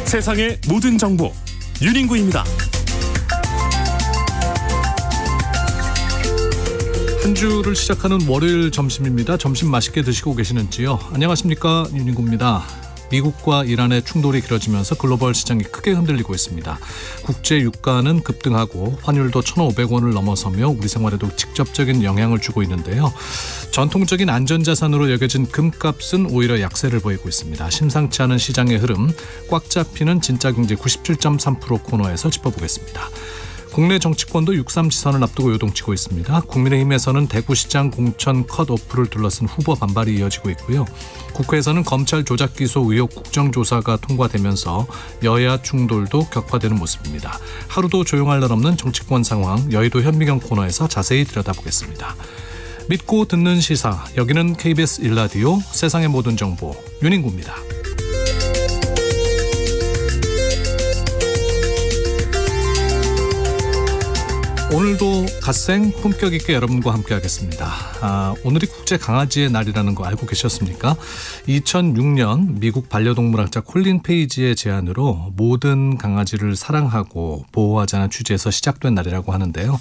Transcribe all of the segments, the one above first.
세상의 모든 정보 윤인구입니다. 한 주를 시작하는 월요일 점심입니다. 점심 맛있게 드시고 계시는지요? 안녕하십니까, 윤인구입니다. 미국과 이란의 충돌이 길어지면서 글로벌 시장이 크게 흔들리고 있습니다. 국제 유가는 급등하고 환율도 1,500원을 넘어서며 우리 생활에도 직접적인 영향을 주고 있는데요. 전통적인 안전자산으로 여겨진 금값은 오히려 약세를 보이고 있습니다. 심상치 않은 시장의 흐름, 꽉 잡히는 진짜경제 97.3% 코너에서 짚어보겠습니다. 국내 정치권도 6.3 지선을 앞두고 요동치고 있습니다. 국민의힘에서는 대구시장 공천 컷오프를 둘러싼 후보 반발이 이어지고 있고요. 국회에서는 검찰 조작 기소 의혹 국정조사가 통과되면서 여야 충돌도 격화되는 모습입니다. 하루도 조용할 날 없는 정치권 상황, 여의도 현미경 코너에서 자세히 들여다보겠습니다. 믿고 듣는 시사, 여기는 KBS 1라디오 세상의 모든 정보 윤인구입니다. 오늘도 갓생 품격 있게 여러분과 함께하겠습니다. 오늘이 국제 강아지의 날이라는 거 알고 계셨습니까? 2006년 미국 반려동물학자 콜린 페이지의 제안으로 모든 강아지를 사랑하고 보호하자는 취지에서 시작된 날이라고 하는데요.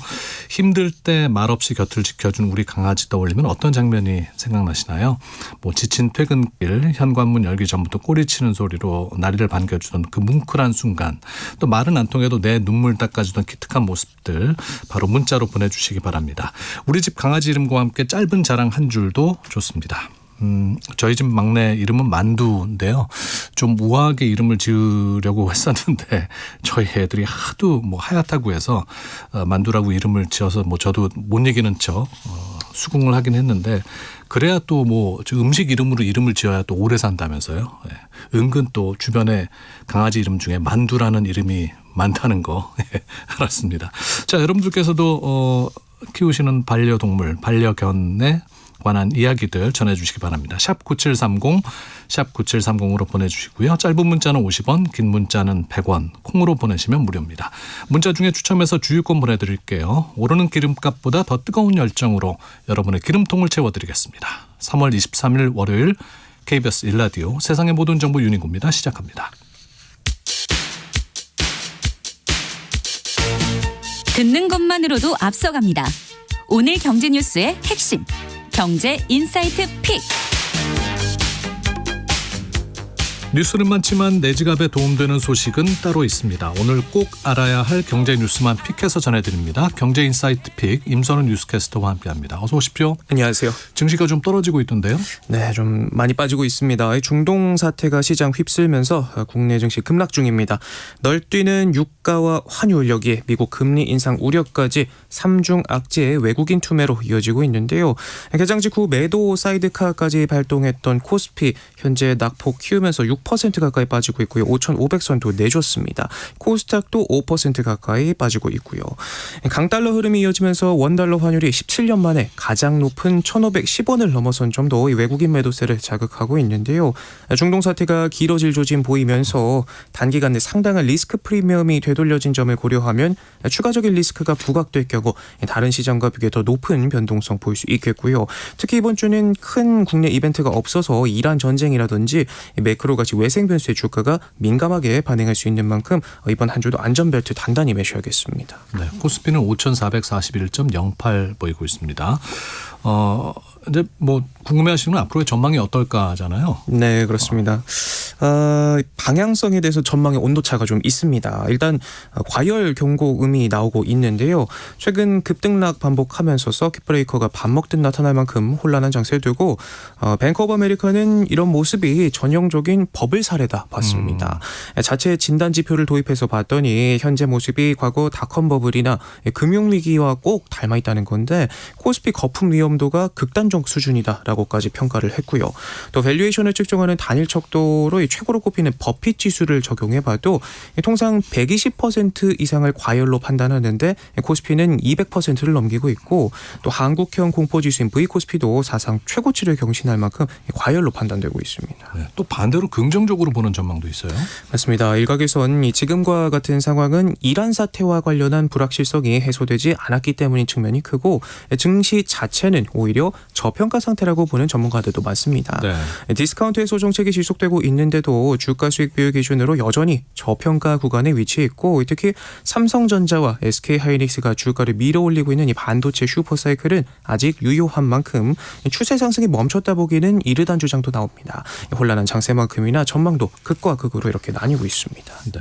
힘들 때 말없이 곁을 지켜준 우리 강아지 떠올리면 어떤 장면이 생각나시나요? 지친 퇴근길 현관문 열기 전부터 꼬리치는 소리로 나리를 반겨주던 그 뭉클한 순간, 또 말은 안 통해도 내 눈물 닦아주던 기특한 모습들 바로 문자로 보내주시기 바랍니다. 우리 집 강아지 이름과 함께 짧은 자랑 한 줄도 좋습니다. 저희 집 막내 이름은 만두인데요. 좀 우아하게 이름을 지으려고 했었는데 저희 애들이 하도 하얗다고 해서 만두라고 이름을 지어서 저도 못 이기는 척 수긍을 하긴 했는데, 그래야 또 음식 이름으로 이름을 지어야 또 오래 산다면서요. 은근 또 주변에 강아지 이름 중에 만두라는 이름이 많다는 거 알았습니다. 자, 여러분들께서도 키우시는 반려동물, 반려견에 관한 이야기들 전해주시기 바랍니다. 샵 9730, 샵 9730으로 보내주시고요. 짧은 문자는 50원, 긴 문자는 100원, 콩으로 보내시면 무료입니다. 문자 중에 추첨해서 주유권 보내드릴게요. 오르는 기름값보다 더 뜨거운 열정으로 여러분의 기름통을 채워드리겠습니다. 3월 23일 월요일 KBS 1라디오 세상의 모든 정보 윤인구입니다. 시작합니다. 듣는 것만으로도 앞서갑니다. 오늘 경제 뉴스의 핵심, 경제 인사이트 픽. 뉴스는 많지만 내 지갑에 도움되는 소식은 따로 있습니다. 오늘 꼭 알아야 할 경제 뉴스만 픽해서 전해드립니다. 경제 인사이트 픽, 임선훈 뉴스캐스터와 함께합니다. 어서 오십시오. 안녕하세요. 증시가 좀 떨어지고 있던데요? 네, 좀 많이 빠지고 있습니다. 중동 사태가 시장 휩쓸면서 국내 증시 급락 중입니다. 널뛰는 유가와 환율, 여기에 미국 금리 인상 우려까지 3중 악재의 외국인 투매로 이어지고 있는데요. 개장 직후 매도 사이드카까지 발동했던 코스피 현재 낙폭 키우면서 6% 가까이 빠지고 있고요. 5,500선도 내줬습니다. 코스닥도 5% 가까이 빠지고 있고요. 강달러 흐름이 이어지면서 원달러 환율이 17년 만에 가장 높은 1,510원을 넘어선 정도 외국인 매도세를 자극하고 있는데요. 중동 사태가 길어질 조짐 보이면서 단기간 내 상당한 리스크 프리미엄이 되돌려진 점을 고려하면 추가적인 리스크가 부각될 경우 다른 시장과 비교해 더 높은 변동성 보일 수 있겠고요. 특히 이번 주는 큰 국내 이벤트가 없어서 이란 전쟁이라든지 매크로 같이 외생 변수의 주가가 민감하게 반응할 수 있는 만큼 이번 한 주도 안전벨트 단단히 매셔야겠습니다. 네, 코스피는 5,441.08 보이고 있습니다. 이제 궁금해하시는 건 앞으로의 전망이 어떨까 하잖아요. 네, 그렇습니다. 방향성에 대해서 전망의 온도차가 좀 있습니다. 일단 과열 경고음이 나오고 있는데요. 최근 급등락 반복하면서 서킷 브레이커가 밥 먹듯 나타날 만큼 혼란한 장세를 두고 뱅크 오브 아메리카는 이런 모습이 전형적인 버블 사례다 봤습니다. 자체 진단 지표를 도입해서 봤더니 현재 모습이 과거 닷컴 버블이나 금융위기와 꼭 닮아 있다는 건데, 코스피 거품 위험도가 극단적 수준이다라고까지 평가를 했고요. 또 밸류에이션을 측정하는 단일 척도로 최고로 꼽히는 버핏 지수를 적용해봐도 통상 120% 이상을 과열로 판단하는데 코스피는 200%를 넘기고 있고, 또 한국형 공포지수인 V코스피도 사상 최고치를 경신할 만큼 과열로 판단되고 있습니다. 네, 또 반대로 긍정적으로 보는 전망도 있어요. 맞습니다. 일각에선 지금과 같은 상황은 이란 사태와 관련한 불확실성이 해소되지 않았기 때문인 측면이 크고, 증시 자체는 오히려 저평가 상태라고 보는 전문가들도 많습니다. 네. 디스카운트 해소 정책이 지속되고 있는데 상황인데도 주가 수익 비율 기준으로 여전히 저평가 구간에 위치해 있고 특히 삼성전자와 SK하이닉스가 주가를 밀어올리고 있는 이 반도체 슈퍼사이클은 아직 유효한 만큼 추세 상승이 멈췄다 보기는 이르다는 주장도 나옵니다. 혼란한 장세만큼이나 전망도 극과 극으로 이렇게 나뉘고 있습니다. 네.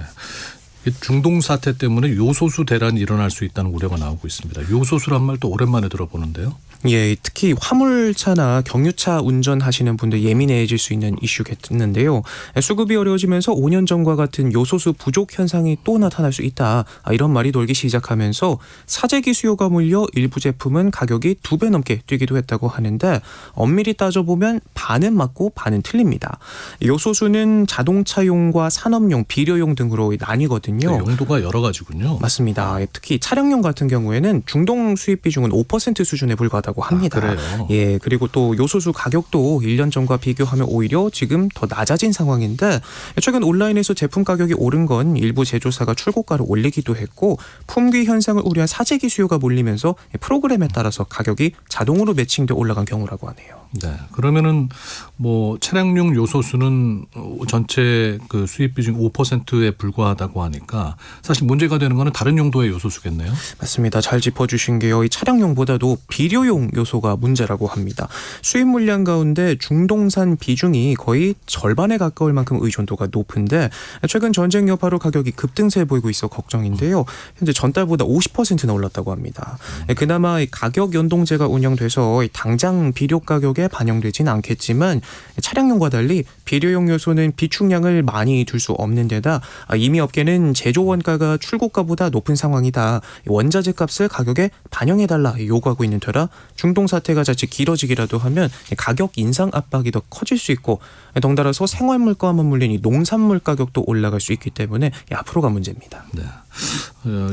이 중동 사태 때문에 요소수 대란이 일어날 수 있다는 우려가 나오고 있습니다. 요소수란 말도 오랜만에 들어보는데요. 예, 특히 화물차나 경유차 운전하시는 분들 예민해질 수 있는 이슈겠는데요. 수급이 어려워지면서 5년 전과 같은 요소수 부족 현상이 또 나타날 수 있다. 이런 말이 돌기 시작하면서 사재기 수요가 몰려 일부 제품은 가격이 2배 넘게 뛰기도 했다고 하는데 엄밀히 따져보면 반은 맞고 반은 틀립니다. 요소수는 자동차용과 산업용, 비료용 등으로 나뉘거든요. 용도가 여러 가지군요. 맞습니다. 특히 차량용 같은 경우에는 중동 수입 비중은 5% 수준에 불과하다고 합니다. 그래요? 예, 그리고 또 요소수 가격도 1년 전과 비교하면 오히려 지금 더 낮아진 상황인데 최근 온라인에서 제품 가격이 오른 건 일부 제조사가 출고가를 올리기도 했고 품귀 현상을 우려한 사재기 수요가 몰리면서 프로그램에 따라서 가격이 자동으로 매칭돼 올라간 경우라고 하네요. 네. 그러면은 뭐 차량용 요소수는 전체 그 수입 비중 5%에 불과하다고 하니까 사실 문제가 되는 거는 다른 용도의 요소수겠네요. 맞습니다. 잘 짚어주신 게요. 이 차량용보다도 비료용 요소가 문제라고 합니다. 수입 물량 가운데 중동산 비중이 거의 절반에 가까울 만큼 의존도가 높은데 최근 전쟁 여파로 가격이 급등세 보이고 있어 걱정인데요. 현재 전달보다 50%나 올랐다고 합니다. 그나마 이 가격 연동제가 운영돼서 당장 비료 가격에 반영되진 않겠지만 차량용과 달리 비료용 요소는 비축량을 많이 둘 수 없는 데다 이미 업계는 제조 원가가 출고가보다 높은 상황이다. 원자재 값을 가격에 반영해달라 요구하고 있는 터라 중동 사태가 자칫 길어지기라도 하면 가격 인상 압박이 더 커질 수 있고 덩달아서 생활물가만 물린 이 농산물 가격도 올라갈 수 있기 때문에 앞으로가 문제입니다. 네.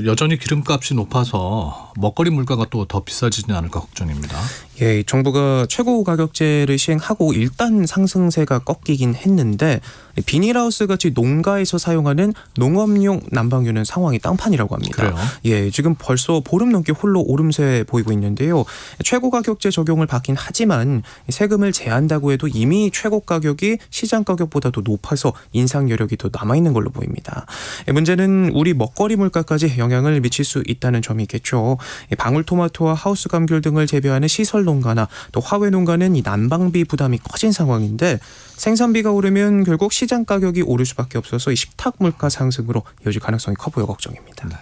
여전히 기름값이 높아서 먹거리 물가가 또 더 비싸지지 않을까 걱정입니다. 예, 정부가 최고 가격제를 시행하고 일단 상승세가 꺾이긴 했는데 비닐하우스 같이 농가에서 사용하는 농업용 난방유는 상황이 땅판이라고 합니다. 그래요? 예, 지금 벌써 보름 넘게 홀로 오름세 보이고 있는데요. 최고 가격제 적용을 받긴 하지만 세금을 제한다고 해도 이미 최고 가격이 시장 가격보다도 높아서 인상 여력이 더 남아있는 걸로 보입니다. 문제는 우리 먹거리 물가까지 영향을 미칠 수 있다는 점이겠죠. 방울토마토와 하우스 감귤 등을 재배하는 시설 농가나 또 화훼 농가는 이 난방비 부담이 커진 상황인데 생산비가 오르면 결국 시장 가격이 오를 수밖에 없어서 이 식탁 물가 상승으로 이어질 가능성이 커 보여 걱정입니다. 네.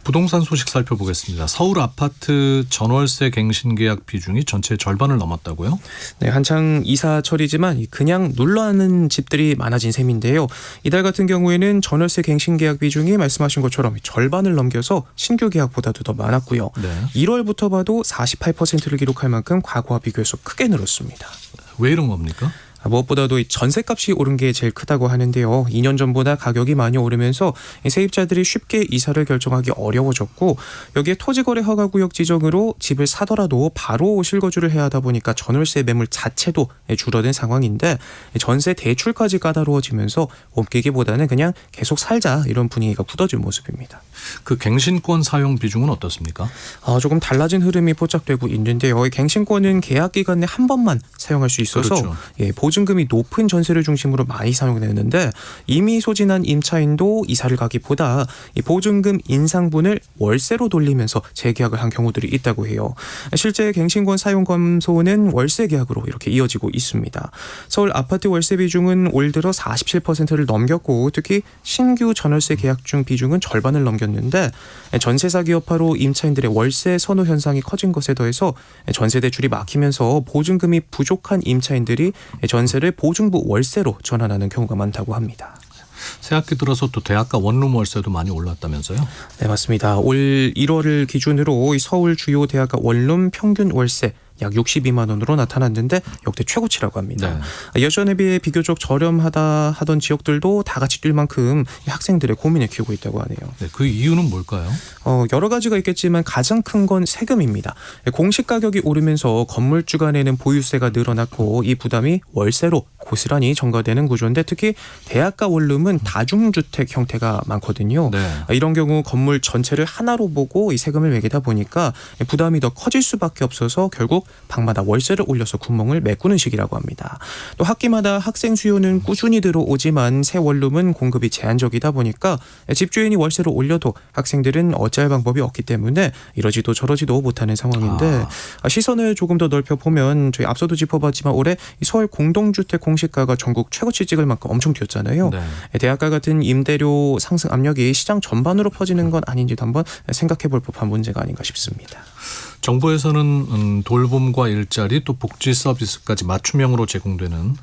부동산 소식 살펴보겠습니다. 서울 아파트 전월세 갱신 계약 비중이 전체의 절반을 넘었다고요? 네, 한창 이사철이지만 그냥 눌러앉는 집들이 많아진 셈인데요. 이달 같은 경우에는 전월세 갱신 계약 비중이 말씀하신 것처럼 절반을 넘겨서 신규 계약보다도 더 많았고요. 네. 1월부터 봐도 48%를 기록할 만큼 과거와 비교해서 크게 늘었습니다. 왜 이런 겁니까? 무엇보다도 이 전셋값이 오른 게 제일 크다고 하는데요. 2년 전보다 가격이 많이 오르면서 세입자들이 쉽게 이사를 결정하기 어려워졌고 여기에 토지거래 허가구역 지정으로 집을 사더라도 바로 실거주를 해야 하다 보니까 전월세 매물 자체도 줄어든 상황인데 전세 대출까지 까다로워지면서 옮기기보다는 그냥 계속 살자 이런 분위기가 굳어진 모습입니다. 그 갱신권 사용 비중은 어떻습니까? 조금 달라진 흐름이 포착되고 있는데요. 갱신권은 계약 기간 내 한 번만 사용할 수 있어서 그렇죠. 보증금이 높은 전세를 중심으로 많이 사용되는데 이미 소진한 임차인도 이사를 가기보다 이 보증금 인상분을 월세로 돌리면서 재계약을 한 경우들이 있다고 해요. 실제 갱신권 사용 감소는 월세 계약으로 이렇게 이어지고 있습니다. 서울 아파트 월세 비중은 올 들어 47%를 넘겼고 특히 신규 전월세 계약 중 비중은 절반을 넘겼는데 전세 사기 여파로 임차인들의 월세 선호 현상이 커진 것에 더해서 전세 대출이 막히면서 보증금이 부족한 임차인들이 전세를 보증부 월세로 전환하는 경우가 많다고 합니다. 새학기 들어서 또 대학가 원룸 월세도 많이 올랐다면서요? 네, 맞습니다. 올 1월을 기준으로 서울 주요 대학가 원룸 평균 월세 약 62만 원으로 나타났는데 역대 최고치라고 합니다. 네. 예전에 비해 비교적 저렴하다 하던 지역들도 다 같이 뛸 만큼 학생들의 고민을 키우고 있다고 하네요. 네, 그 이유는 뭘까요? 여러 가지가 있겠지만 가장 큰 건 세금입니다. 공시 가격이 오르면서 건물주가 내는 보유세가 늘어났고 이 부담이 월세로 고스란히 전가되는 구조인데 특히 대학가 원룸은 다중주택 형태가 많거든요. 네. 이런 경우 건물 전체를 하나로 보고 이 세금을 매기다 보니까 부담이 더 커질 수밖에 없어서 결국 방마다 월세를 올려서 구멍을 메꾸는 시기라고 합니다. 또 학기마다 학생 수요는 꾸준히 들어오지만 새 원룸은 공급이 제한적이다 보니까 집주인이 월세를 올려도 학생들은 어찌할 방법이 없기 때문에 이러지도 저러지도 못하는 상황인데 시선을 조금 더 넓혀보면 저희 앞서도 짚어봤지만 올해 서울 공동주택 공시가가 전국 최고치 찍을 만큼 엄청 뛰었잖아요. 네. 대학가 같은 임대료 상승 압력이 시장 전반으로 퍼지는 건 아닌지도 한번 생각해볼 법한 문제가 아닌가 싶습니다. 정부에서는 돌봄과 일자리 또 복지 서비스까지 맞춤형으로 제공되는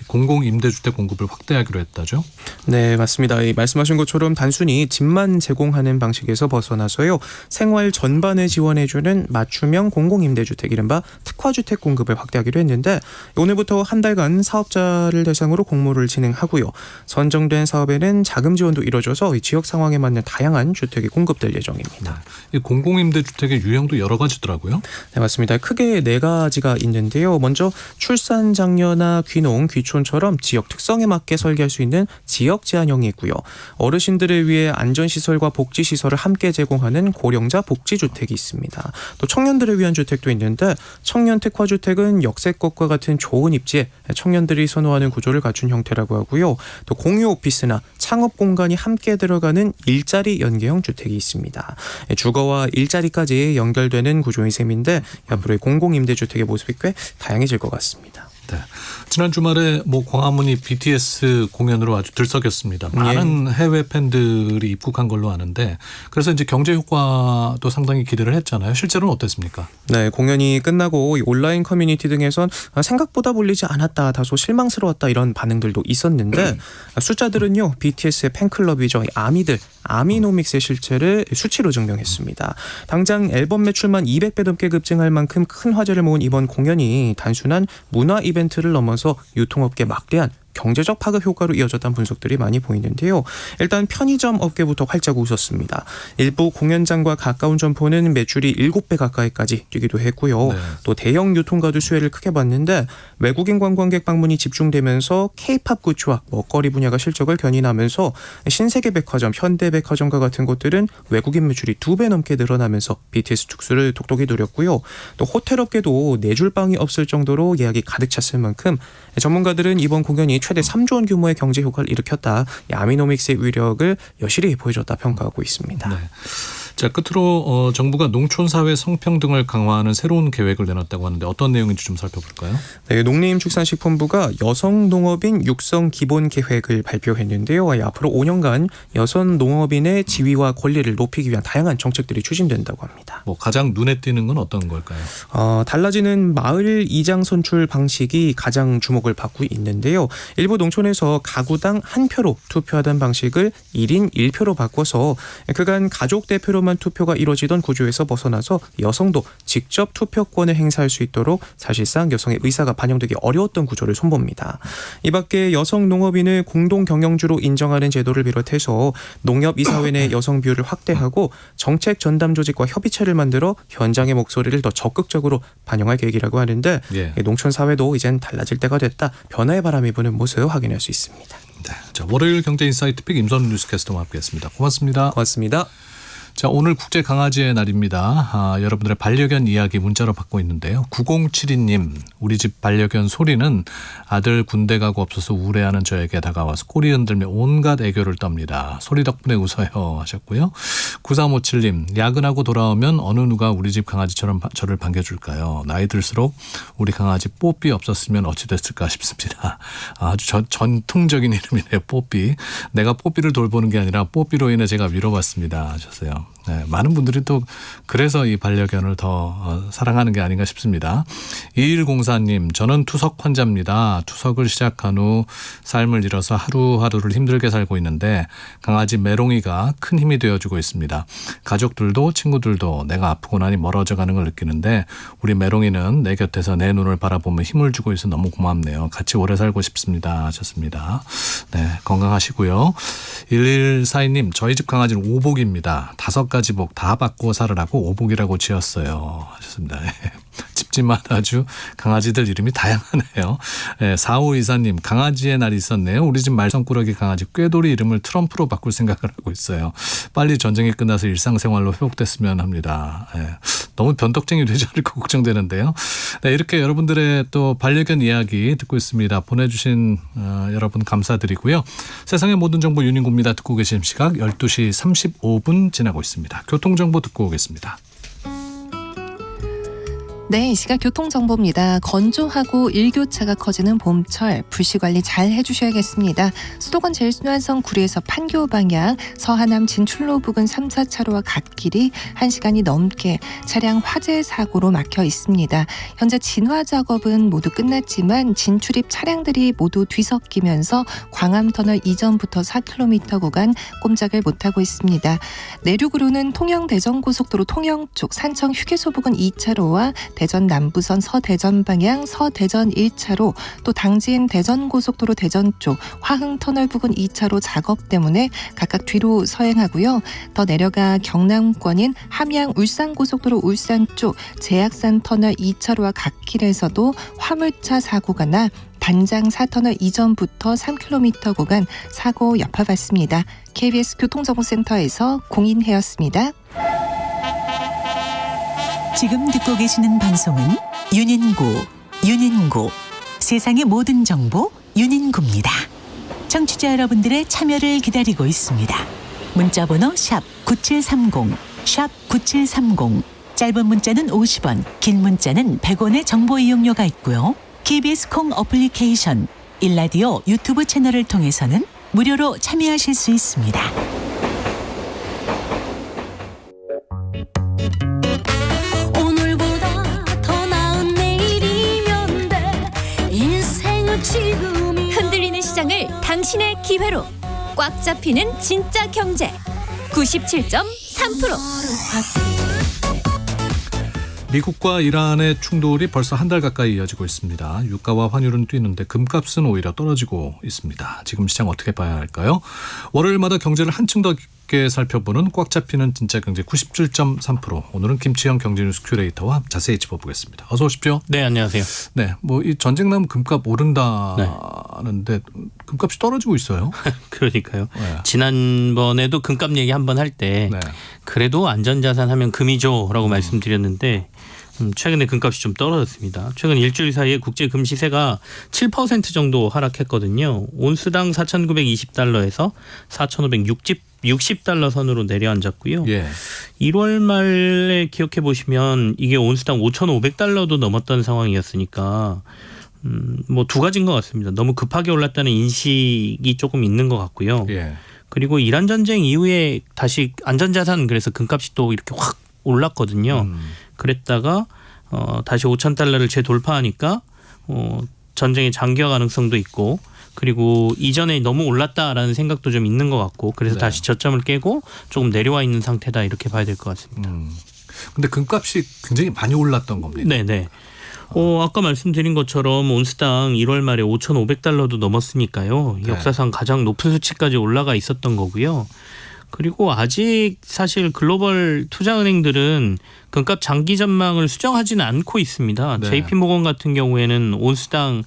공공임대주택 공급을 확대하기로 했다죠? 네, 맞습니다. 말씀하신 것처럼 단순히 집만 제공하는 방식에서 벗어나서요. 생활 전반을 지원해주는 맞춤형 공공임대주택 이른바 특화주택 공급을 확대하기로 했는데 오늘부터 한 달간 사업자를 대상으로 공모를 진행하고요. 선정된 사업에는 자금 지원도 이뤄져서 이 지역 상황에 맞는 다양한 주택이 공급될 예정입니다. 이 공공임대주택의 유형도 여러 가지더라고요. 네, 맞습니다. 크게 4가지가 있는데요. 먼저 출산 장려나 귀농, 귀촌처럼 지역 특성에 맞게 설계할 수 있는 지역 제한형이 있고요. 어르신들을 위해 안전시설과 복지시설을 함께 제공하는 고령자 복지주택이 있습니다. 또 청년들을 위한 주택도 있는데 청년 특화주택은 역세권과 같은 좋은 입지에 청년들이 선호하는 구조를 갖춘 형태라고 하고요. 또 공유 오피스나 창업 공간이 함께 들어가는 일자리 연계형 주택이 있습니다. 주거와 일자리까지 연결되는 구조인 셈인데 앞으로의 공공임대주택의 모습이 꽤 다양해질 것 같습니다. 네. 지난 주말에 광화문이 BTS 공연으로 아주 들썩였습니다. 많은 해외 팬들이 입국한 걸로 아는데 그래서 이제 경제 효과도 상당히 기대를 했잖아요. 실제로는 어땠습니까? 네, 공연이 끝나고 온라인 커뮤니티 등에선 생각보다 몰리지 않았다, 다소 실망스러웠다 이런 반응들도 있었는데 숫자들은요 BTS의 팬클럽이죠 아미들 아미노믹스의 실체를 수치로 증명했습니다. 당장 앨범 매출만 200배 넘게 급증할 만큼 큰 화제를 모은 이번 공연이 단순한 문화 이벤트를 넘어서 유통업계 막대한 경제적 파급 효과로 이어졌다는 분석들이 많이 보이는데요. 일단 편의점 업계부터 활짝 웃었습니다. 일부 공연장과 가까운 점포는 매출이 7배 가까이까지 뛰기도 했고요. 네. 또 대형 유통가도 수혜를 크게 봤는데 외국인 관광객 방문이 집중되면서 K-팝 굿즈와 먹거리 분야가 실적을 견인하면서 신세계백화점, 현대백화점과 같은 곳들은 외국인 매출이 2배 넘게 늘어나면서 BTS 특수를 독독히 누렸고요. 또 호텔 업계도 내줄 방이 없을 정도로 예약이 가득 찼을 만큼 전문가들은 이번 공연이 최대 3조 원 규모의 경제 효과를 일으켰다. 아미노믹스의 위력을 여실히 보여줬다 평가하고 있습니다. 네. 자, 끝으로 정부가 농촌사회 성평등을 강화하는 새로운 계획을 내놨다고 하는데 어떤 내용인지 좀 살펴볼까요? 네, 농림축산식품부가 여성농업인 육성 기본 계획을 발표했는데요. 앞으로 5년간 여성 농업인의 지위와 권리를 높이기 위한 다양한 정책들이 추진된다고 합니다. 가장 눈에 띄는 건 어떤 걸까요? 달라지는 마을 이장 선출 방식이 가장 주목을 받고 있는데요. 일부 농촌에서 가구당 한 표로 투표하던 방식을 1인 1표로 바꿔서 그간 가족 대표로만 투표가 이루어지던 구조에서 벗어나서 여성도 직접 투표권을 행사할 수 있도록 사실상 여성의 의사가 반영되기 어려웠던 구조를 손봅니다. 이 밖에 여성 농업인을 공동 경영주로 인정하는 제도를 비롯해서 농협이사회 내 여성 비율을 확대하고 정책 전담 조직과 협의체를 만들어 현장의 목소리를 더 적극적으로 반영할 계획이라고 하는데 예. 농촌 사회도 이젠 달라질 때가 됐다. 변화의 바람이 부는 모습 확인할 수 있습니다. 네. 자, 월요일 경제 인사이트 픽 임선우 뉴스캐스터와 함께했습니다. 고맙습니다. 고맙습니다. 자, 오늘 국제 강아지의 날입니다. 여러분들의 반려견 이야기 문자로 받고 있는데요. 9072님, 우리 집 반려견 소리는 아들 군대 가고 없어서 우울해하는 저에게 다가와서 꼬리 흔들며 온갖 애교를 떱니다. 소리 덕분에 웃어요 하셨고요. 9357님, 야근하고 돌아오면 어느 누가 우리 집 강아지처럼 저를 반겨줄까요? 나이 들수록 우리 강아지 뽀삐 없었으면 어찌 됐을까 싶습니다. 아주 전통적인 이름이네요. 뽀삐. 내가 뽀삐를 돌보는 게 아니라 뽀삐로 인해 제가 위로받습니다 하셨어요. 네, 많은 분들이 또 그래서 이 반려견을 더 사랑하는 게 아닌가 싶습니다. 2104님, 저는 투석 환자입니다. 투석을 시작한 후 삶을 잃어서 하루하루를 힘들게 살고 있는데 강아지 메롱이가 큰 힘이 되어주고 있습니다. 가족들도 친구들도 내가 아프고 나니 멀어져 가는 걸 느끼는데 우리 메롱이는 내 곁에서 내 눈을 바라보며 힘을 주고 있어 너무 고맙네요. 같이 오래 살고 싶습니다 하셨습니다. 네, 건강하시고요. 1142님, 저희 집 강아지는 오복입니다. 5가지 집까지 복 다 바꿔 살으라고 오복이라고 지었어요 하셨습니다. 집집마다 아주 강아지들 이름이 다양하네요. 4524님 강아지의 날이 있었네요. 우리 집 말썽꾸러기 강아지 꾀돌이 이름을 트럼프로 바꿀 생각을 하고 있어요. 빨리 전쟁이 끝나서 일상생활로 회복됐으면 합니다. 너무 변덕쟁이 되지 않을까 걱정되는데요. 네, 이렇게 여러분들의 또 반려견 이야기 듣고 있습니다. 보내주신 여러분 감사드리고요. 세상의 모든 정보 윤인구입니다. 듣고 계신 시각 12시 35분 지나고 있습니다. 교통정보 듣고 오겠습니다. 네, 이 시각 교통정보입니다. 건조하고 일교차가 커지는 봄철 불시관리 잘 해주셔야겠습니다. 수도권 제일순환선 구리에서 판교 방향 서하남 진출로 부근 3, 4차로와 갓길이 1시간이 넘게 차량 화재 사고로 막혀 있습니다. 현재 진화 작업은 모두 끝났지만 진출입 차량들이 모두 뒤섞이면서 광암터널 이전부터 4km 구간 꼼짝을 못하고 있습니다. 내륙으로는 통영-대전고속도로 통영 쪽 산청 휴게소 부근 2차로와 대전 남부선 서대전 방향 서대전 1차로 또 당진 대전고속도로 대전 쪽 화흥터널 부근 2차로 작업 때문에 각각 뒤로 서행하고요. 더 내려가 경남권인 함양 울산고속도로 울산 쪽 제약산 터널 2차로와 갓길에서도 화물차 사고가 나 단장 4터널 이전부터 3km 구간 사고 여파받습니다. KBS 교통정보센터에서 공인혜였습니다. 지금 듣고 계시는 방송은 윤인구 세상의 모든 정보 윤인구입니다. 청취자 여러분들의 참여를 기다리고 있습니다. 문자번호 샵 9730 샵 9730 짧은 문자는 50원 긴 문자는 100원의 정보 이용료가 있고요. KBS 콩 어플리케이션 일라디오 유튜브 채널을 통해서는 무료로 참여하실 수 있습니다. 흔들리는 시장을 당신의 기회로 꽉 잡히는 진짜 경제 97.3%. 미국과 이란의 충돌이 벌써 한 달 가까이 이어지고 있습니다. 유가와 환율은 뛰는데 금값은 오히려 떨어지고 있습니다. 지금 시장 어떻게 봐야 할까요? 월요일마다 경제를 한층 더 깊게 살펴보는 꽉 잡히는 진짜 경제 97.3%. 오늘은 김치영 경제뉴스 큐레이터와 자세히 짚어보겠습니다. 어서 오십시오. 네, 안녕하세요. 네, 뭐 이 전쟁 나면 금값 오른다는데 금값이 떨어지고 있어요. 그러니까요. 네. 지난번에도 금값 얘기 한번 할 때 네. 그래도 안전자산 하면 금이죠라고 말씀드렸는데 최근에 금값이 좀 떨어졌습니다. 최근 일주일 사이에 국제 금 시세가 7% 정도 하락했거든요. 온스당 4,920달러에서 4,560달러 선으로 내려앉았고요. 예. 1월 말에 기억해 보시면 이게 온스당 5,500달러도 넘었던 상황이었으니까 뭐 두 가지인 것 같습니다. 너무 급하게 올랐다는 인식이 조금 있는 것 같고요. 예. 그리고 이란 전쟁 이후에 다시 안전자산 그래서 금값이 또 이렇게 확 올랐거든요. 그랬다가 다시 5,000달러를 재돌파하니까 전쟁의 장기화 가능성도 있고 그리고 이전에 너무 올랐다라는 생각도 좀 있는 것 같고 그래서 네. 다시 저점을 깨고 조금 내려와 있는 상태다 이렇게 봐야 될 것 같습니다. 근데 금값이 굉장히 많이 올랐던 겁니다. 네네. 아까 말씀드린 것처럼 온스당 1월 말에 5,500달러도 넘었으니까요. 네. 역사상 가장 높은 수치까지 올라가 있었던 거고요. 그리고 아직 사실 글로벌 투자은행들은 금값 장기 전망을 수정하지는 않고 있습니다. 네. JP모건 같은 경우에는 온스당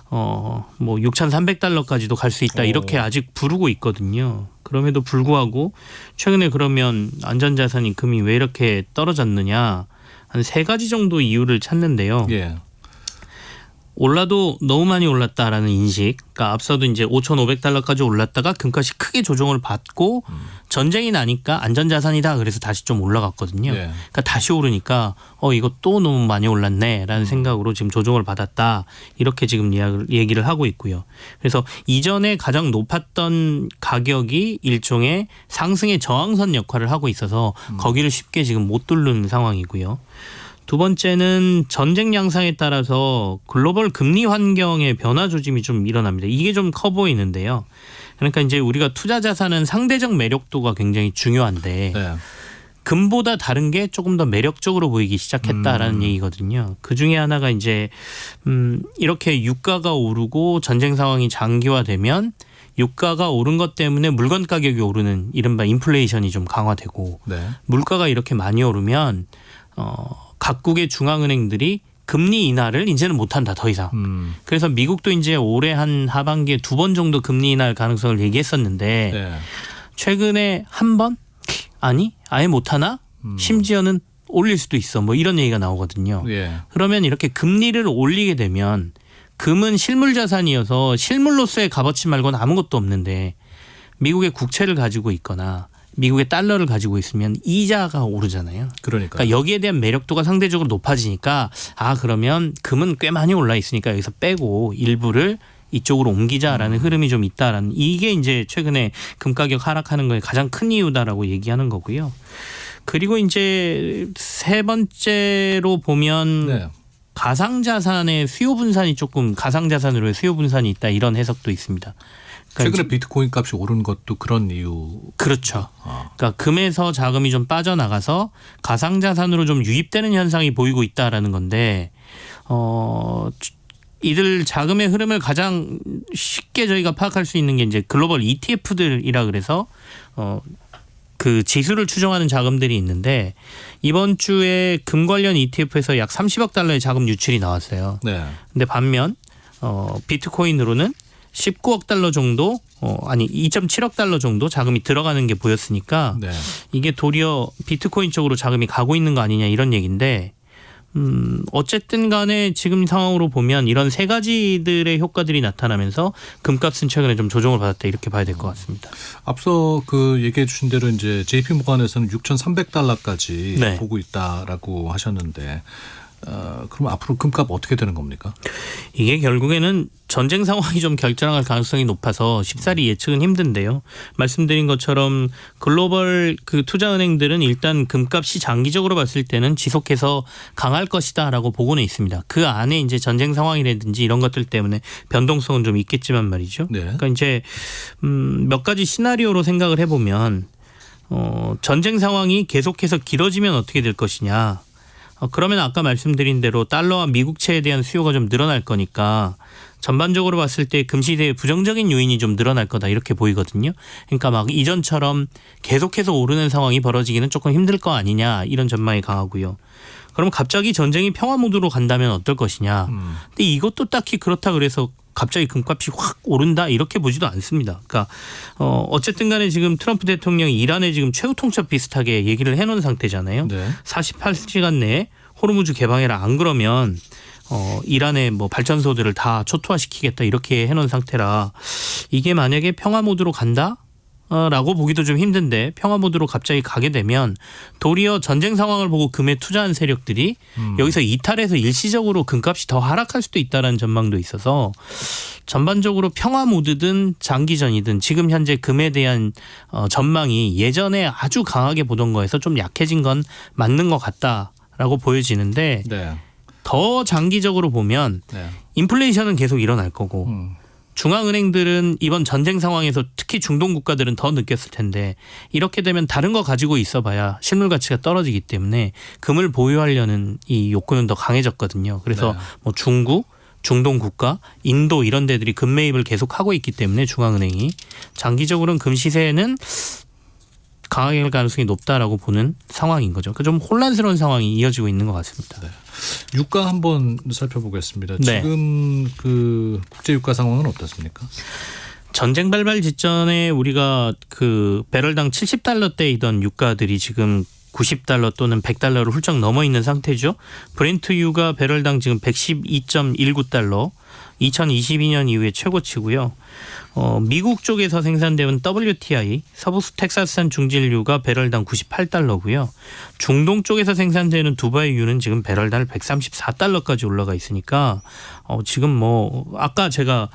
뭐 6,300달러까지도 갈 수 있다 이렇게 아직 부르고 있거든요. 그럼에도 불구하고 최근에 그러면 안전자산인 금이 왜 이렇게 떨어졌느냐 한 세 가지 정도 이유를 찾는데요. 예. 올라도 너무 많이 올랐다라는 인식. 그러니까 앞서도 이제 5,500달러까지 올랐다가 금값이 크게 조정을 받고 전쟁이 나니까 안전자산이다. 그래서 다시 좀 올라갔거든요. 예. 그러니까 다시 오르니까 이거 또 너무 많이 올랐네라는 생각으로 지금 조정을 받았다. 이렇게 지금 얘기를 하고 있고요. 그래서 이전에 가장 높았던 가격이 일종의 상승의 저항선 역할을 하고 있어서 거기를 쉽게 지금 못 뚫는 상황이고요. 두 번째는 전쟁 양상에 따라서 글로벌 금리 환경의 변화 조짐이 좀 일어납니다. 이게 좀 커 보이는데요. 그러니까 이제 우리가 투자 자산은 상대적 매력도가 굉장히 중요한데 네. 금보다 다른 게 조금 더 매력적으로 보이기 시작했다라는 얘기거든요. 그 중에 하나가 이제 이렇게 유가가 오르고 전쟁 상황이 장기화되면 유가가 오른 것 때문에 물건 가격이 오르는 이른바 인플레이션이 좀 강화되고 네. 물가가 이렇게 많이 오르면 각국의 중앙은행들이 금리 인하를 이제는 못한다 더 이상. 그래서 미국도 이제 올해 한 하반기에 2번 정도 금리 인하할 가능성을 얘기했었는데 네. 최근에 한 번? 아니 아예 못하나? 심지어는 올릴 수도 있어. 뭐 이런 얘기가 나오거든요. 예. 그러면 이렇게 금리를 올리게 되면 금은 실물 자산이어서 실물로서의 값어치 말고는 아무것도 없는데 미국의 국채를 가지고 있거나 미국의 달러를 가지고 있으면 이자가 오르잖아요. 그러니까 여기에 대한 매력도가 상대적으로 높아지니까 그러면 금은 꽤 많이 올라 있으니까 여기서 빼고 일부를 이쪽으로 옮기자라는 흐름이 좀 있다라는 이게 이제 최근에 금 가격 하락하는 거에 가장 큰 이유다라고 얘기하는 거고요. 그리고 이제 세 번째로 보면 네. 가상자산의 수요 분산이 조금 가상자산으로의 수요 분산이 있다 이런 해석도 있습니다. 그러니까 최근에 비트코인 값이 오른 것도 그런 이유. 그렇죠. 그러니까 금에서 자금이 좀 빠져나가서 가상자산으로 좀 유입되는 현상이 보이고 있다라는 건데 이들 자금의 흐름을 가장 쉽게 저희가 파악할 수 있는 게 이제 글로벌 ETF들이라 그래서 그 지수를 추정하는 자금들이 있는데 이번 주에 금 관련 ETF에서 약 30억 달러의 자금 유출이 나왔어요. 네. 근데 반면 비트코인으로는 19억 달러 정도 2.7억 달러 정도 자금이 들어가는 게 보였으니까 네. 이게 도리어 비트코인 쪽으로 자금이 가고 있는 거 아니냐 이런 얘기인데 어쨌든 간에 지금 상황으로 보면 이런 세 가지들의 효과들이 나타나면서 금값은 최근에 좀 조정을 받았다 이렇게 봐야 될 것 같습니다. 앞서 그 얘기해 주신 대로 이제 JP 모간에서는 6,300달러까지 네. 보고 있다라고 하셨는데 그럼 앞으로 금값 어떻게 되는 겁니까? 이게 결국에는 전쟁 상황이 좀 결정할 가능성이 높아서 쉽사리 예측은 힘든데요. 말씀드린 것처럼 글로벌 그 투자은행들은 일단 금값이 장기적으로 봤을 때는 지속해서 강할 것이다라고 보고는 있습니다. 그 안에 이제 전쟁 상황이라든지 이런 것들 때문에 변동성은 좀 있겠지만 말이죠. 네. 그러니까 이제 몇 가지 시나리오로 생각을 해보면 전쟁 상황이 계속해서 길어지면 어떻게 될 것이냐. 그러면 아까 말씀드린 대로 달러와 미국채에 대한 수요가 좀 늘어날 거니까 전반적으로 봤을 때 금시대의 부정적인 요인이 좀 늘어날 거다 이렇게 보이거든요. 그러니까 막 이전처럼 계속해서 오르는 상황이 벌어지기는 조금 힘들 거 아니냐 이런 전망이 강하고요. 그럼 갑자기 전쟁이 평화 모드로 간다면 어떨 것이냐. 근데 이것도 딱히 그렇다 그래서 갑자기 금값이 확 오른다 이렇게 보지도 않습니다. 그러니까 어쨌든 간에 지금 트럼프 대통령이 이란에 지금 최후 통첩 비슷하게 얘기를 해놓은 상태잖아요. 네. 48시간 내에 호르무즈 개방해라. 안 그러면 이란의 뭐 발전소들을 다 초토화시키겠다 이렇게 해놓은 상태라 이게 만약에 평화 모드로 간다? 라고 보기도 좀 힘든데 평화 모드로 갑자기 가게 되면 도리어 전쟁 상황을 보고 금에 투자한 세력들이 여기서 이탈해서 일시적으로 금값이 더 하락할 수도 있다는 전망도 있어서 전반적으로 평화 모드든 장기전이든 지금 현재 금에 대한 전망이 예전에 아주 강하게 보던 거에서 좀 약해진 건 맞는 것 같다라고 보여지는데 네. 더 장기적으로 보면 네. 인플레이션은 계속 일어날 거고 중앙은행들은 이번 전쟁 상황에서 특히 중동 국가들은 더 느꼈을 텐데 이렇게 되면 다른 거 가지고 있어봐야 실물 가치가 떨어지기 때문에 금을 보유하려는 이 욕구는 더 강해졌거든요. 그래서 네. 뭐 중국, 중동 국가, 인도 이런 데들이 금 매입을 계속하고 있기 때문에 중앙은행이 장기적으로는 금 시세는 강하게 갈 가능성이 높다라고 보는 상황인 거죠. 좀 혼란스러운 상황이 이어지고 있는 것 같습니다. 네. 유가 한번 살펴보겠습니다. 네. 지금 그 국제 유가 상황은 어떻습니까? 전쟁 발발 직전에 우리가 그 배럴당 70달러대이던 유가들이 지금 90달러 또는 100달러를 훌쩍 넘어 있는 상태죠. 브렌트유가 배럴당 지금 112.19달러, 2022년 이후에 최고치고요. 미국 쪽에서 생산되는 WTI, 서부 텍사스산 중진유가 배럴당 98달러고요. 중동 쪽에서 생산되는 두바이유는 지금 배럴당 134달러까지 올라가 있으니까 지금 뭐 아까 제가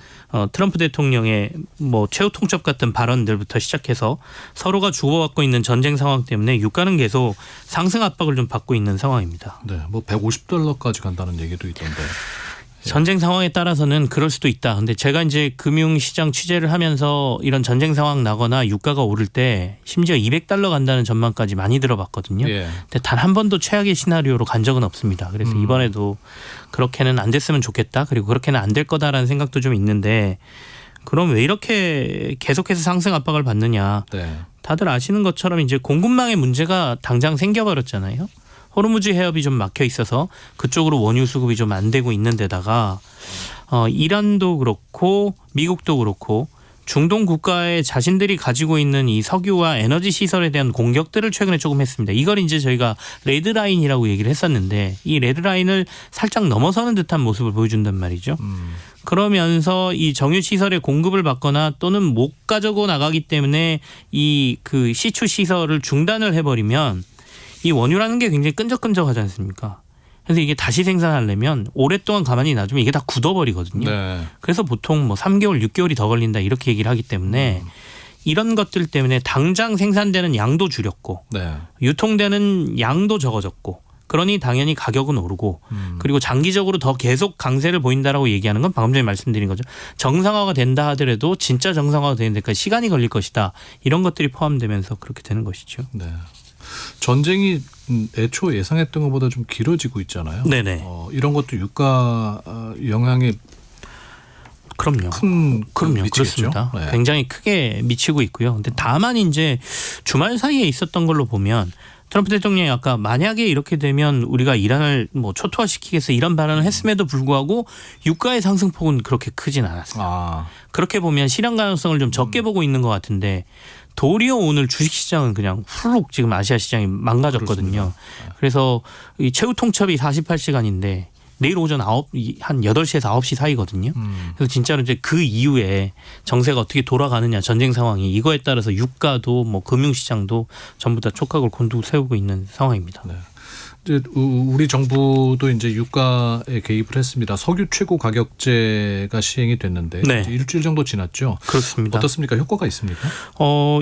트럼프 대통령의 뭐 최후 통첩 같은 발언들부터 시작해서 서로가 주고받고 있는 전쟁 상황 때문에 유가는 계속 상승 압박을 좀 받고 있는 상황입니다. 네, 뭐 150달러까지 간다는 얘기도 있던데. 전쟁 상황에 따라서는 그럴 수도 있다. 근데 제가 이제 금융시장 취재를 하면서 이런 전쟁 상황 나거나 유가가 오를 때 심지어 200달러 간다는 전망까지 많이 들어봤거든요. 예. 근데 단 한 번도 최악의 시나리오로 간 적은 없습니다. 그래서 이번에도 그렇게는 안 됐으면 좋겠다. 그리고 그렇게는 안 될 거다라는 생각도 좀 있는데 그럼 왜 이렇게 계속해서 상승 압박을 받느냐. 네. 다들 아시는 것처럼 이제 공급망의 문제가 당장 생겨버렸잖아요. 호르무즈 해협이 좀 막혀 있어서 그쪽으로 원유 수급이 좀 안 되고 있는 데다가 이란도 그렇고 미국도 그렇고 중동 국가에 자신들이 가지고 있는 이 석유와 에너지 시설에 대한 공격들을 최근에 조금 했습니다. 이걸 이제 저희가 레드라인이라고 얘기를 했었는데 이 레드라인을 살짝 넘어서는 듯한 모습을 보여준단 말이죠. 그러면서 이 정유 시설의 공급을 받거나 또는 못 가지고 나가기 때문에 이 그 시추 시설을 중단을 해버리면 이 원유라는 게 굉장히 끈적끈적하지 않습니까? 그래서 이게 다시 생산하려면 오랫동안 가만히 놔두면 이게 다 굳어버리거든요. 네. 그래서 보통 뭐 3개월, 6개월이 더 걸린다 이렇게 얘기를 하기 때문에 이런 것들 때문에 당장 생산되는 양도 줄였고 네. 유통되는 양도 적어졌고 그러니 당연히 가격은 오르고 그리고 장기적으로 더 계속 강세를 보인다라고 얘기하는 건 방금 전에 말씀드린 거죠. 정상화가 된다 하더라도 진짜 정상화가 되는 데까지 시간이 걸릴 것이다. 이런 것들이 포함되면서 그렇게 되는 것이죠. 네. 전쟁이 애초 예상했던 것보다 좀 길어지고 있잖아요. 네네. 이런 것도 유가 영향이 그럼요. 그럼요. 그렇습니다. 네. 굉장히 크게 미치고 있고요. 근데 다만 이제 주말 사이에 있었던 걸로 보면 트럼프 대통령이 아까 만약에 이렇게 되면 우리가 이란을 뭐 초토화시키겠어 이런 발언을 했음에도 불구하고 유가의 상승폭은 그렇게 크진 않았어요. 그렇게 보면 실현 가능성을 좀 적게 보고 있는 것 같은데 도리어 오늘 주식시장은 그냥 훌룩 지금 아시아 시장이 망가졌거든요. 그래서 이 최후 통첩이 48시간인데 내일 오전 한 8시에서 9시 사이거든요. 그래서 진짜로 이제 그 이후에 정세가 어떻게 돌아가느냐 전쟁 상황이 이거에 따라서 유가도 뭐 금융시장도 전부 다 촉각을 곤두세우고 있는 상황입니다. 네. 이제 우리 정부도 이제 유가에 개입을 했습니다. 석유 최고 가격제가 시행이 됐는데 네. 이제 일주일 정도 지났죠. 그렇습니다. 어떻습니까? 효과가 있습니까?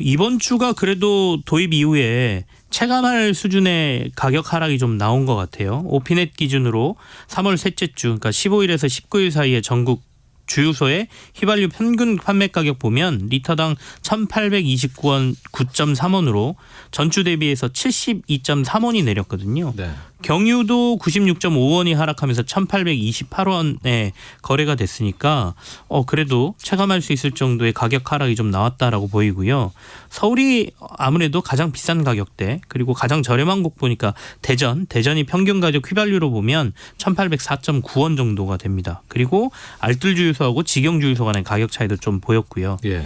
이번 주가 그래도 도입 이후에 체감할 수준의 가격 하락이 좀 나온 것 같아요. 오피넷 기준으로 3월 셋째 주, 그러니까 15일에서 19일 사이에 전국 주유소의 휘발유 평균 판매 가격 보면 리터당 1,829원 9.3원으로 전주 대비해서 72.3원이 내렸거든요. 네. 경유도 96.5원이 하락하면서 1,828원에 거래가 됐으니까 그래도 체감할 수 있을 정도의 가격 하락이 좀 나왔다라고 보이고요. 서울이 아무래도 가장 비싼 가격대 그리고 가장 저렴한 곳 보니까 대전이 평균 가격 휘발유로 보면 1,804.9원 정도가 됩니다. 그리고 알뜰 주유소하고 직영 주유소 간의 가격 차이도 좀 보였고요. 예.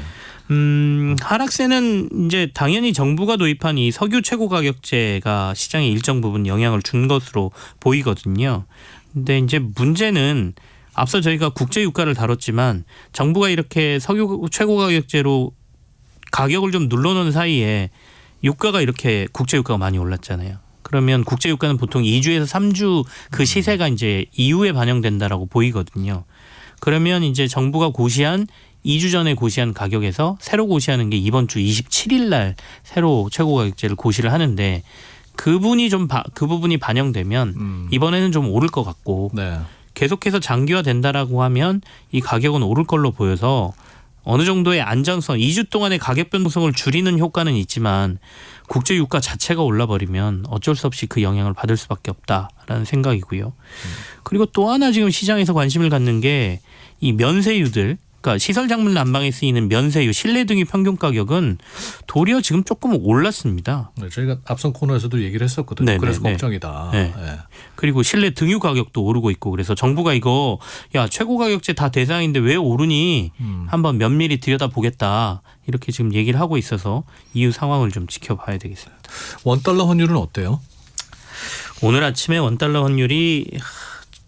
하락세는 이제 당연히 정부가 도입한 이 석유 최고 가격제가 시장에 일정 부분 영향을 준 것으로 보이거든요. 근데 이제 문제는 앞서 저희가 국제 유가를 다뤘지만 정부가 이렇게 석유 최고 가격제로 가격을 좀 눌러놓은 사이에 유가가 이렇게 국제 유가가 많이 올랐잖아요. 그러면 국제 유가는 보통 2주에서 3주 그 시세가 이제 이후에 반영된다라고 보이거든요. 그러면 이제 정부가 고시한 2주 전에 고시한 가격에서 새로 고시하는 게 이번 주 27일 날 새로 최고 가격제를 고시를 하는데 그 부분이 반영되면 이번에는 좀 오를 것 같고 네. 계속해서 장기화 된다라고 하면 이 가격은 오를 걸로 보여서 어느 정도의 안정성 2주 동안의 가격 변동성을 줄이는 효과는 있지만 국제 유가 자체가 올라버리면 어쩔 수 없이 그 영향을 받을 수밖에 없다라는 생각이고요. 그리고 또 하나 지금 시장에서 관심을 갖는 게 이 면세유들 그러니까 시설 작물 난방에 쓰이는 면세유, 실내 등유 평균 가격은 도리어 지금 조금 올랐습니다. 네, 저희가 앞선 코너에서도 얘기를 했었거든요. 네네네. 그래서 걱정이다. 네. 네. 그리고 실내 등유 가격도 오르고 있고 그래서 정부가 이거 최고 가격제 다 대상인데 왜 오르니 한번 면밀히 들여다보겠다 이렇게 지금 얘기를 하고 있어서 이후 상황을 좀 지켜봐야 되겠습니다. 원달러 환율은 어때요? 오늘 아침에 원달러 환율이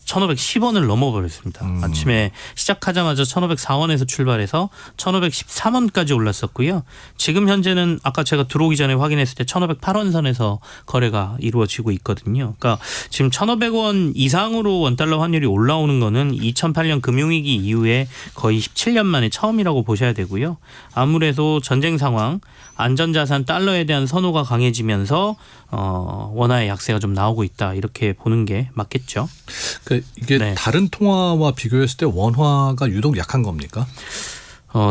1,510원을 넘어버렸습니다. 아침에 시작하자마자 1,504원에서 출발해서 1,513원까지 올랐었고요. 지금 현재는 아까 제가 들어오기 전에 확인했을 때 1,508원 선에서 거래가 이루어지고 있거든요. 그러니까 지금 1,500원 이상으로 원달러 환율이 올라오는 거는 2008년 금융위기 이후에 거의 17년 만에 처음이라고 보셔야 되고요. 아무래도 전쟁 상황, 안전자산 달러에 대한 선호가 강해지면서 원화의 약세가 좀 나오고 있다 이렇게 보는 게 맞겠죠. 이게 네. 다른 통화와 비교했을 때 원화가 유독 약한 겁니까?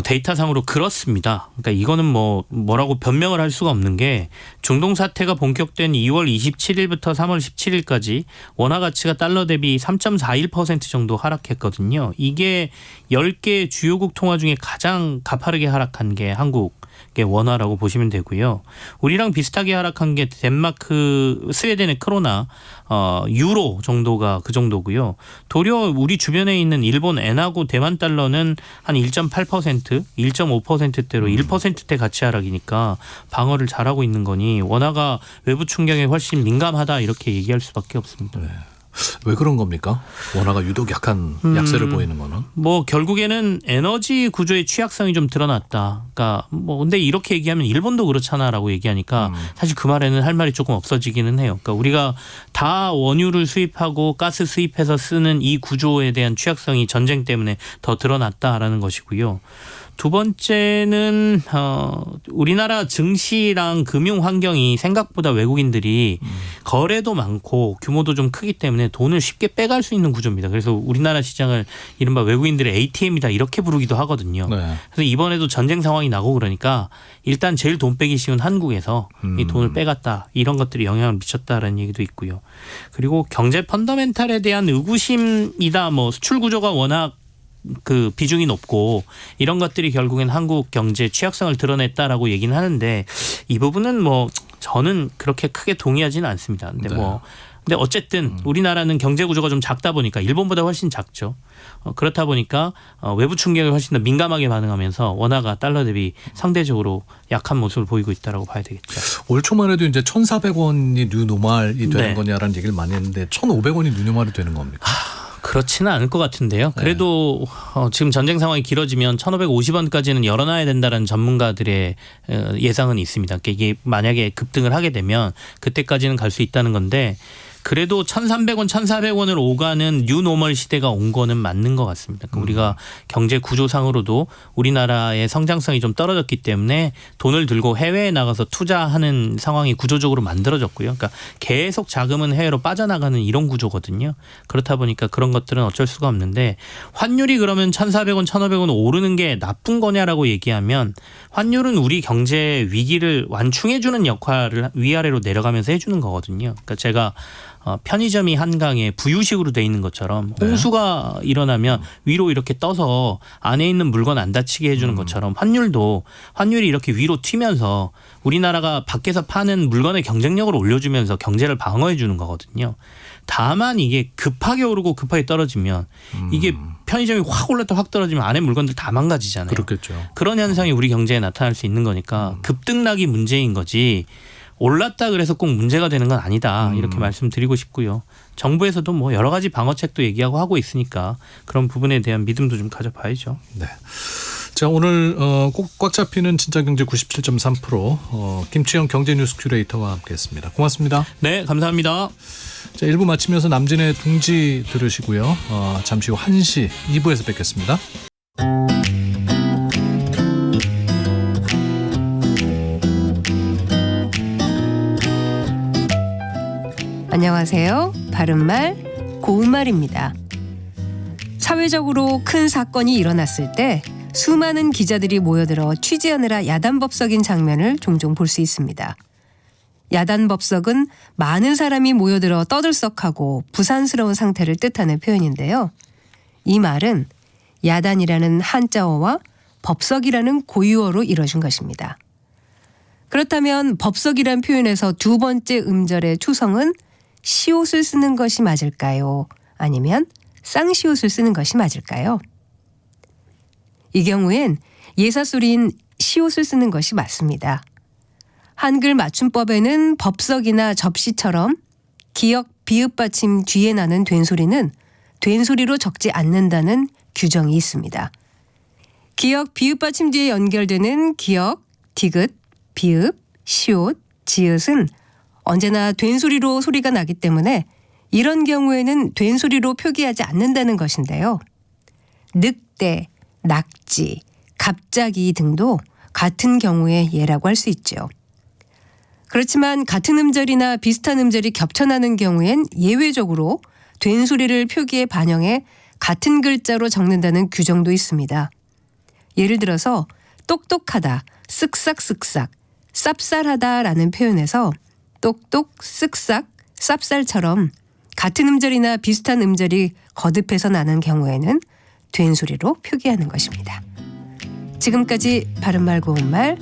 데이터상으로 그렇습니다. 그러니까 이거는 뭐라고 변명을 할 수가 없는 게 중동 사태가 본격된 2월 27일부터 3월 17일까지 원화 가치가 달러 대비 3.41% 정도 하락했거든요. 이게 10개 주요국 통화 중에 가장 가파르게 하락한 게 한국의 원화라고 보시면 되고요. 우리랑 비슷하게 하락한 게 덴마크, 스웨덴의 크로나, 유로 정도가 그 정도고요. 도리어 우리 주변에 있는 일본 엔하고 대만 달러는 한 1.8%, 1.5%대로 1%대 가치 하락이니까 방어를 잘하고 있는 거니 원화가 외부 충격에 훨씬 민감하다 이렇게 얘기할 수밖에 없습니다. 네. 왜 그런 겁니까? 원화가 유독 약한 약세를 보이는 거는? 결국에는 에너지 구조의 취약성이 좀 드러났다. 그러니까 근데 이렇게 얘기하면 일본도 그렇잖아라고 얘기하니까 사실 그 말에는 할 말이 조금 없어지기는 해요. 그러니까 우리가 다 원유를 수입하고 가스 수입해서 쓰는 이 구조에 대한 취약성이 전쟁 때문에 더 드러났다라는 것이고요. 두 번째는 우리나라 증시랑 금융 환경이 생각보다 외국인들이 거래도 많고 규모도 좀 크기 때문에 돈을 쉽게 빼갈 수 있는 구조입니다. 그래서 우리나라 시장을 이른바 외국인들의 ATM이다 이렇게 부르기도 하거든요. 네. 그래서 이번에도 전쟁 상황이 나고 그러니까 일단 제일 돈 빼기 쉬운 한국에서 이 돈을 빼갔다 이런 것들이 영향을 미쳤다라는 얘기도 있고요. 그리고 경제 펀더멘탈에 대한 의구심이다. 수출 구조가 워낙 그 비중이 높고 이런 것들이 결국엔 한국 경제 취약성을 드러냈다라고 얘기는 하는데 이 부분은 저는 그렇게 크게 동의하지는 않습니다. 근데 근데 어쨌든 우리나라는 경제 구조가 좀 작다 보니까 일본보다 훨씬 작죠. 그렇다 보니까 외부 충격에 훨씬 더 민감하게 반응하면서 원화가 달러 대비 상대적으로 약한 모습을 보이고 있다라고 봐야 되겠죠. 올 초만 해도 이제 1,400원이 뉴노멀이 되는 네. 거냐라는 얘기를 많이 했는데 1,500원이 뉴노멀이 되는 겁니까? 그렇지는 않을 것 같은데요. 그래도 지금 전쟁 상황이 길어지면 1,550원까지는 열어놔야 된다는 전문가들의 예상은 있습니다. 그러니까 이게 만약에 급등을 하게 되면 그때까지는 갈 수 있다는 건데 그래도 1,300원, 1,400원을 오가는 뉴노멀 시대가 온 거는 맞는 것 같습니다. 그러니까 우리가 경제 구조상으로도 우리나라의 성장성이 좀 떨어졌기 때문에 돈을 들고 해외에 나가서 투자하는 상황이 구조적으로 만들어졌고요. 그러니까 계속 자금은 해외로 빠져나가는 이런 구조거든요. 그렇다 보니까 그런 것들은 어쩔 수가 없는데 환율이 그러면 1,400원, 1,500원 오르는 게 나쁜 거냐라고 얘기하면 환율은 우리 경제 위기를 완충해주는 역할을 위아래로 내려가면서 해주는 거거든요. 그러니까 제가 편의점이 한강에 부유식으로 돼 있는 것처럼 홍수가 일어나면 위로 이렇게 떠서 안에 있는 물건 안 다치게 해주는 것처럼 환율이 이렇게 위로 튀면서 우리나라가 밖에서 파는 물건의 경쟁력을 올려주면서 경제를 방어해 주는 거거든요. 다만 이게 급하게 오르고 급하게 떨어지면 이게 편의점이 확 올랐다 확 떨어지면 안에 물건들 다 망가지잖아요. 그렇겠죠. 그런 현상이 우리 경제에 나타날 수 있는 거니까 급등락이 문제인 거지 올랐다 그래서 꼭 문제가 되는 건 아니다 이렇게 말씀드리고 싶고요. 정부에서도 여러 가지 방어책도 얘기하고 하고 있으니까 그런 부분에 대한 믿음도 좀 가져봐야죠. 네. 자, 오늘 꼭 꽉 잡히는 진짜 경제 97.3% 김치영 경제뉴스 큐레이터와 함께했습니다. 고맙습니다. 네, 감사합니다. 자, 1부 마치면서 남진의 둥지 들으시고요. 잠시 후 1시 2부에서 뵙겠습니다. 안녕하세요. 바른말 고운말입니다. 사회적으로 큰 사건이 일어났을 때 수많은 기자들이 모여들어 취재하느라 야단법석인 장면을 종종 볼 수 있습니다. 야단법석은 많은 사람이 모여들어 떠들썩하고 부산스러운 상태를 뜻하는 표현인데요. 이 말은 야단이라는 한자어와 법석이라는 고유어로 이뤄진 것입니다. 그렇다면 법석이란 표현에서 두 번째 음절의 초성은 시옷을 쓰는 것이 맞을까요? 아니면 쌍시옷을 쓰는 것이 맞을까요? 이 경우엔 예사소리인 시옷을 쓰는 것이 맞습니다. 한글 맞춤법에는 법석이나 접시처럼 기역, 비읍 받침 뒤에 나는 된소리는 된소리로 적지 않는다는 규정이 있습니다. 기역, 비읍 받침 뒤에 연결되는 기역, 디귿, 비읍, 시옷, 지읒은 언제나 된소리로 소리가 나기 때문에 이런 경우에는 된소리로 표기하지 않는다는 것인데요. 늑대, 낙지, 갑자기 등도 같은 경우의 예라고 할 수 있죠. 그렇지만 같은 음절이나 비슷한 음절이 겹쳐나는 경우엔 예외적으로 된소리를 표기에 반영해 같은 글자로 적는다는 규정도 있습니다. 예를 들어서 똑똑하다, 쓱싹쓱싹, 쌉쌀하다라는 표현에서 똑똑, 쓱싹, 쌉쌀처럼 같은 음절이나 비슷한 음절이 거듭해서 나는 경우에는 된소리로 표기하는 것입니다. 지금까지 바른말 고운말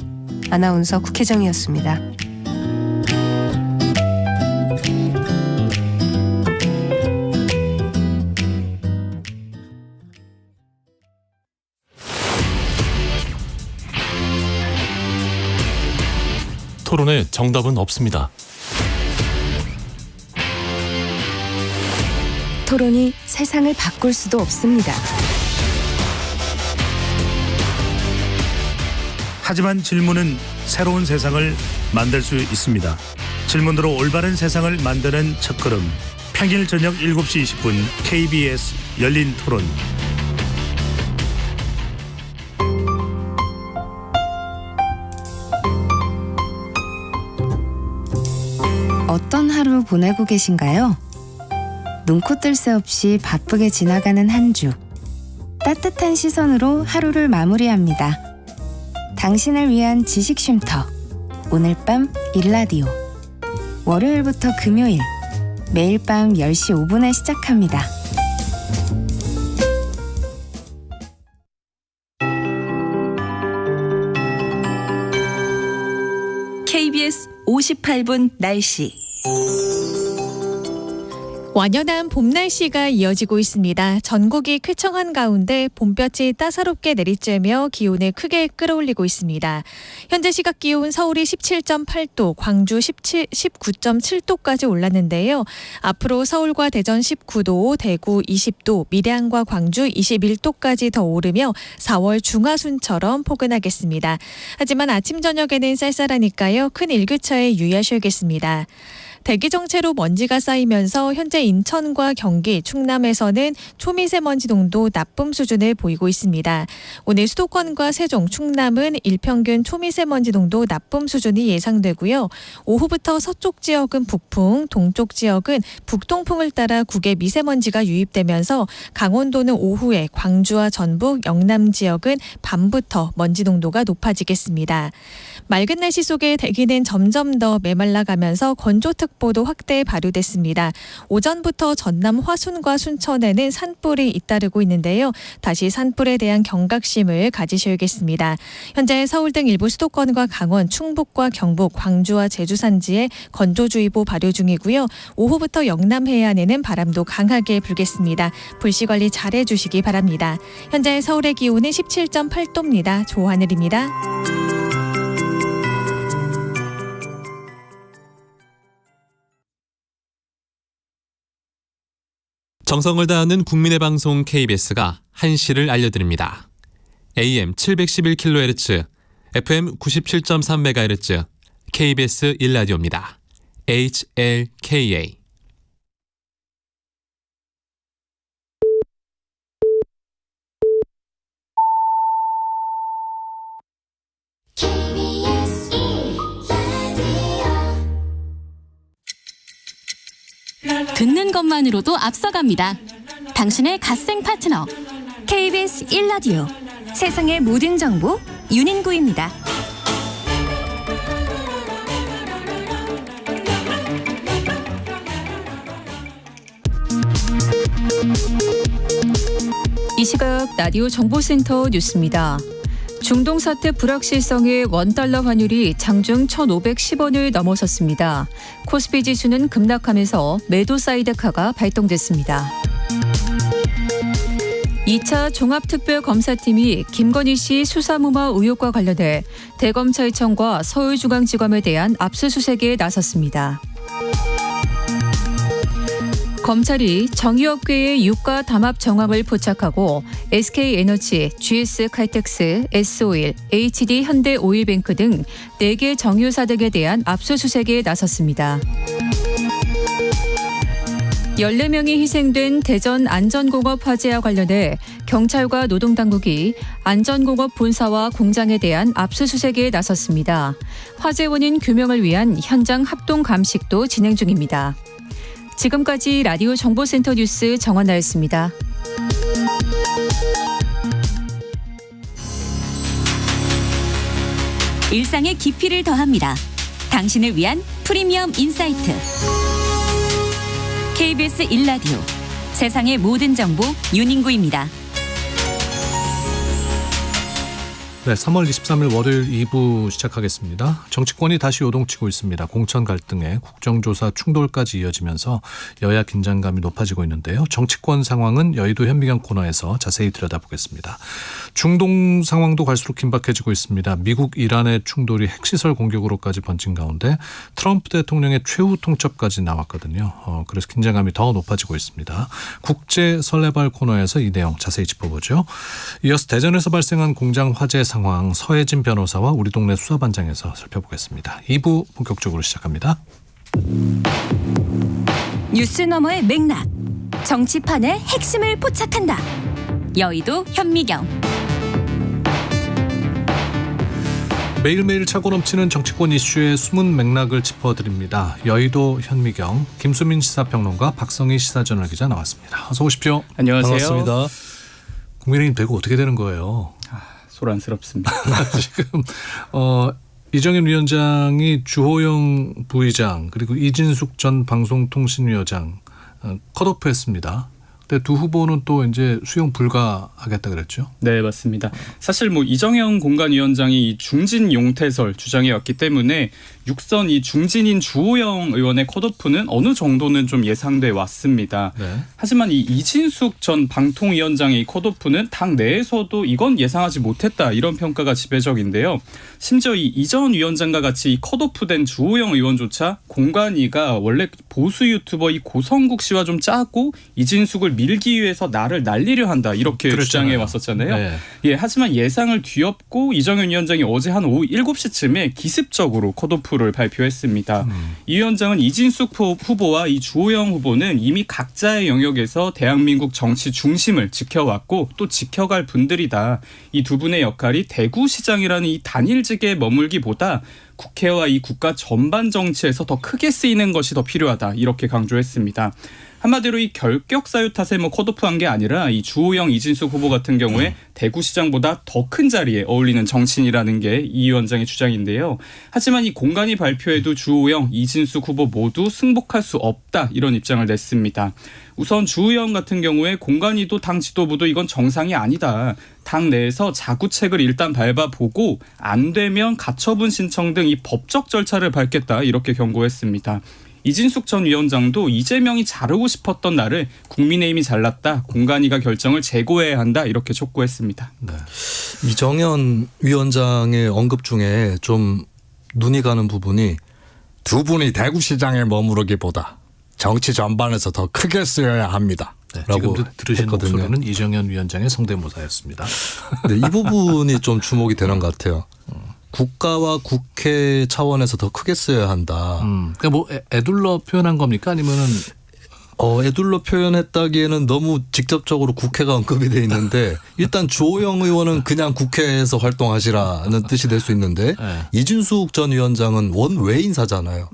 아나운서 국혜정이었습니다. 토론에 정답은 없습니다. 토론이 세상을 바꿀 수도 없습니다. 하지만 질문은 새로운 세상을 만들 수 있습니다. 질문으로 올바른 세상을 만드는 첫걸음. 평일 저녁 7시 20분 KBS 열린 토론. 어떤 하루 보내고 계신가요? 눈코 뜰 새 없이 바쁘게 지나가는 한 주. 따뜻한 시선으로 하루를 마무리합니다. 당신을 위한 지식 쉼터. 오늘 밤 일라디오. 월요일부터 금요일. 매일 밤 10시 5분에 시작합니다. KBS 58분 날씨. 완연한 봄 날씨가 이어지고 있습니다. 전국이 쾌청한 가운데 봄볕이 따사롭게 내리쬐며 기온을 크게 끌어올리고 있습니다. 현재 시각 기온 서울이 17.8도, 광주 19.7도까지 올랐는데요. 앞으로 서울과 대전 19도, 대구 20도, 밀양과 광주 21도까지 더 오르며 4월 중하순처럼 포근하겠습니다. 하지만 아침 저녁에는 쌀쌀하니까요. 큰 일교차에 유의하셔야겠습니다. 대기 정체로 먼지가 쌓이면서 현재 인천과 경기, 충남에서는 초미세먼지 농도 나쁨 수준을 보이고 있습니다. 오늘 수도권과 세종, 충남은 일평균 초미세먼지 농도 나쁨 수준이 예상되고요. 오후부터 서쪽 지역은 북풍, 동쪽 지역은 북동풍을 따라 국외 미세먼지가 유입되면서 강원도는 오후에, 광주와 전북, 영남 지역은 밤부터 먼지 농도가 높아지겠습니다. 맑은 날씨 속에 대기는 점점 더 메말라가면서 건조특보도 확대 발효됐습니다. 오전부터 전남 화순과 순천에는 산불이 잇따르고 있는데요. 다시 산불에 대한 경각심을 가지셔야겠습니다. 현재 서울 등 일부 수도권과 강원, 충북과 경북, 광주와 제주 산지에 건조주의보 발효 중이고요. 오후부터 영남 해안에는 바람도 강하게 불겠습니다. 불씨 관리 잘 해주시기 바랍니다. 현재 서울의 기온은 17.8도입니다. 조하늘입니다. 정성을 다하는 국민의 방송 KBS가 한시를 알려드립니다. AM 711kHz, FM 97.3MHz, KBS 1라디오입니다. HLKA. 듣는 것만으로도 앞서갑니다. 당신의 갓생 파트너 KBS 1라디오. 세상의 모든 정보 윤인구입니다. 이 시각 라디오 정보센터 뉴스입니다. 중동 사태 불확실성에 원달러 환율이 장중 1,510원을 넘어섰습니다. 코스피 지수는 급락하면서 매도 사이드카가 발동됐습니다. 2차 종합특별검사팀이 김건희 씨 수사무마 의혹과 관련해 대검찰청과 서울중앙지검에 대한 압수수색에 나섰습니다. 검찰이 정유업계의 유가 담합 정황을 포착하고 SK에너지, GS칼텍스, S-오일, HD 현대오일뱅크 등 4개 정유사 등에 대한 압수수색에 나섰습니다. 14명이 희생된 대전 안전공업 화재와 관련해 경찰과 노동당국이 안전공업 본사와 공장에 대한 압수수색에 나섰습니다. 화재 원인 규명을 위한 현장 합동 감식도 진행 중입니다. 지금까지 라디오 정보센터 뉴스 정원나였습니다. 일상의 깊이를 더합니다. 당신을 위한 프리미엄 인사이트. KBS 1라디오 세상의 모든 정보 윤인구입니다. 네, 3월 23일 월요일 2부 시작하겠습니다. 정치권이 다시 요동치고 있습니다. 공천 갈등에 국정조사 충돌까지 이어지면서 여야 긴장감이 높아지고 있는데요. 정치권 상황은 여의도 현미경 코너에서 자세히 들여다보겠습니다. 중동 상황도 갈수록 긴박해지고 있습니다. 미국 이란의 충돌이 핵시설 공격으로까지 번진 가운데 트럼프 대통령의 최후 통첩까지 나왔거든요. 그래서 긴장감이 더 높아지고 있습니다. 국제 설레발 코너에서 이 내용 자세히 짚어보죠. 이어서 대전에서 발생한 공장 화재 상황 서혜진 변호사와 우리 동네 수사반장에서 살펴보겠습니다. 2부 본격적으로 시작합니다. 뉴스 너머의 맥락, 정치판의 핵심을 포착한다. 여의도 현미경. 매일매일 차고 넘치는 정치권 이슈의 숨은 맥락을 짚어드립니다. 여의도 현미경 김수민 시사평론가 박성희 시사저널 기자 나왔습니다. 어서 오십시오. 안녕하세요. 반갑습니다. 국민의힘 되고 어떻게 되는 거예요? 소란스럽습니다. 지금 이정현 위원장이 주호영 부의장 그리고 이진숙 전 방송통신위원장 컷오프했습니다. 근데 두 후보는 또 이제 수용 불가하겠다 그랬죠? 네, 맞습니다. 사실 이정현 공관위원장이 이 중진 용태설 주장해 왔기 때문에 6선 이 중진인 주호영 의원의 컷오프는 어느 정도는 좀 예상돼 왔습니다. 네. 하지만 이 이진숙 전 방통위원장의 이 컷오프는 당 내에서도 이건 예상하지 못했다 이런 평가가 지배적인데요. 심지어 이 이전 위원장과 같이 이 컷오프된 주호영 의원조차 공관위가 원래 보수 유튜버 이 고성국 씨와 좀 짜고 이진숙을 밀기 위해서 나를 날리려 한다 이렇게 그랬잖아요. 주장해 왔었잖아요. 네. 예, 하지만 예상을 뒤엎고 이정현 위원장이 어제 한 오후 7시쯤에 기습적으로 컷오프를 발표했습니다. 이 위원장은 이진숙 후보와 이 주호영 후보는 이미 각자의 영역에서 대한민국 정치 중심을 지켜왔고 또 지켜갈 분들이다. 이 두 분의 역할이 대구시장이라는 이 단일직에 머물기보다 국회와 이 국가 전반 정치에서 더 크게 쓰이는 것이 더 필요하다 이렇게 강조했습니다. 한마디로 이 결격 사유 탓에 컷오프한 게 아니라 이 주호영, 이진숙 후보 같은 경우에 대구시장보다 더 큰 자리에 어울리는 정치인이라는 게 이 위원장의 주장인데요. 하지만 이 공관위 발표에도 주호영, 이진숙 후보 모두 승복할 수 없다 이런 입장을 냈습니다. 우선 주호영 같은 경우에 공관위도 당 지도부도 이건 정상이 아니다. 당 내에서 자구책을 일단 밟아보고 안 되면 가처분 신청 등 이 법적 절차를 밟겠다 이렇게 경고했습니다. 이진숙 전 위원장도 이재명이 자르고 싶었던 날을 국민의힘이 잘랐다. 공관위가 결정을 재고해야 한다. 이렇게 촉구했습니다. 네. 이정현 위원장의 언급 중에 좀 눈이 가는 부분이 두 분이 대구시장에 머무르기보다 정치 전반에서 더 크게 쓰여야 합니다. 네, 라고 지금 들으신 했거든요. 목소리는 이정현 위원장의 성대모사였습니다. 네, 이 부분이 좀 주목이 되는 것 같아요. 국가와 국회 차원에서 더 크게 써야 한다. 그러니까 애둘러 표현한 겁니까? 아니면은 애둘러 표현했다기에는 너무 직접적으로 국회가 언급이 돼 있는데 일단 주호영 의원은 그냥 국회에서 활동하시라는 뜻이 될 수 있는데 네. 이진숙 전 위원장은 원외 인사잖아요.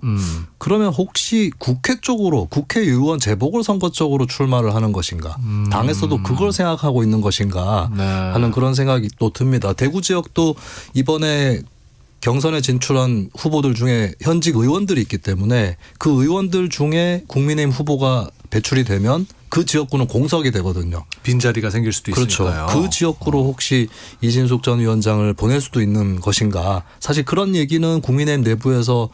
그러면 혹시 국회 쪽으로 국회의원 재보궐선거 쪽으로 출마를 하는 것인가 당에서도 그걸 생각하고 있는 것인가 네. 하는 그런 생각이 또 듭니다. 대구 지역도 이번에 경선에 진출한 후보들 중에 현직 의원들이 있기 때문에 그 의원들 중에 국민의힘 후보가 배출이 되면 그 지역구는 공석이 되거든요. 빈자리가 생길 수도 그렇죠. 있으니까요. 그 지역구로 혹시 이진숙 전 위원장을 보낼 수도 있는 것인가. 사실 그런 얘기는 국민의힘 내부에서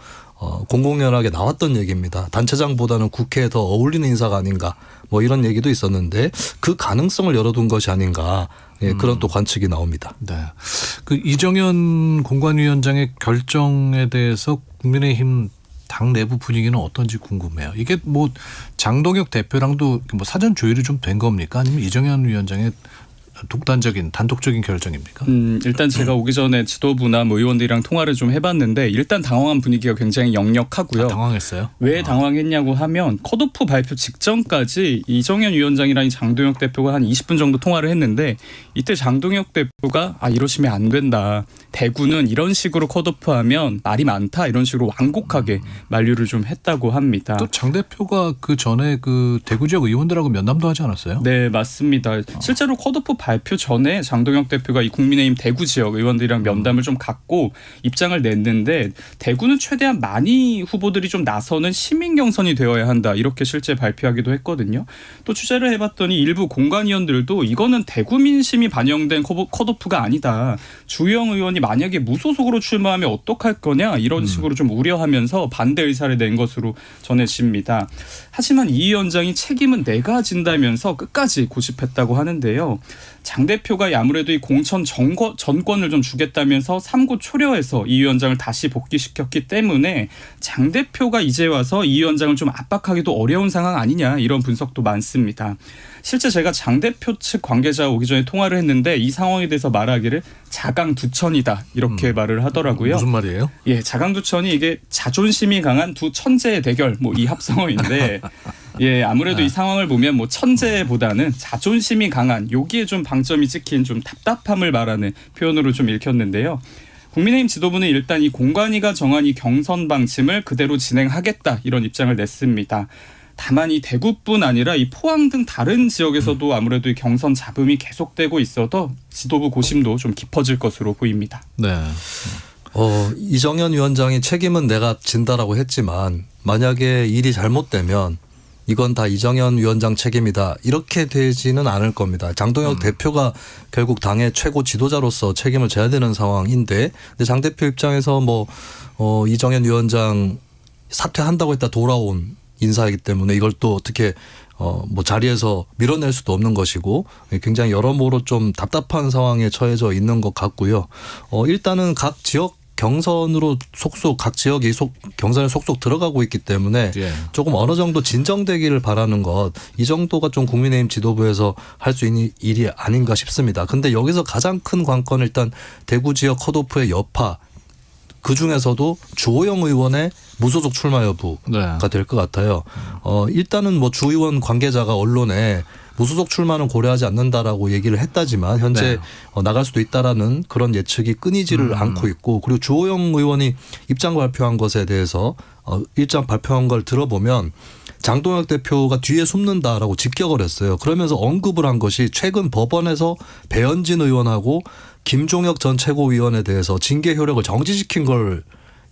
공공연하게 나왔던 얘기입니다. 단체장보다는 국회에 더 어울리는 인사가 아닌가. 뭐 이런 얘기도 있었는데 그 가능성을 열어둔 것이 아닌가. 예, 그런 또 관측이 나옵니다. 네. 그 이정현 공관위원장의 결정에 대해서 국민의힘 당 내부 분위기는 어떤지 궁금해요. 이게 장동혁 대표랑도 사전 조율이 좀 된 겁니까? 아니면 이정현 위원장의 단독적인 결정입니까? 일단 제가 오기 전에 지도부나 의원들이랑 통화를 좀 해봤는데 일단 당황한 분위기가 굉장히 역력하고요. 당황했어요? 왜 당황했냐고 하면 컷오프 발표 직전까지 이정현 위원장이랑 장동혁 대표가 한 20분 정도 통화를 했는데 이때 장동혁 대표가 이러시면 안 된다. 대구는 이런 식으로 컷오프하면 말이 많다. 이런 식으로 완곡하게 만류를 좀 했다고 합니다. 또 장 대표가 그 전에 그 대구 지역 의원들하고 면담도 하지 않았어요? 네, 맞습니다. 실제로 컷오프 발표 전에 장동혁 대표가 이 국민의힘 대구 지역 의원들이랑 면담을 좀 갖고 입장을 냈는데 대구는 최대한 많이 후보들이 좀 나서는 시민 경선이 되어야 한다 이렇게 실제 발표하기도 했거든요. 또 취재를 해봤더니 일부 공관위원들도 이거는 대구 민심이 반영된 컷오프가 아니다. 주영 의원이 만약에 무소속으로 출마하면 어떡할 거냐 이런 식으로 좀 우려하면서 반대 의사를 낸 것으로 전해집니다. 하지만 이 위원장이 책임은 내가 진다면서 끝까지 고집했다고 하는데요. 장 대표가 아무래도 이 공천 전권을 좀 주겠다면서 3구 초려해서 이 위원장을 다시 복귀시켰기 때문에 장 대표가 이제 와서 이 위원장을 좀 압박하기도 어려운 상황 아니냐 이런 분석도 많습니다. 실제 제가 장 대표 측 관계자 오기 전에 통화를 했는데 이 상황에 대해서 말하기를 자강두천이다 이렇게 말을 하더라고요. 무슨 말이에요? 예, 자강두천이 이게 자존심이 강한 두 천재의 대결 뭐 이 합성어인데 예, 아무래도 이 상황을 보면 뭐 천재보다는 자존심이 강한 여기에 좀 방점이 찍힌 좀 답답함을 말하는 표현으로 좀 읽혔는데요. 국민의힘 지도부는 일단 이 공관위가 정한 이 경선 방침을 그대로 진행하겠다 이런 입장을 냈습니다. 다만 이 대구뿐 아니라 이 포항 등 다른 지역에서도 아무래도 이 경선 잡음이 계속되고 있어도 지도부 고심도 좀 깊어질 것으로 보입니다. 네. 이정현 위원장이 책임은 내가 진다라고 했지만 만약에 일이 잘못되면 이건 다 이정현 위원장 책임이다 이렇게 되지는 않을 겁니다. 장동혁 대표가 결국 당의 최고 지도자로서 책임을 져야 되는 상황인데 근데 장 대표 입장에서 이정현 위원장 사퇴한다고 했다 돌아온 인사이기 때문에 이걸 또 어떻게 자리에서 밀어낼 수도 없는 것이고 굉장히 여러모로 좀 답답한 상황에 처해져 있는 것 같고요. 일단은 각 지역 경선으로 각 지역이 경선에 속속 들어가고 있기 때문에 조금 어느 정도 진정되기를 바라는 것 이 정도가 좀 국민의힘 지도부에서 할 수 있는 일이 아닌가 싶습니다. 근데 여기서 가장 큰 관건은 일단 대구 지역 컷오프의 여파 그중에서도 주호영 의원의 무소속 출마 여부가 될 것 같아요. 일단은 주 의원 관계자가 언론에 무소속 출마는 고려하지 않는다라고 얘기를 했다지만 현재 나갈 수도 있다라는 그런 예측이 끊이지를 않고 있고 그리고 주호영 의원이 입장 발표한 것에 대해서 입장 발표한 걸 들어보면 장동혁 대표가 뒤에 숨는다라고 직격을 했어요. 그러면서 언급을 한 것이 최근 법원에서 배현진 의원하고 김종혁 전 최고위원에 대해서 징계 효력을 정지시킨 걸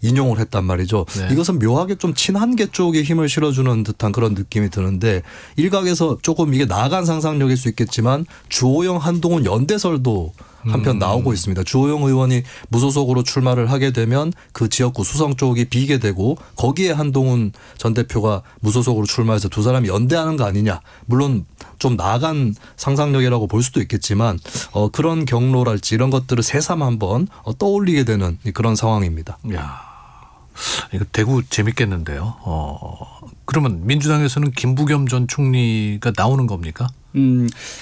인용을 했단 말이죠. 이것은 묘하게 좀 친한계 쪽에 힘을 실어주는 듯한 그런 느낌이 드는데 일각에서 조금 이게 나아간 상상력일 수 있겠지만 주호영 한동훈 연대설도 한편 나오고 있습니다. 주호영 의원이 무소속으로 출마를 하게 되면 그 지역구 수성 쪽이 비게 되고 거기에 한동훈 전 대표가 무소속으로 출마해서 두 사람이 연대하는 거 아니냐. 물론 좀 나아간 상상력이라고 볼 수도 있겠지만 그런 경로랄지 이런 것들을 새삼 한번 떠올리게 되는 그런 상황입니다. 야, 이거 대구 재밌겠는데요. 그러면 민주당에서는 김부겸 전 총리가 나오는 겁니까?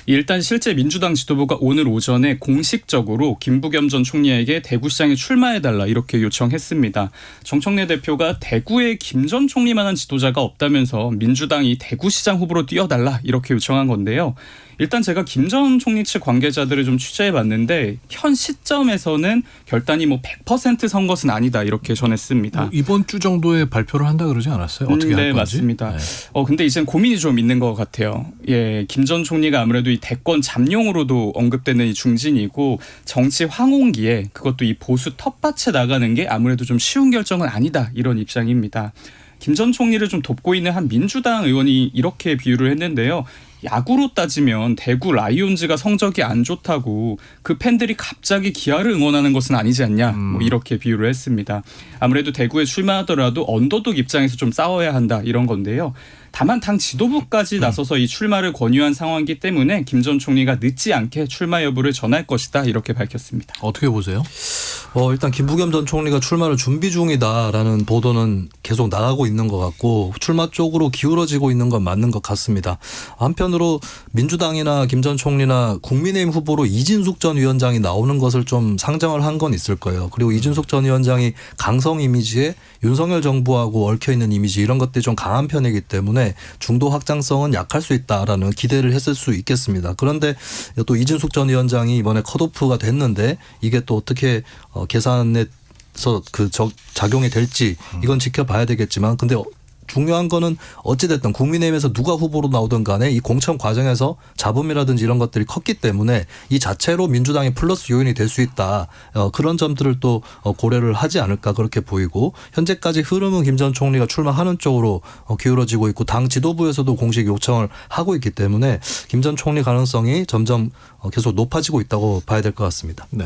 일단 실제 민주당 지도부가 오늘 오전에 공식적으로 김부겸 전 총리에게 대구시장에 출마해달라 이렇게 요청했습니다. 정청래 대표가 대구에 김 전 총리만한 지도자가 없다면서 민주당이 대구시장 후보로 뛰어달라 이렇게 요청한 건데요. 일단 제가 김 전 총리 측 관계자들을 좀 취재해봤는데 현 시점에서는 결단이 100% 선 것은 아니다 이렇게 전했습니다. 이번 주 정도에 발표를 한다 그러지 않았어요? 어떻게 할 건지? 네, 맞습니다. 근데 이젠 고민이 좀 있는 것 같아요. 예, 김 전 총리가 아무래도 이 대권 잠룡으로도 언급되는 이 중진이고 정치 황혼기에 그것도 이 보수 텃밭에 나가는 게 아무래도 좀 쉬운 결정은 아니다 이런 입장입니다. 김 전 총리를 좀 돕고 있는 한 민주당 의원이 이렇게 비유를 했는데요. 야구로 따지면 대구 라이온즈가 성적이 안 좋다고 그 팬들이 갑자기 기아를 응원하는 것은 아니지 않냐 이렇게 비유를 했습니다. 아무래도 대구에 출마하더라도 언더독 입장에서 좀 싸워야 한다 이런 건데요. 다만 당 지도부까지 나서서 이 출마를 권유한 상황이기 때문에 김 전 총리가 늦지 않게 출마 여부를 전할 것이다 이렇게 밝혔습니다. 어떻게 보세요? 일단 김부겸 전 총리가 출마를 준비 중이다라는 보도는 계속 나가고 있는 것 같고 출마 쪽으로 기울어지고 있는 건 맞는 것 같습니다. 한편으로 민주당이나 김 전 총리나 국민의힘 후보로 이진숙 전 위원장이 나오는 것을 좀 상정을 한 건 있을 거예요. 그리고 이진숙 전 위원장이 강성 이미지에 윤석열 정부하고 얽혀있는 이미지 이런 것들이 좀 강한 편이기 때문에 중도 확장성은 약할 수 있다라는 기대를 했을 수 있겠습니다. 그런데 또 이진숙 전 위원장이 이번에 컷오프가 됐는데 이게 또 어떻게 계산에서 작용이 될지 이건 지켜봐야 되겠지만 근데 중요한 거는 어찌됐든 국민의힘에서 누가 후보로 나오든 간에 이 공천 과정에서 잡음이라든지 이런 것들이 컸기 때문에 이 자체로 민주당이 플러스 요인이 될 수 있다. 그런 점들을 또 고려를 하지 않을까 그렇게 보이고 현재까지 흐름은 김 전 총리가 출마하는 쪽으로 기울어지고 있고 당 지도부에서도 공식 요청을 하고 있기 때문에 김 전 총리 가능성이 점점 계속 높아지고 있다고 봐야 될 것 같습니다. 네.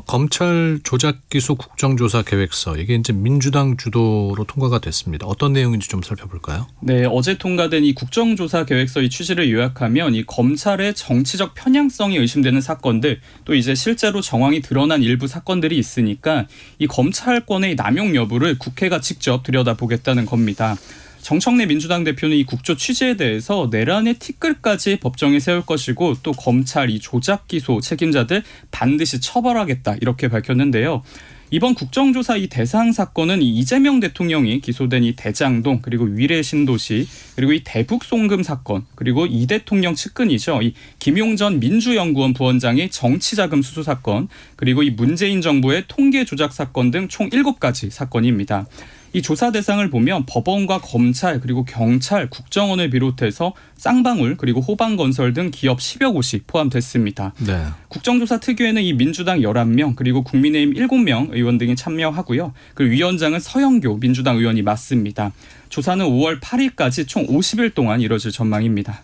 검찰 조작 기소 국정조사 계획서 이게 이제 민주당 주도로 통과가 됐습니다. 어떤 내용인지 좀 살펴볼까요? 네, 어제 통과된 이 국정조사 계획서의 취지를 요약하면 이 검찰의 정치적 편향성이 의심되는 사건들 또 이제 실제로 정황이 드러난 일부 사건들이 있으니까 이 검찰권의 남용 여부를 국회가 직접 들여다보겠다는 겁니다. 정청래 민주당 대표는 이 국조 취지에 대해서 내란의 티끌까지 법정에 세울 것이고 또 검찰 이 조작 기소 책임자들 반드시 처벌하겠다 이렇게 밝혔는데요. 이번 국정조사 이 대상 사건은 이 이재명 대통령이 기소된 이 대장동 그리고 위례 신도시 그리고 이 대북 송금 사건 그리고 이 대통령 측근이죠. 이 김용전 민주연구원 부원장의 정치자금 수수 사건 그리고 이 문재인 정부의 통계 조작 사건 등 총 7가지 사건입니다. 이 조사 대상을 보면 법원과 검찰 그리고 경찰, 국정원을 비롯해서 쌍방울 그리고 호방건설 등 기업 10여 곳이 포함됐습니다. 네. 국정조사 특위에는 이 민주당 11명 그리고 국민의힘 7명 의원 등이 참여하고요. 그리고 위원장은 서영교 민주당 의원이 맡습니다. 조사는 5월 8일까지 총 50일 동안 이뤄질 전망입니다.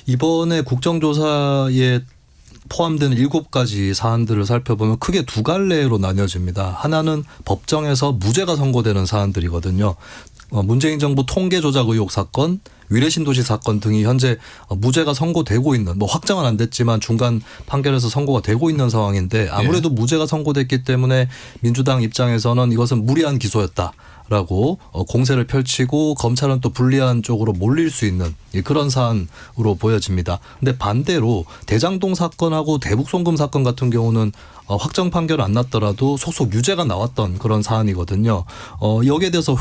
이번에 국정조사에 포함된 7가지 사안들을 살펴보면 크게 두 갈래로 나뉘어집니다. 하나는 법정에서 무죄가 선고되는 사안들이거든요. 문재인 정부 통계 조작 의혹 사건, 위례신도시 사건 등이 현재 무죄가 선고되고 있는 확정은 안 됐지만 중간 판결에서 선고가 되고 있는 상황인데 아무래도 무죄가 선고됐기 때문에 민주당 입장에서는 이것은 무리한 기소였다. 라고 공세를 펼치고 검찰은 또 불리한 쪽으로 몰릴 수 있는 그런 사안으로 보여집니다. 근데 반대로 대장동 사건하고 대북송금 사건 같은 경우는 확정 판결 안 났더라도 속속 유죄가 나왔던 그런 사안이거든요. 여기에 대해서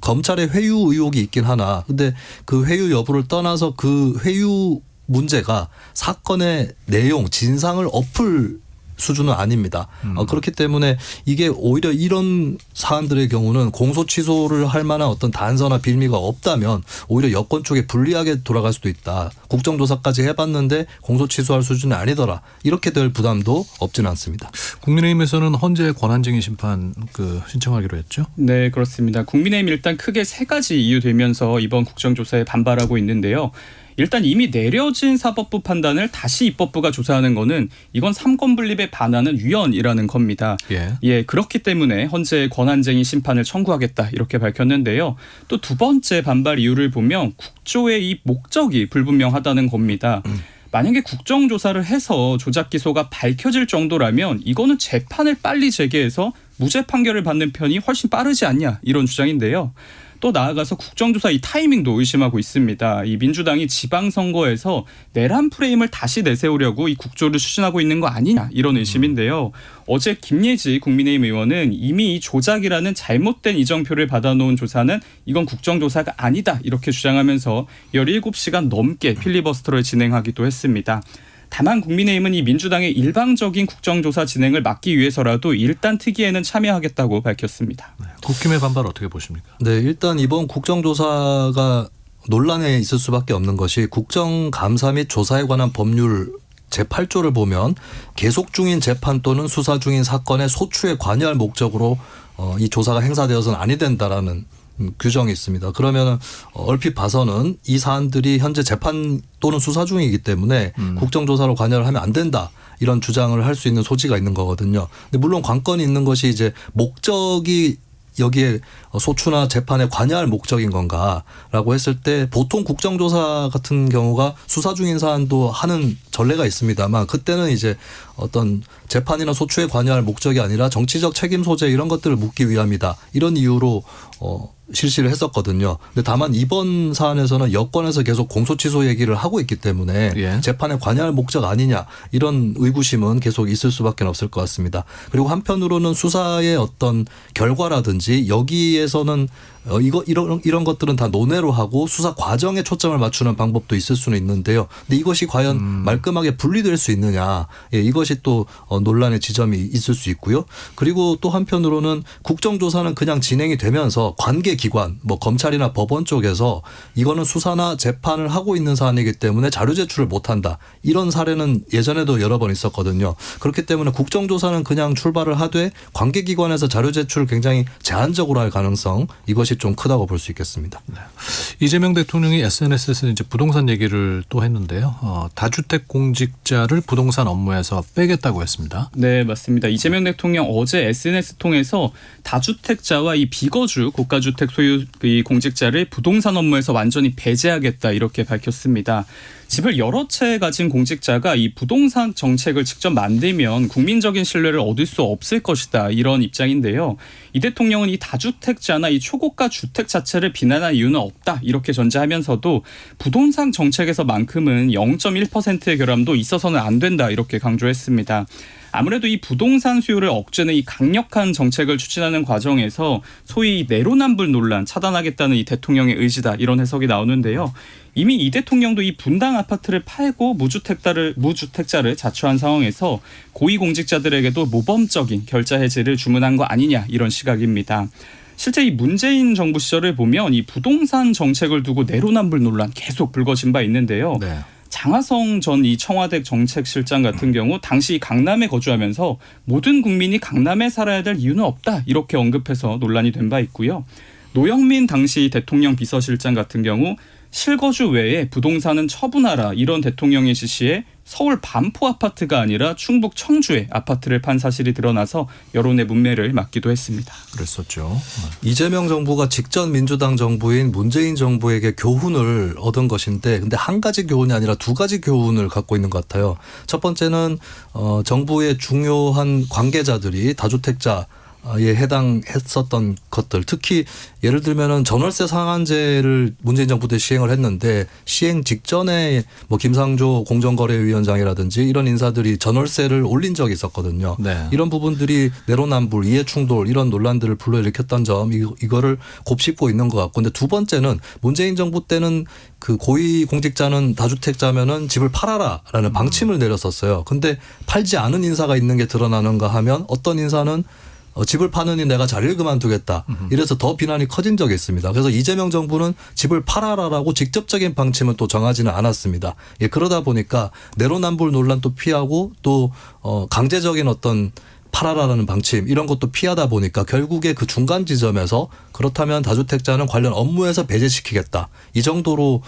검찰의 회유 의혹이 있긴 하나 근데 그 회유 여부를 떠나서 그 회유 문제가 사건의 내용, 진상을 엎을 수준은 아닙니다. 그렇기 때문에 이게 오히려 이런 사안들의 경우는 공소 취소를 할 만한 어떤 단서나 빌미가 없다면 오히려 여권 쪽에 불리하게 돌아갈 수도 있다. 국정조사까지 해봤는데 공소 취소할 수준이 아니더라. 이렇게 될 부담도 없지는 않습니다. 국민의힘에서는 헌재 권한쟁의 심판 신청하기로 했죠? 네, 그렇습니다. 국민의힘 일단 크게 3가지 이유 들면서 이번 국정조사에 반발하고 있는데요. 일단 이미 내려진 사법부 판단을 다시 입법부가 조사하는 거는 이건 삼권 분립에 반하는 위헌이라는 겁니다. 예, 그렇기 때문에 헌재의 권한쟁의 심판을 청구하겠다 이렇게 밝혔는데요. 또 두 번째 반발 이유를 보면 국조의 이 목적이 불분명하다는 겁니다. 만약에 국정조사를 해서 조작 기소가 밝혀질 정도라면 이거는 재판을 빨리 재개해서 무죄 판결을 받는 편이 훨씬 빠르지 않냐 이런 주장인데요. 또 나아가서 국정조사 이 타이밍도 의심하고 있습니다. 이 민주당이 지방선거에서 내란 프레임을 다시 내세우려고 이 국조를 추진하고 있는 거 아니냐 이런 의심인데요. 어제 김예지 국민의힘 의원은 이미 이 조작이라는 잘못된 이정표를 받아놓은 조사는 이건 국정조사가 아니다 이렇게 주장하면서 17시간 넘게 필리버스터를 진행하기도 했습니다. 다만 국민의힘은 이 민주당의 일방적인 국정조사 진행을 막기 위해서라도 일단 특위에는 참여하겠다고 밝혔습니다. 국힘의 반발 어떻게 보십니까? 네, 일단 이번 국정조사가 논란에 있을 수밖에 없는 것이 국정감사 및 조사에 관한 법률 제8조를 보면 계속 중인 재판 또는 수사 중인 사건의 소추에 관여할 목적으로 이 조사가 행사되어서는 아니 된다라는 규정이 있습니다. 그러면 얼핏 봐서는 이 사안들이 현재 재판 또는 수사 중이기 때문에 국정조사로 관여를 하면 안 된다. 이런 주장을 할 수 있는 소지가 있는 거거든요. 근데 물론 관건이 있는 것이 이제 목적이 여기에 소추나 재판에 관여할 목적인 건가라고 했을 때 보통 국정조사 같은 경우가 수사 중인 사안도 하는 전례가 있습니다만 그때는 이제 어떤 재판이나 소추에 관여할 목적이 아니라 정치적 책임 소재 이런 것들을 묻기 위함이다. 이런 이유로 실시를 했었거든요. 근데 다만 이번 사안에서는 여권에서 계속 공소취소 얘기를 하고 있기 때문에 재판에 관여할 목적 아니냐 이런 의구심은 계속 있을 수밖에 없을 것 같습니다. 그리고 한편으로는 수사의 어떤 결과라든지 여기에서는 이런 것들은 다 논외로 하고 수사 과정에 초점을 맞추는 방법도 있을 수는 있는데요. 근데 이것이 과연 말끔하게 분리될 수 있느냐, 이것이 또 논란의 지점이 있을 수 있고요. 그리고 또 한편으로는 국정조사는 그냥 진행이 되면서 관계기관, 뭐 검찰이나 법원 쪽에서 이거는 수사나 재판을 하고 있는 사안이기 때문에 자료 제출을 못한다. 이런 사례는 예전에도 여러 번 있었거든요. 그렇기 때문에 국정조사는 그냥 출발을 하되 관계기관에서 자료 제출을 굉장히 제한적으로 할 가능성, 이것이 좀 크다고 볼 수 있겠습니다. 네. 이재명 대통령이 SNS에서 이제 부동산 얘기를 또 했는데요. 다주택 공직자를 부동산 업무에서 빼겠다고 했습니다. 네, 맞습니다. 이재명 대통령 어제 SNS 통해서 다주택자와 이 비거주 고가주택 소유 이 공직자를 부동산 업무에서 완전히 배제하겠다 이렇게 밝혔습니다. 집을 여러 채 가진 공직자가 이 부동산 정책을 직접 만들면 국민적인 신뢰를 얻을 수 없을 것이다 이런 입장인데요. 이 대통령은 이 다주택자나 이 초고가 주택 자체를 비난할 이유는 없다 이렇게 전제하면서도 부동산 정책에서만큼은 0.1%의 결함도 있어서는 안 된다 이렇게 강조했습니다. 아무래도 이 부동산 수요를 억제는 이 강력한 정책을 추진하는 과정에서 소위 내로남불 논란 차단하겠다는 이 대통령의 의지다 이런 해석이 나오는데요. 이미 이 대통령도 이 분당 아파트를 팔고 무주택자를 자처한 상황에서 고위공직자들에게도 모범적인 결자 해지를 주문한 거 아니냐 이런 시각입니다. 실제 이 문재인 정부 시절을 보면 이 부동산 정책을 두고 내로남불 논란 계속 불거진 바 있는데요. 네. 장하성 전 이 청와대 정책실장 같은 경우 당시 강남에 거주하면서 모든 국민이 강남에 살아야 될 이유는 없다 이렇게 언급해서 논란이 된 바 있고요. 노영민 당시 대통령 비서실장 같은 경우 실거주 외에 부동산은 처분하라 이런 대통령의 지시에 서울 반포 아파트가 아니라 충북 청주에 아파트를 판 사실이 드러나서 여론의 문매를 맞기도 했습니다. 그랬었죠. 이재명 정부가 직전 민주당 정부인 문재인 정부에게 교훈을 얻은 것인데 근데 한 가지 교훈이 아니라 두 가지 교훈을 갖고 있는 것 같아요. 첫 번째는 정부의 중요한 관계자들이 다주택자 에 해당했었던 것들, 특히 예를 들면은 전월세 상한제를 문재인 정부 때 시행을 했는데 시행 직전에 뭐 김상조 공정거래위원장이라든지 이런 인사들이 전월세를 올린 적이 있었거든요. 네. 이런 부분들이 내로남불, 이해충돌 이런 논란들을 불러일으켰던 점 이거를 곱씹고 있는 것 같고, 근데 두 번째는 문재인 정부 때는 그 고위 공직자는 다주택자면은 집을 팔아라라는 방침을 내렸었어요. 근데 팔지 않은 인사가 있는 게 드러나는가 하면 어떤 인사는 집을 파느니 내가 자리를 그만두겠다. 이래서 더 비난이 커진 적이 있습니다. 그래서 이재명 정부는 집을 팔아라라고 직접적인 방침은 또 정하지는 않았습니다. 그러다 보니까 내로남불 논란도 피하고 또 강제적인 어떤 팔아라라는 방침 이런 것도 피하다 보니까 결국에 그 중간 지점에서 그렇다면 다주택자는 관련 업무에서 배제시키겠다. 이 정도로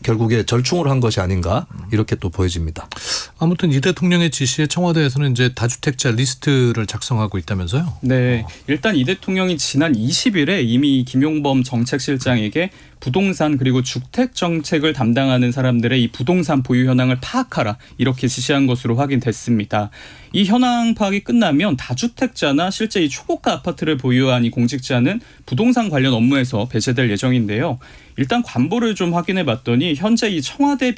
결국에 절충을 한 것이 아닌가 이렇게 또 보여집니다. 아무튼 이 대통령의 지시에 청와대에서는 이제 다주택자 리스트를 작성하고 있다면서요? 네. 일단 이 대통령이 지난 20일에 이미 김용범 정책실장에게 부동산 그리고 주택 정책을 담당하는 사람들의 이 부동산 보유 현황을 파악하라 이렇게 지시한 것으로 확인됐습니다. 이 현황 파악이 끝나면 다주택자나 실제 이 초고가 아파트를 보유한 이 공직자는 부동산 관련 업무에서 배제될 예정인데요. 일단 관보를 좀 확인해 봤더니 현재 이 청와대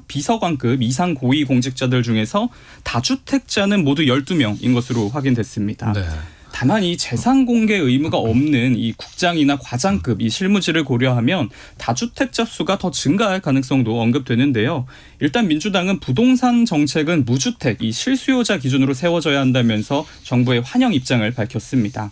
비서관급 이상 고위 공직자들 중에서 다주택자는 모두 12명인 것으로 확인됐습니다. 네. 다만 이 재산 공개 의무가 없는 이 국장이나 과장급 이 실무직을 고려하면 다주택자 수가 더 증가할 가능성도 언급되는데요. 일단 민주당은 부동산 정책은 무주택 이 실수요자 기준으로 세워져야 한다면서 정부의 환영 입장을 밝혔습니다.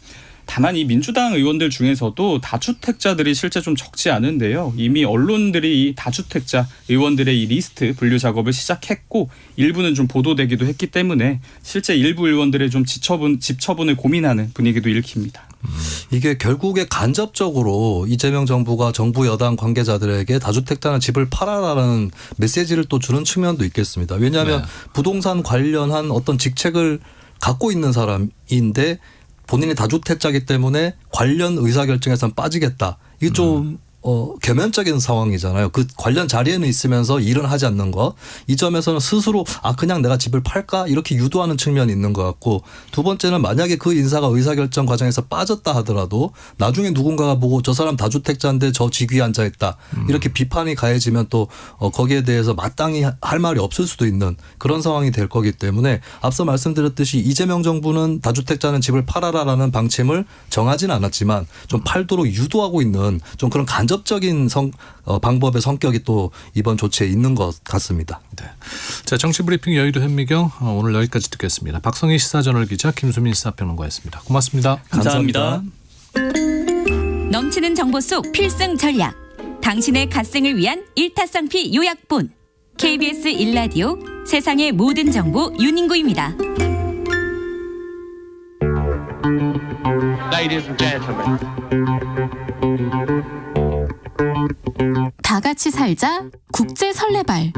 다만 이 민주당 의원들 중에서도 다주택자들이 실제 좀 적지 않은데요. 이미 언론들이 이 다주택자 의원들의 이 리스트 분류 작업을 시작했고 일부는 좀 보도되기도 했기 때문에 실제 일부 의원들의 좀 집 처분을 고민하는 분위기도 일으킵니다. 이게 결국에 간접적으로 이재명 정부가 정부 여당 관계자들에게 다주택자는 집을 팔아라라는 메시지를 또 주는 측면도 있겠습니다. 왜냐하면 부동산 관련한 어떤 직책을 갖고 있는 사람인데 본인이 다주택자이기 때문에 관련 의사결정에서는 빠지겠다. 이게 좀 계면적인 상황이잖아요. 그 관련 자리에는 있으면서 일은 하지 않는 것. 이 점에서는 스스로 그냥 내가 집을 팔까 이렇게 유도하는 측면이 있는 것 같고, 두 번째는 만약에 그 인사가 의사결정 과정에서 빠졌다 하더라도 나중에 누군가가 보고 저 사람 다주택자인데 저 직위에 앉아있다 이렇게 비판이 가해지면 또 거기에 대해서 마땅히 할 말이 없을 수도 있는 그런 상황이 될 거기 때문에 앞서 말씀드렸듯이 이재명 정부는 다주택자는 집을 팔아라라는 방침을 정하진 않았지만 좀 팔도록 유도하고 있는 좀 그런 간접적인 방법의 성격이 또 이번 조치에 있는 것 같습니다. 네. 자, 정치브리핑 여의도 현미경 오늘 여기까지 듣겠습니다. 박성희 시사저널 기자, 김수민 시사평론가였습니다. 고맙습니다. 감사합니다. 넘치는 정보 속 필승 전략. 당신의 갓생을 위한 일타쌍피 요약본. KBS 1라디오 세상의 모든 정보 윤인구입니다. Ladies and gentlemen. 다 같이 살자 국제 설레발.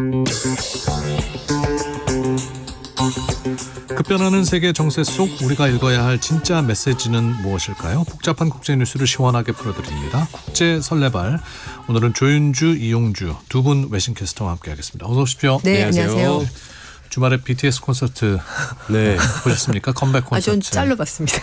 급변하는 세계 정세 속 우리가 읽어야 할 진짜 메시지는 무엇일까요? 복잡한 국제 뉴스를 시원하게 풀어드립니다. 국제 설레발. 오늘은 조윤주, 이용주 두 분 외신캐스터와 함께하겠습니다. 어서 오십시오. 네, 안녕하세요. 주말에 BTS 콘서트 네. 보셨습니까? 컴백 콘서트. 전 짤로 봤습니다.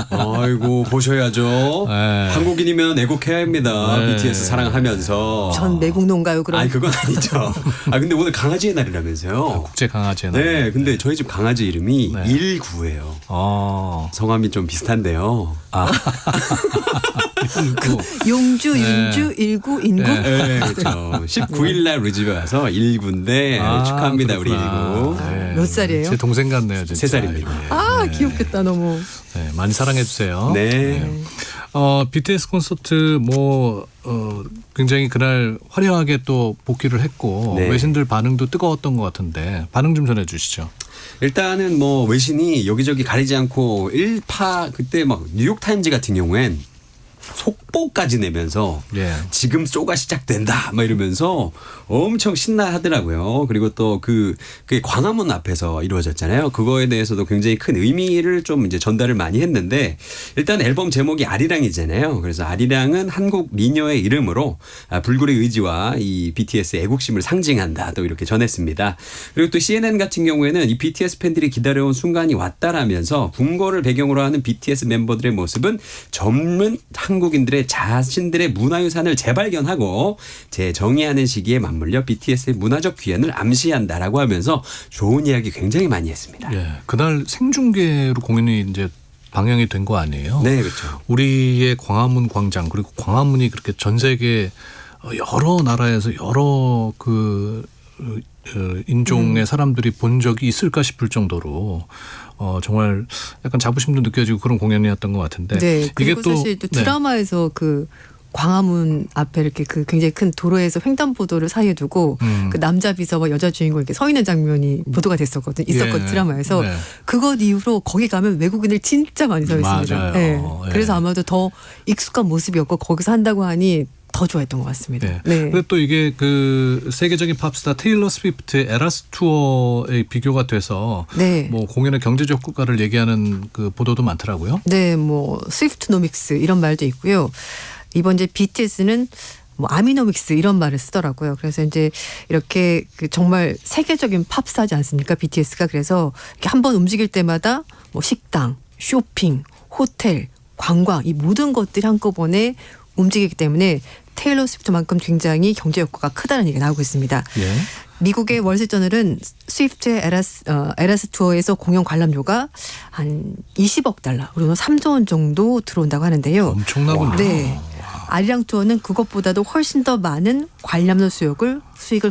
아이고 보셔야죠. 네. 한국인이면 애국해야 합니다. 네. BTS 사랑하면서. 전 매국노인가요 그럼? 아니 그건 아니죠. 근데 오늘 강아지의 날이라면서요. 국제 강아지의 날. 네, 근데 저희 집 강아지 이름이 네. 19예요. 성함이 좀 비슷한데요. 용주, 윤주, 일구, 인구. 네, 그렇죠. 19일 날 우리 집에 와서 19인데 축하합니다. 그렇구나. 우리 19. 네. 몇 살이에요? 제 동생 같네요. 진짜. 3살입니다. 귀엽겠다 너무. 네, 많이 사랑해 주세요. 네. BTS 콘서트 굉장히 그날 화려하게 또 복귀를 했고 네. 외신들 반응도 뜨거웠던 것 같은데 반응 좀 전해 주시죠. 일단은 뭐 외신이 여기저기 가리지 않고 그때 막 뉴욕타임즈 같은 경우엔 속보까지 내면서 지금 쇼가 시작된다 막 이러면서 엄청 신나하더라고요. 그리고 또 그게 광화문 앞에서 이루어졌잖아요. 그거에 대해서도 굉장히 큰 의미를 좀 이제 전달을 많이 했는데, 일단 앨범 제목이 아리랑이잖아요. 그래서 아리랑은 한국 미녀의 이름으로 불굴의 의지와 이 BTS의 애국심을 상징한다 또 이렇게 전했습니다. 그리고 또 CNN 같은 경우에는 이 BTS 팬들이 기다려온 순간이 왔다라면서 궁궐을 배경으로 하는 BTS 멤버들의 모습은 젊은 한국인들의 자신들의 문화유산을 재발견하고 재정의하는 시기에 맞물려 BTS의 문화적 귀환을 암시한다라고 하면서 좋은 이야기 굉장히 많이 했습니다. 예, 그날 생중계로 공연이 이제 방영이 된 거 아니에요? 네, 그렇죠. 우리의 광화문 광장, 그리고 광화문이 그렇게 전 세계 여러 나라에서 여러 인종의 사람들이 본 적이 있을까 싶을 정도로 정말 약간 자부심도 느껴지고 그런 공연이었던 것 같은데. 네. 그리고 이게 또 사실 또 드라마에서 그 광화문 앞에 이렇게 그 굉장히 큰 도로에서 횡단보도를 사이에 두고 그 남자 비서와 여자 주인공 이렇게 서 있는 장면이 보도가 있었거든 드라마에서. 네. 그것 이후로 거기 가면 외국인들 진짜 많이 서 있습니다. 맞아요. 네. 그래서 아마도 더 익숙한 모습이었고 거기서 한다고 하니 더 좋아했던 것 같습니다. 네. 네. 근데 또 이게 그 세계적인 팝스타 테일러 스위프트의 에라스 투어에 비교가 돼서 네. 뭐 공연의 경제적 효과를 얘기하는 그 보도도 많더라고요. 네, 뭐 스위프트노믹스 이런 말도 있고요. 이번 이제 BTS는 뭐 아미노믹스 이런 말을 쓰더라고요. 그래서 이제 이렇게 그 정말 세계적인 팝스타지 않습니까? BTS가. 그래서 이렇게 한번 움직일 때마다 뭐 식당, 쇼핑, 호텔, 관광 이 모든 것들이 한꺼번에 움직이기 때문에 테일러 스위프트만큼 굉장히 경제 효과가 크다는 얘기가 나오고 있습니다. 예. 미국의 월스트저널은 스위프트의 에라스 투어에서 공연 관람료가 한 20억 달러, 우리는 3조 원 정도 들어온다고 하는데요. 엄청나군요. 네. 아리랑 투어는 그것보다도 훨씬 더 많은 관람료 수익을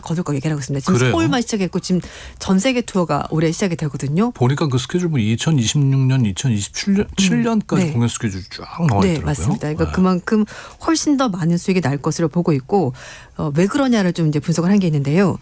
거둘 거 얘기하고 있습니다. 지금 그래요? 서울만 시작했고 지금 전 세계 투어가 올해 시작이 되거든요. 보니까 그 스케줄 보면 2026년, 2027년까지 네. 공연 스케줄 쫙 나와 있더라고요. 네, 맞습니다. 그러니까 그만큼 훨씬 더 많은 수익이 날 것으로 보고 있고 왜 그러냐를 좀 이제 분석을 한 게 있는데요.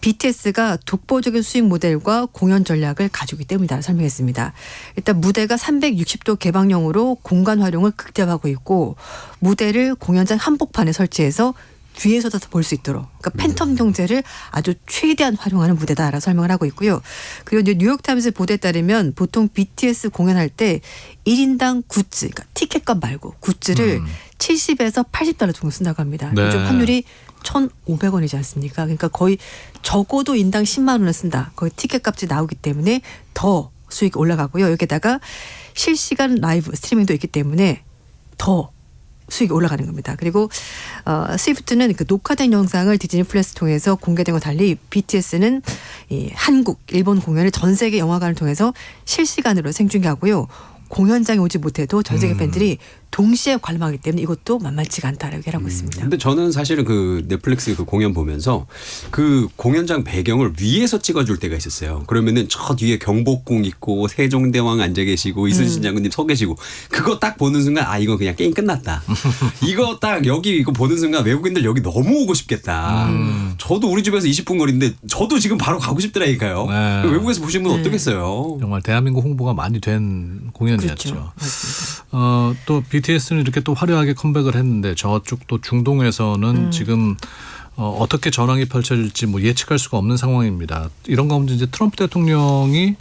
BTS가 독보적인 수익 모델과 공연 전략을 가지고 있기 때문이다 설명했습니다. 일단 무대가 360도 개방형으로 공간 활용을 극대화하고 있고 무대를 공연장 한복판에 설치해서 뒤에서도 볼 수 있도록, 그러니까 팬텀 경제를 아주 최대한 활용하는 무대다라고 설명을 하고 있고요. 그리고 이제 뉴욕타임스 보도에 따르면 보통 BTS 공연할 때 1인당 굿즈, 그러니까 티켓값 말고 굿즈를 70에서 $80 정도 쓴다고 합니다. 네. 요즘 환율이 1,500원이지 않습니까? 그러니까 거의 적어도 인당 10만 원을 쓴다. 거의 티켓 값이 나오기 때문에 더 수익이 올라가고요. 여기다가 실시간 라이브 스트리밍도 있기 때문에 더 수익이 올라가는 겁니다. 그리고 스위프트는 그 녹화된 영상을 디즈니 플러스 통해서 공개된 것 달리 BTS는 이 한국, 일본 공연을 전 세계 영화관을 통해서 실시간으로 생중계하고요. 공연장에 오지 못해도 전 세계 팬들이 동시에 관람하기 때문에 이것도 만만치가 않다라고 얘기하고 있습니다. 근데 저는 사실은 그 넷플릭스 그 공연 보면서 그 공연장 배경을 위에서 찍어줄 때가 있었어요. 그러면은 저 뒤에 경복궁 있고 세종대왕 앉아 계시고 이순신 장군님 서 계시고 그거 딱 보는 순간 아 이거 그냥 게임 끝났다. 이거 딱 여기 이거 보는 순간 외국인들 여기 너무 오고 싶겠다. 저도 우리 집에서 20분 거리인데 저도 지금 바로 가고 싶더라니까요. 네. 외국에서 보신 분 어떻겠어요? 정말 대한민국 홍보가 많이 된 공연이었죠. 또 BTS는 이렇게 또 화려하게 컴백을 했는데 저쪽 또 중동에서는 지금 어떻게 전황이 펼쳐질지 뭐 예측할 수가 없는 상황입니다. 이런 가운데 이제 트럼프 대통령이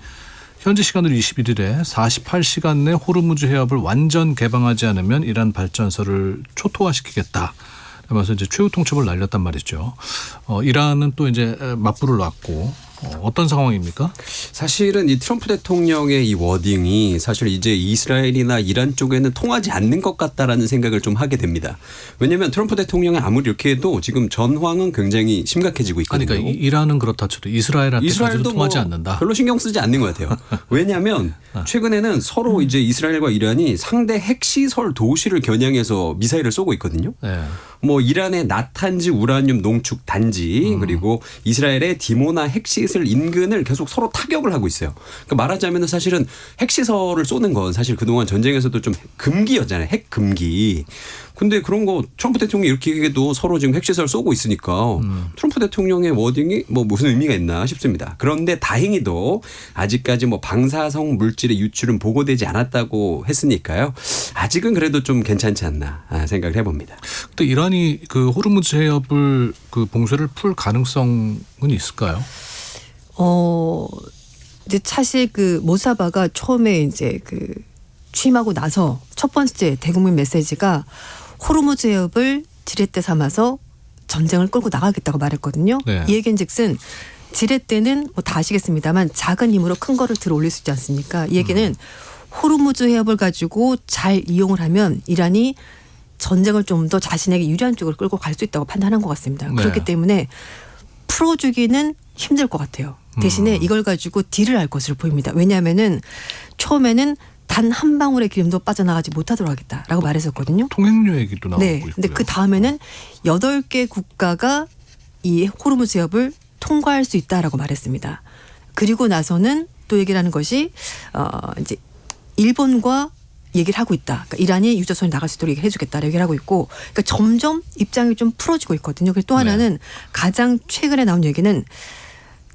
현지 시간으로 21일에 48시간 내 호르무즈 해협을 완전 개방하지 않으면 이란 발전소를 초토화시키겠다. 하면서 이제 최후 통첩을 날렸단 말이죠. 이란은 또 이제 맞불을 놨고 어떤 상황입니까? 사실은 이 트럼프 대통령의 이 워딩이 사실 이제 이스라엘이나 이란 쪽에는 통하지 않는 것 같다라는 생각을 좀 하게 됩니다. 왜냐하면 트럼프 대통령이 아무리 이렇게 해도 지금 전황은 굉장히 심각해지고 있거든요. 그러니까 이란은 그렇다 쳐도 이스라엘한테까지도 통하지 않는다. 별로 신경 쓰지 않는 것 같아요. 왜냐하면 최근에는 서로 이제 이스라엘과 이란이 상대 핵시설 도시를 겨냥해서 미사일을 쏘고 있거든요. 네. 뭐 이란의 나탄지 우라늄 농축 단지 그리고 이스라엘의 디모나 핵시설 인근을 계속 서로 타격을 하고 있어요. 그러니까 말하자면 사실은 핵시설을 쏘는 건 사실 그동안 전쟁에서도 좀 금기였잖아요. 핵 금기. 근데 그런 거 트럼프 대통령이 이렇게 얘기해도 서로 지금 핵시설 쏘고 있으니까 트럼프 대통령의 워딩이 뭐 무슨 의미가 있나 싶습니다. 그런데 다행히도 아직까지 뭐 방사성 물질의 유출은 보고되지 않았다고 했으니까요. 아직은 그래도 좀 괜찮지 않나 생각을 해봅니다. 근데 이란이 그 호르무즈 해협을 그 봉쇄를 풀 가능성은 있을까요? 이제 사실 그 모사바가 처음에 이제 그 취임하고 나서 첫 번째 대국민 메시지가 호르무즈 해협을 지렛대 삼아서 전쟁을 끌고 나가겠다고 말했거든요. 네. 이 얘기인즉슨 지렛대는 뭐 다 아시겠습니다만 작은 힘으로 큰 거를 들어 올릴 수 있지 않습니까? 이 얘기는 호르무즈 해협을 가지고 잘 이용을 하면 이란이 전쟁을 좀 더 자신에게 유리한 쪽으로 끌고 갈 수 있다고 판단한 것 같습니다. 네. 그렇기 때문에 풀어주기는 힘들 것 같아요. 대신에 이걸 가지고 딜을 할 것으로 보입니다. 왜냐하면은 처음에는 단 한 방울의 기름도 빠져나가지 못하도록 하겠다라고 말했었거든요. 통행료 얘기도 나오고 네. 있고요. 근데 그 다음에는 8개 국가가 이 호르무즈 해협을 통과할 수 있다라고 말했습니다. 그리고 나서는 또 얘기를 하는 것이 이제 일본과 얘기를 하고 있다. 그러니까 이란이 유조선이 나갈 수 있도록 해주겠다 얘기를 하고 있고, 그러니까 점점 입장이 좀 풀어지고 있거든요. 그리고 또 하나는 가장 최근에 나온 얘기는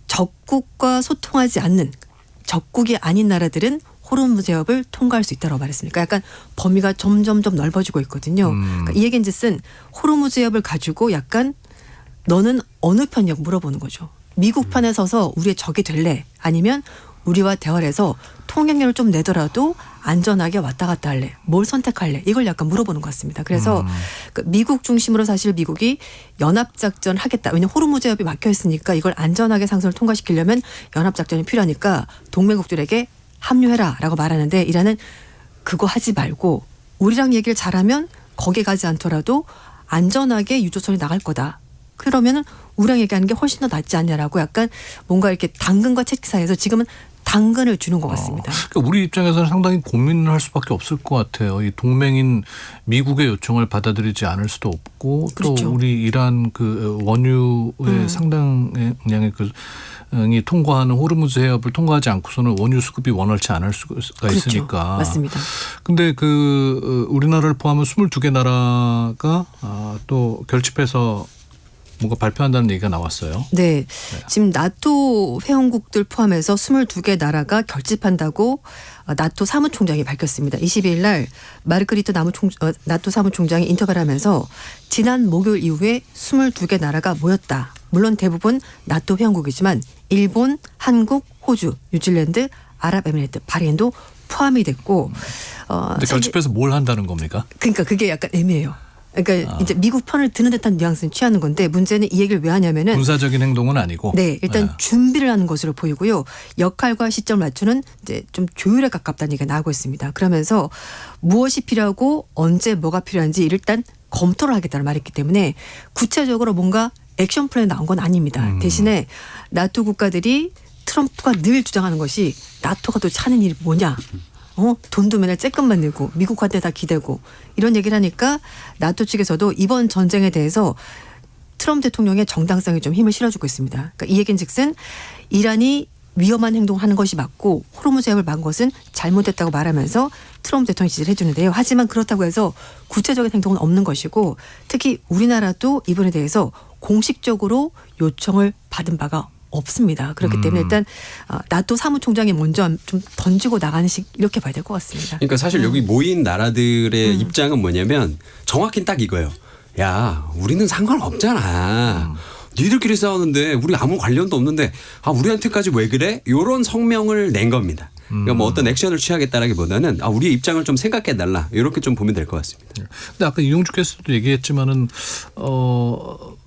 적국과 소통하지 않는 적국이 아닌 나라들은 호르무즈 해협을 통과할 수 있다고 말했습니다. 약간 범위가 점점점 넓어지고 있거든요. 그러니까 이 얘기인즉슨 호르무즈 해협을 가지고 약간 너는 어느 편이냐고 물어보는 거죠. 미국 편에 서서 우리의 적이 될래? 아니면 우리와 대화를 해서 통행료를 좀 내더라도 안전하게 왔다 갔다 할래? 뭘 선택할래? 이걸 약간 물어보는 것 같습니다. 그래서 그 미국 중심으로 사실 미국이 연합작전 하겠다. 왜냐하면 호르무즈 해협이 막혀 있으니까 이걸 안전하게 상선을 통과시키려면 연합작전이 필요하니까 동맹국들에게 합류해라라고 말하는데 이란은 그거 하지 말고 우리랑 얘기를 잘하면 거기 가지 않더라도 안전하게 유조선이 나갈 거다. 그러면은 우리랑 얘기하는 게 훨씬 더 낫지 않냐라고 약간 뭔가 이렇게 당근과 채찍 사이에서 지금은 당근을 주는 것 같습니다. 그러니까 우리 입장에서는 상당히 고민을 할 수밖에 없을 것 같아요. 이 동맹인 미국의 요청을 받아들이지 않을 수도 없고 그렇죠. 또 우리 이란 그 원유의 상당량의 이 통과하는 호르무즈 해협을 통과하지 않고서는 원유 수급이 원활치 않을 수가 그렇죠. 있으니까. 맞습니다. 근데 그 우리나라를 포함한 22개 나라가 또 결집해서 뭔가 발표한다는 얘기가 나왔어요. 네. 지금 나토 회원국들 포함해서 22개 나라가 결집한다고 나토 사무총장이 밝혔습니다. 22일 날 마르그리트 나토 사무총장이 인터뷰를 하면서 지난 목요일 이후에 22개 나라가 모였다. 물론 대부분 나토 회원국이지만 일본, 한국, 호주, 뉴질랜드, 아랍에미리트, 바레인도 포함이 됐고 근데 결집해서 뭘 한다는 겁니까? 그러니까 그게 약간 애매해요. 그러니까 이제 미국 편을 드는 듯한 뉘앙스는 취하는 건데 문제는 이 얘기를 왜 하냐면은 군사적인 행동은 아니고. 네, 일단 준비를 하는 것으로 보이고요. 역할과 시점을 맞추는 이제 좀 조율에 가깝다는 얘기가 나오고 있습니다. 그러면서 무엇이 필요하고 언제 뭐가 필요한지 일단 검토를 하겠다는 말이 있기 때문에 구체적으로 뭔가 액션 플랜이 나온 건 아닙니다. 대신에 나토 국가들이 트럼프가 늘 주장하는 것이 나토가 도대체 하는 일이 뭐냐. 돈도 맨날 쬐끔만 내고 미국한테 다 기대고 이런 얘기를 하니까 나토 측에서도 이번 전쟁에 대해서 트럼프 대통령의 정당성에 좀 힘을 실어주고 있습니다. 그러니까 이 얘기는 즉슨 이란이 위험한 행동을 하는 것이 맞고 호르무즈 해협을 막은 것은 잘못됐다고 말하면서 트럼프 대통령이 지지를 해주는데요. 하지만 그렇다고 해서 구체적인 행동은 없는 것이고 특히 우리나라도 이번에 대해서 공식적으로 요청을 받은 바가 없습니다. 그렇기 때문에 일단 나토 사무총장이 먼저 좀 던지고 나가는 식 이렇게 봐야 될 것 같습니다. 그러니까 사실 여기 모인 나라들의 입장은 뭐냐면 정확히 딱 이거예요. 야, 우리는 상관없잖아. 니들끼리 싸우는데 우리 아무 관련도 없는데 우리한테까지 왜 그래? 이런 성명을 낸 겁니다. 그러니까 뭐 어떤 액션을 취하겠다라기보다는 우리의 입장을 좀 생각해달라 이렇게 좀 보면 될 것 같습니다. 근데 아까 이용주께서도 얘기했지만은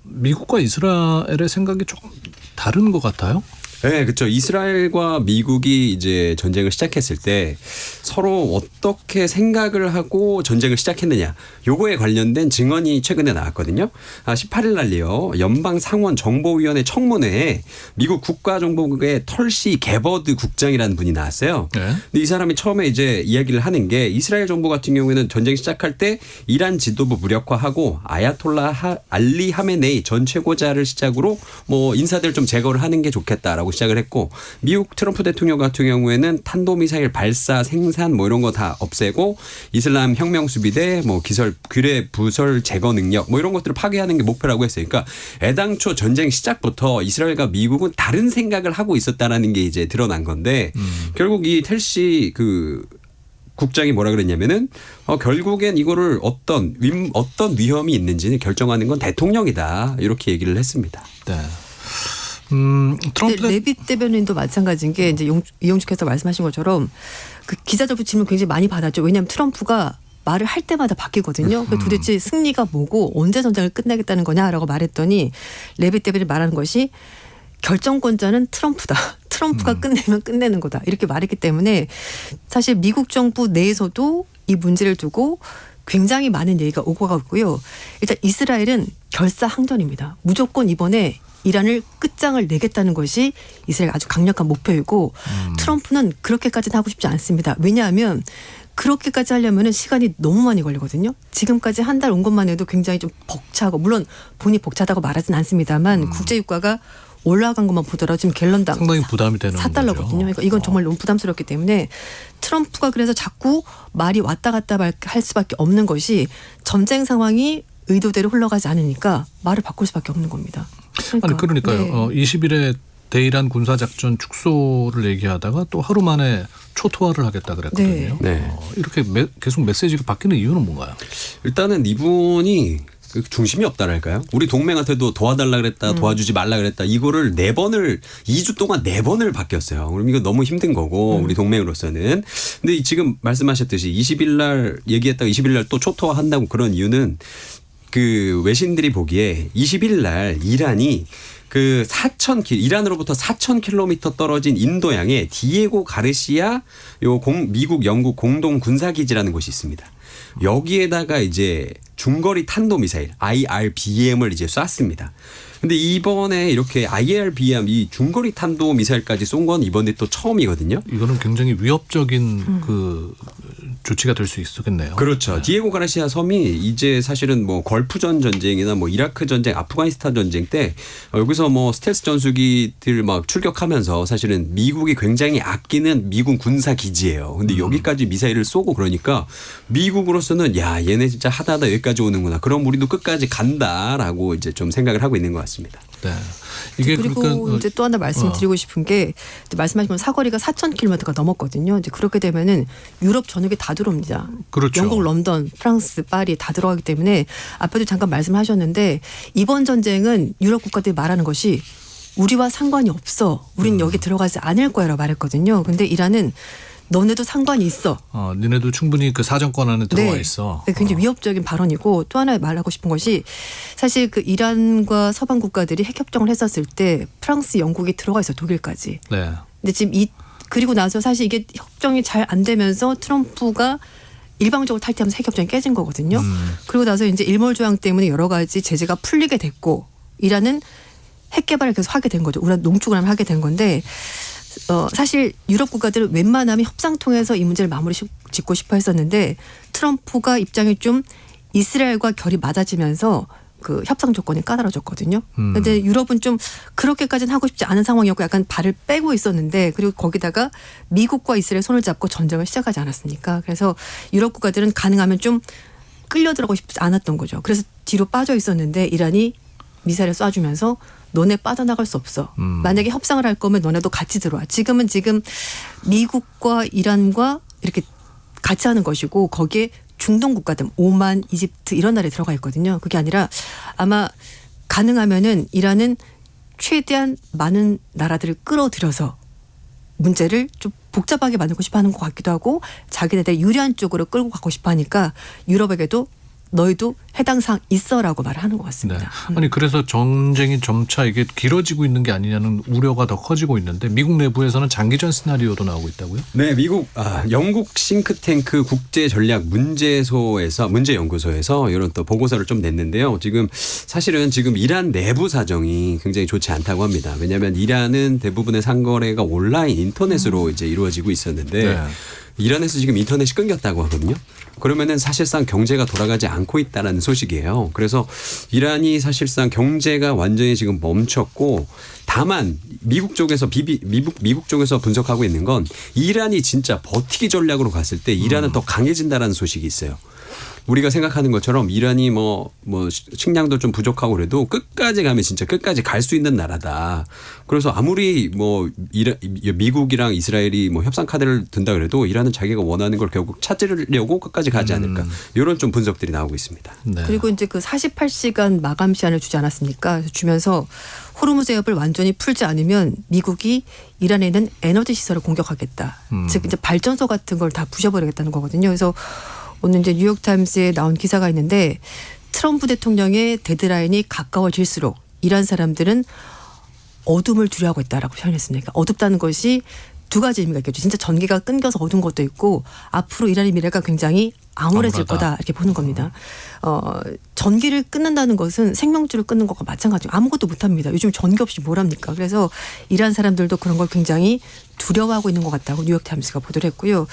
미국과 이스라엘의 생각이 조금 다른 것 같아요. 네, 그렇죠. 이스라엘과 미국이 이제 전쟁을 시작했을 때 서로 어떻게 생각을 하고 전쟁을 시작했느냐, 요거에 관련된 증언이 최근에 나왔거든요. 18일 날이요. 연방상원정보위원회 청문회에 미국 국가정보국의 털시 게버드 국장이라는 분이 나왔어요. 네. 근데 이 사람이 처음에 이제 이야기를 하는 게 이스라엘 정부 같은 경우에는 전쟁 시작할 때 이란 지도부 무력화하고 아야톨라 알리 하메네이 전 최고자를 시작으로 뭐 인사들 좀 제거를 하는 게 좋겠다라고 시작을 했고 미국 트럼프 대통령 같은 경우에는 탄도미사일 발사 생산 뭐 이런 거 다 없애고 이슬람 혁명수비대 뭐 규례 부설 제거 능력 뭐 이런 것들을 파괴하는 게 목표라고 했어요. 그러니까 애당초 전쟁 시작부터 이스라엘과 미국은 다른 생각을 하고 있었다라는 게 이제 드러난 건데 결국 이 텔시 국장이 뭐라 그랬냐면은 결국엔 이거를 어떤 위험이 있는지는 결정하는 건 대통령이다 이렇게 얘기를 했습니다. 네. 트럼프 레빗 대변인도 마찬가지인 게 이제 이용주께서 말씀하신 것처럼 그 기자들도 질문 굉장히 많이 받았죠. 왜냐하면 트럼프가 말을 할 때마다 바뀌거든요. 도대체 승리가 뭐고 언제 전쟁을 끝내겠다는 거냐라고 말했더니 레빗 대변인이 말하는 것이 결정권자는 트럼프다. 트럼프가 끝내면 끝내는 거다. 이렇게 말했기 때문에 사실 미국 정부 내에서도 이 문제를 두고 굉장히 많은 얘기가 오고 가고 있고요. 일단 이스라엘은 결사항전입니다. 무조건 이번에 이란을 끝장을 내겠다는 것이 이스라엘 아주 강력한 목표이고 트럼프는 그렇게까지는 하고 싶지 않습니다. 왜냐하면 그렇게까지 하려면 시간이 너무 많이 걸리거든요. 지금까지 한 달 온 것만 해도 굉장히 좀 벅차고 물론 본인이 벅차다고 말하진 않습니다만 국제유가가 올라간 것만 보더라도 지금 갤런당 상당히 부담이 되는 4달러거든요. 그러니까 이건 정말 너무 부담스럽기 때문에 트럼프가 그래서 자꾸 말이 왔다 갔다 할 수밖에 없는 것이 전쟁 상황이 의도대로 흘러가지 않으니까 말을 바꿀 수밖에 없는 겁니다. 그러니까요. 네. 20일에 대이란 군사작전 축소를 얘기하다가 또 하루 만에 초토화를 하겠다 그랬거든요. 네. 이렇게 계속 메시지가 바뀌는 이유는 뭔가요? 일단은 이분이 중심이 없다랄까요? 우리 동맹한테도 도와달라 그랬다, 도와주지 말라 그랬다. 이거를 2주 동안 4번을 바뀌었어요. 그럼 이거 너무 힘든 거고 우리 동맹으로서는. 근데 지금 말씀하셨듯이 20일 날 얘기했다가 20일 날 또 초토화한다고 그런 이유는 그 외신들이 보기에 20일 날 이란이 이란으로부터 4,000km 떨어진 인도양에 디에고 가르시아 미국 영국 공동 군사기지라는 곳이 있습니다. 여기에다가 이제 중거리 탄도미사일 IRBM을 이제 쐈습니다. 근데 이번에 이렇게 IRBM 이 중거리 탄도 미사일까지 쏜 건 이번에 또 처음이거든요. 이거는 굉장히 위협적인 그 조치가 될 수 있겠네요. 그렇죠. 네. 디에고 가르시아 섬이 이제 사실은 뭐 걸프전 전쟁이나 뭐 이라크 전쟁, 아프가니스탄 전쟁 때 여기서 뭐 스텔스 전투기들 막 출격하면서 사실은 미국이 굉장히 아끼는 미군 군사 기지예요. 근데 여기까지 미사일을 쏘고 그러니까 미국으로서는 야 얘네 진짜 하다하다 여기까지 오는구나. 그럼 우리도 끝까지 간다라고 이제 좀 생각을 하고 있는 것 같습니다. 네. 이게 그리고 그러니까 이제 또 하나 말씀드리고 싶은 게 말씀하신 사거리가 4,000km가 넘었거든요. 이제 그렇게 되면은 유럽 전역에 다 들어옵니다. 그렇죠. 영국, 런던, 프랑스, 파리 다 들어가기 때문에 앞에도 잠깐 말씀하셨는데 이번 전쟁은 유럽 국가들이 말하는 것이 우리와 상관이 없어. 우린 여기 들어가지 않을 거야라고 말했거든요. 근데 이란은 너네도 상관이 있어. 니네도 충분히 그 사정권 안에 들어와 있어. 네, 굉장히 위협적인 발언이고 또 하나 말하고 싶은 것이 사실 그 이란과 서방 국가들이 핵협정을 했었을 때 프랑스, 영국이 들어가 있어 독일까지. 네. 근데 지금 그리고 나서 사실 이게 협정이 잘 안 되면서 트럼프가 일방적으로 탈퇴하면서 핵협정이 깨진 거거든요. 그리고 나서 이제 일몰 조약 때문에 여러 가지 제재가 풀리게 됐고 이란은 핵 개발을 계속 하게 된 거죠. 우리가 농축을 하게 된 건데 사실 유럽 국가들은 웬만하면 협상 통해서 이 문제를 마무리 짓고 싶어 했었는데 트럼프가 입장이 좀 이스라엘과 결이 맞아지면서 그 협상 조건이 까다로워졌거든요. 그런데 유럽은 좀 그렇게까지는 하고 싶지 않은 상황이었고 약간 발을 빼고 있었는데 그리고 거기다가 미국과 이스라엘 손을 잡고 전쟁을 시작하지 않았습니까? 그래서 유럽 국가들은 가능하면 좀 끌려 들어가고 싶지 않았던 거죠. 그래서 뒤로 빠져 있었는데 이란이 미사일을 쏴주면서 너네 빠져나갈 수 없어. 만약에 협상을 할 거면 너네도 같이 들어와. 지금 미국과 이란과 이렇게 같이 하는 것이고 거기에 중동 국가들 오만, 이집트 이런 나라에 들어가 있거든요. 그게 아니라 아마 가능하면은 이란은 최대한 많은 나라들을 끌어들여서 문제를 좀 복잡하게 만들고 싶어 하는 것 같기도 하고 자기네들 유리한 쪽으로 끌고 가고 싶어 하니까 유럽에게도 너희도 해당 사항 있어라고 말을 하는 것 같습니다. 네. 아니 그래서 전쟁이 점차 이게 길어지고 있는 게 아니냐는 우려가 더 커지고 있는데 미국 내부에서는 장기전 시나리오도 나오고 있다고요? 네, 영국 싱크탱크 문제연구소에서 이런 또 보고서를 좀 냈는데요. 사실은 지금 이란 내부 사정이 굉장히 좋지 않다고 합니다. 왜냐하면 이란은 대부분의 상거래가 온라인 인터넷으로 이제 이루어지고 있었는데 네. 이란에서 지금 인터넷이 끊겼다고 하거든요. 그러면은 사실상 경제가 돌아가지 않고 있다라는 소식이에요. 그래서 이란이 사실상 경제가 완전히 지금 멈췄고 다만 미국 쪽에서 분석하고 있는 건 이란이 진짜 버티기 전략으로 갔을 때 이란은 더 강해진다라는 소식이 있어요. 우리가 생각하는 것처럼 이란이 식량도 좀 부족하고 그래도 끝까지 가면 진짜 끝까지 갈 수 있는 나라다. 그래서 아무리 미국이랑 이스라엘이 협상 카드를 든다 그래도 이란은 자기가 원하는 걸 결국 찾으려고 끝까지 가지 않을까. 이런 좀 분석들이 나오고 있습니다. 네. 그리고 이제 그 48시간 마감 시한을 주지 않았습니까? 주면서 호르무즈 해협을 완전히 풀지 않으면 미국이 이란에 있는 에너지 시설을 공격하겠다. 즉 이제 발전소 같은 걸 다 부셔버리겠다는 거거든요. 그래서 오늘 이제 뉴욕타임스에 나온 기사가 있는데 트럼프 대통령의 데드라인이 가까워질수록 이란 사람들은 어둠을 두려워하고 있다라고 표현했습니다. 어둡다는 것이 두 가지 의미가 있겠죠. 진짜 전기가 끊겨서 어두운 것도 있고 앞으로 이란의 미래가 굉장히 암울해질 거다 이렇게 보는 겁니다. 전기를 끊는다는 것은 생명줄을 끊는 것과 마찬가지로 아무것도 못합니다. 요즘 전기 없이 뭘 합니까? 그래서 이란 사람들도 그런 걸 굉장히 두려워하고 있는 것 같다고 뉴욕타임스가 보도를 했고요.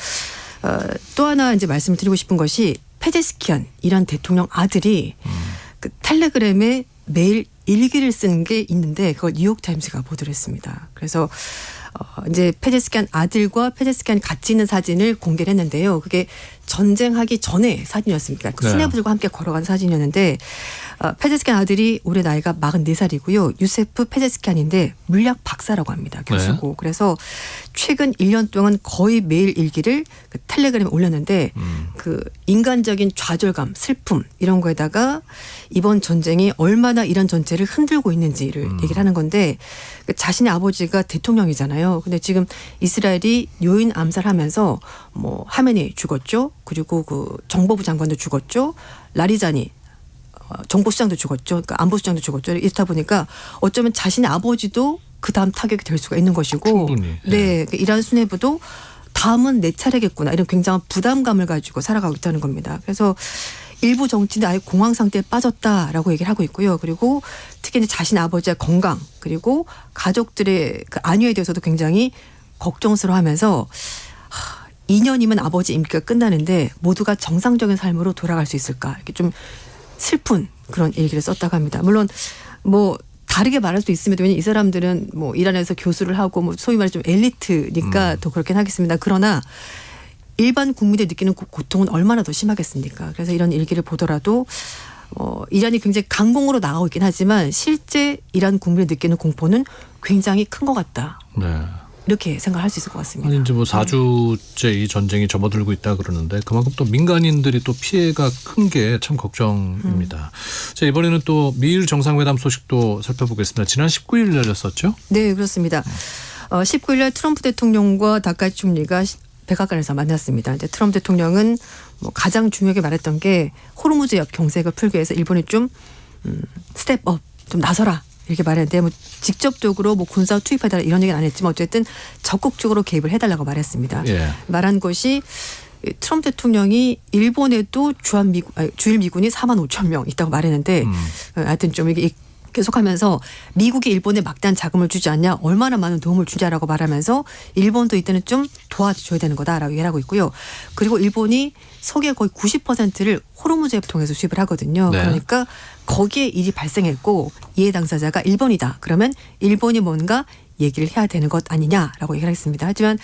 또 하나 이제 말씀을 드리고 싶은 것이 페제스키안 이란 대통령 아들이 그 텔레그램에 매일 일기를 쓴 게 있는데 그걸 뉴욕타임스가 보도를 했습니다. 그래서 이제 페제스키안 아들과 페제스키안이 같이 있는 사진을 공개를 했는데요. 그게 전쟁하기 전에 사진이었습니다. 그 수뇌부들과 함께 걸어간 사진이었는데 페제스키안 아들이 올해 나이가 44살이고요. 유세프 페제스키안인데 물리학 박사라고 합니다. 교수고. 그래서 최근 1년 동안 거의 매일 일기를 그 텔레그램에 올렸는데 그 인간적인 좌절감, 슬픔 이런 거에다가 이번 전쟁이 얼마나 이란 전체를 흔들고 있는지를 얘기를 하는 건데 그 자신의 아버지가 대통령이잖아요. 근데 지금 이스라엘이 요인 암살하면서 하메니 죽었죠. 그리고 그 정보부 장관도 죽었죠. 라리자니 정보수장도 죽었죠. 그러니까 안보수장도 죽었죠. 이렇다 보니까 어쩌면 자신의 아버지도 그 다음 타격이 될 수가 있는 것이고 네, 이란 수뇌부도 다음은 내 차례겠구나 이런 굉장한 부담감을 가지고 살아가고 있다는 겁니다. 그래서 일부 정치인이 아예 공황 상태에 빠졌다라고 얘기를 하고 있고요. 그리고 특히 자신의 아버지의 건강 그리고 가족들의 그 안위에 대해서도 굉장히 걱정스러워하면서 2년이면 아버지 임기가 끝나는데 모두가 정상적인 삶으로 돌아갈 수 있을까 이렇게 좀 슬픈 그런 일기를 썼다고 합니다. 물론 다르게 말할 수 있습니다. 왜냐하면 이 사람들은 이란에서 교수를 하고 소위 말해 좀 엘리트니까 더 그렇긴 하겠습니다. 그러나 일반 국민들이 느끼는 고통은 얼마나 더 심하겠습니까? 그래서 이런 일기를 보더라도 이란이 굉장히 강공으로 나가고 있긴 하지만 실제 이란 국민이 느끼는 공포는 굉장히 큰 것 같다. 네. 이렇게 생각할 수 있을 것 같습니다. 아니 이제 4주째 이 전쟁이 접어들고 있다 그러는데 그만큼 또 민간인들이 또 피해가 큰 게 참 걱정입니다. 자, 이번에는 또 미일 정상회담 소식도 살펴보겠습니다. 지난 19일 열렸었죠? 네, 그렇습니다. 19일 날 트럼프 대통령과 다카치 총리가 백악관에서 만났습니다. 이제 트럼프 대통령은 뭐 가장 중요하게 말했던 게 호르무즈 옆 경색을 풀기 위해서 일본이 좀 스텝업 좀 나서라 이렇게 말했는데 뭐 직접적으로 뭐 군사 투입해달라 이런 얘기는 안 했지만 어쨌든 적극적으로 개입을 해달라고 말했습니다. 예. 말한 것이 트럼프 대통령이 일본에도 주일 미군이 4만 5천 명 있다고 말했는데 하여튼 좀 이게 계속하면서 미국이 일본에 막대한 자금을 주지 않냐 얼마나 많은 도움을 주냐라고 말하면서 일본도 이때는 좀 도와줘야 되는 거다라고 얘기를 하고 있고요. 그리고 일본이 석유의 거의 90%를 호르무즈를 통해서 수입을 하거든요. 네. 그러니까 거기에 일이 발생했고 이해 당사자가 일본이다. 그러면 일본이 뭔가 얘기를 해야 되는 것 아니냐라고 얘기를 했습니다. 하지만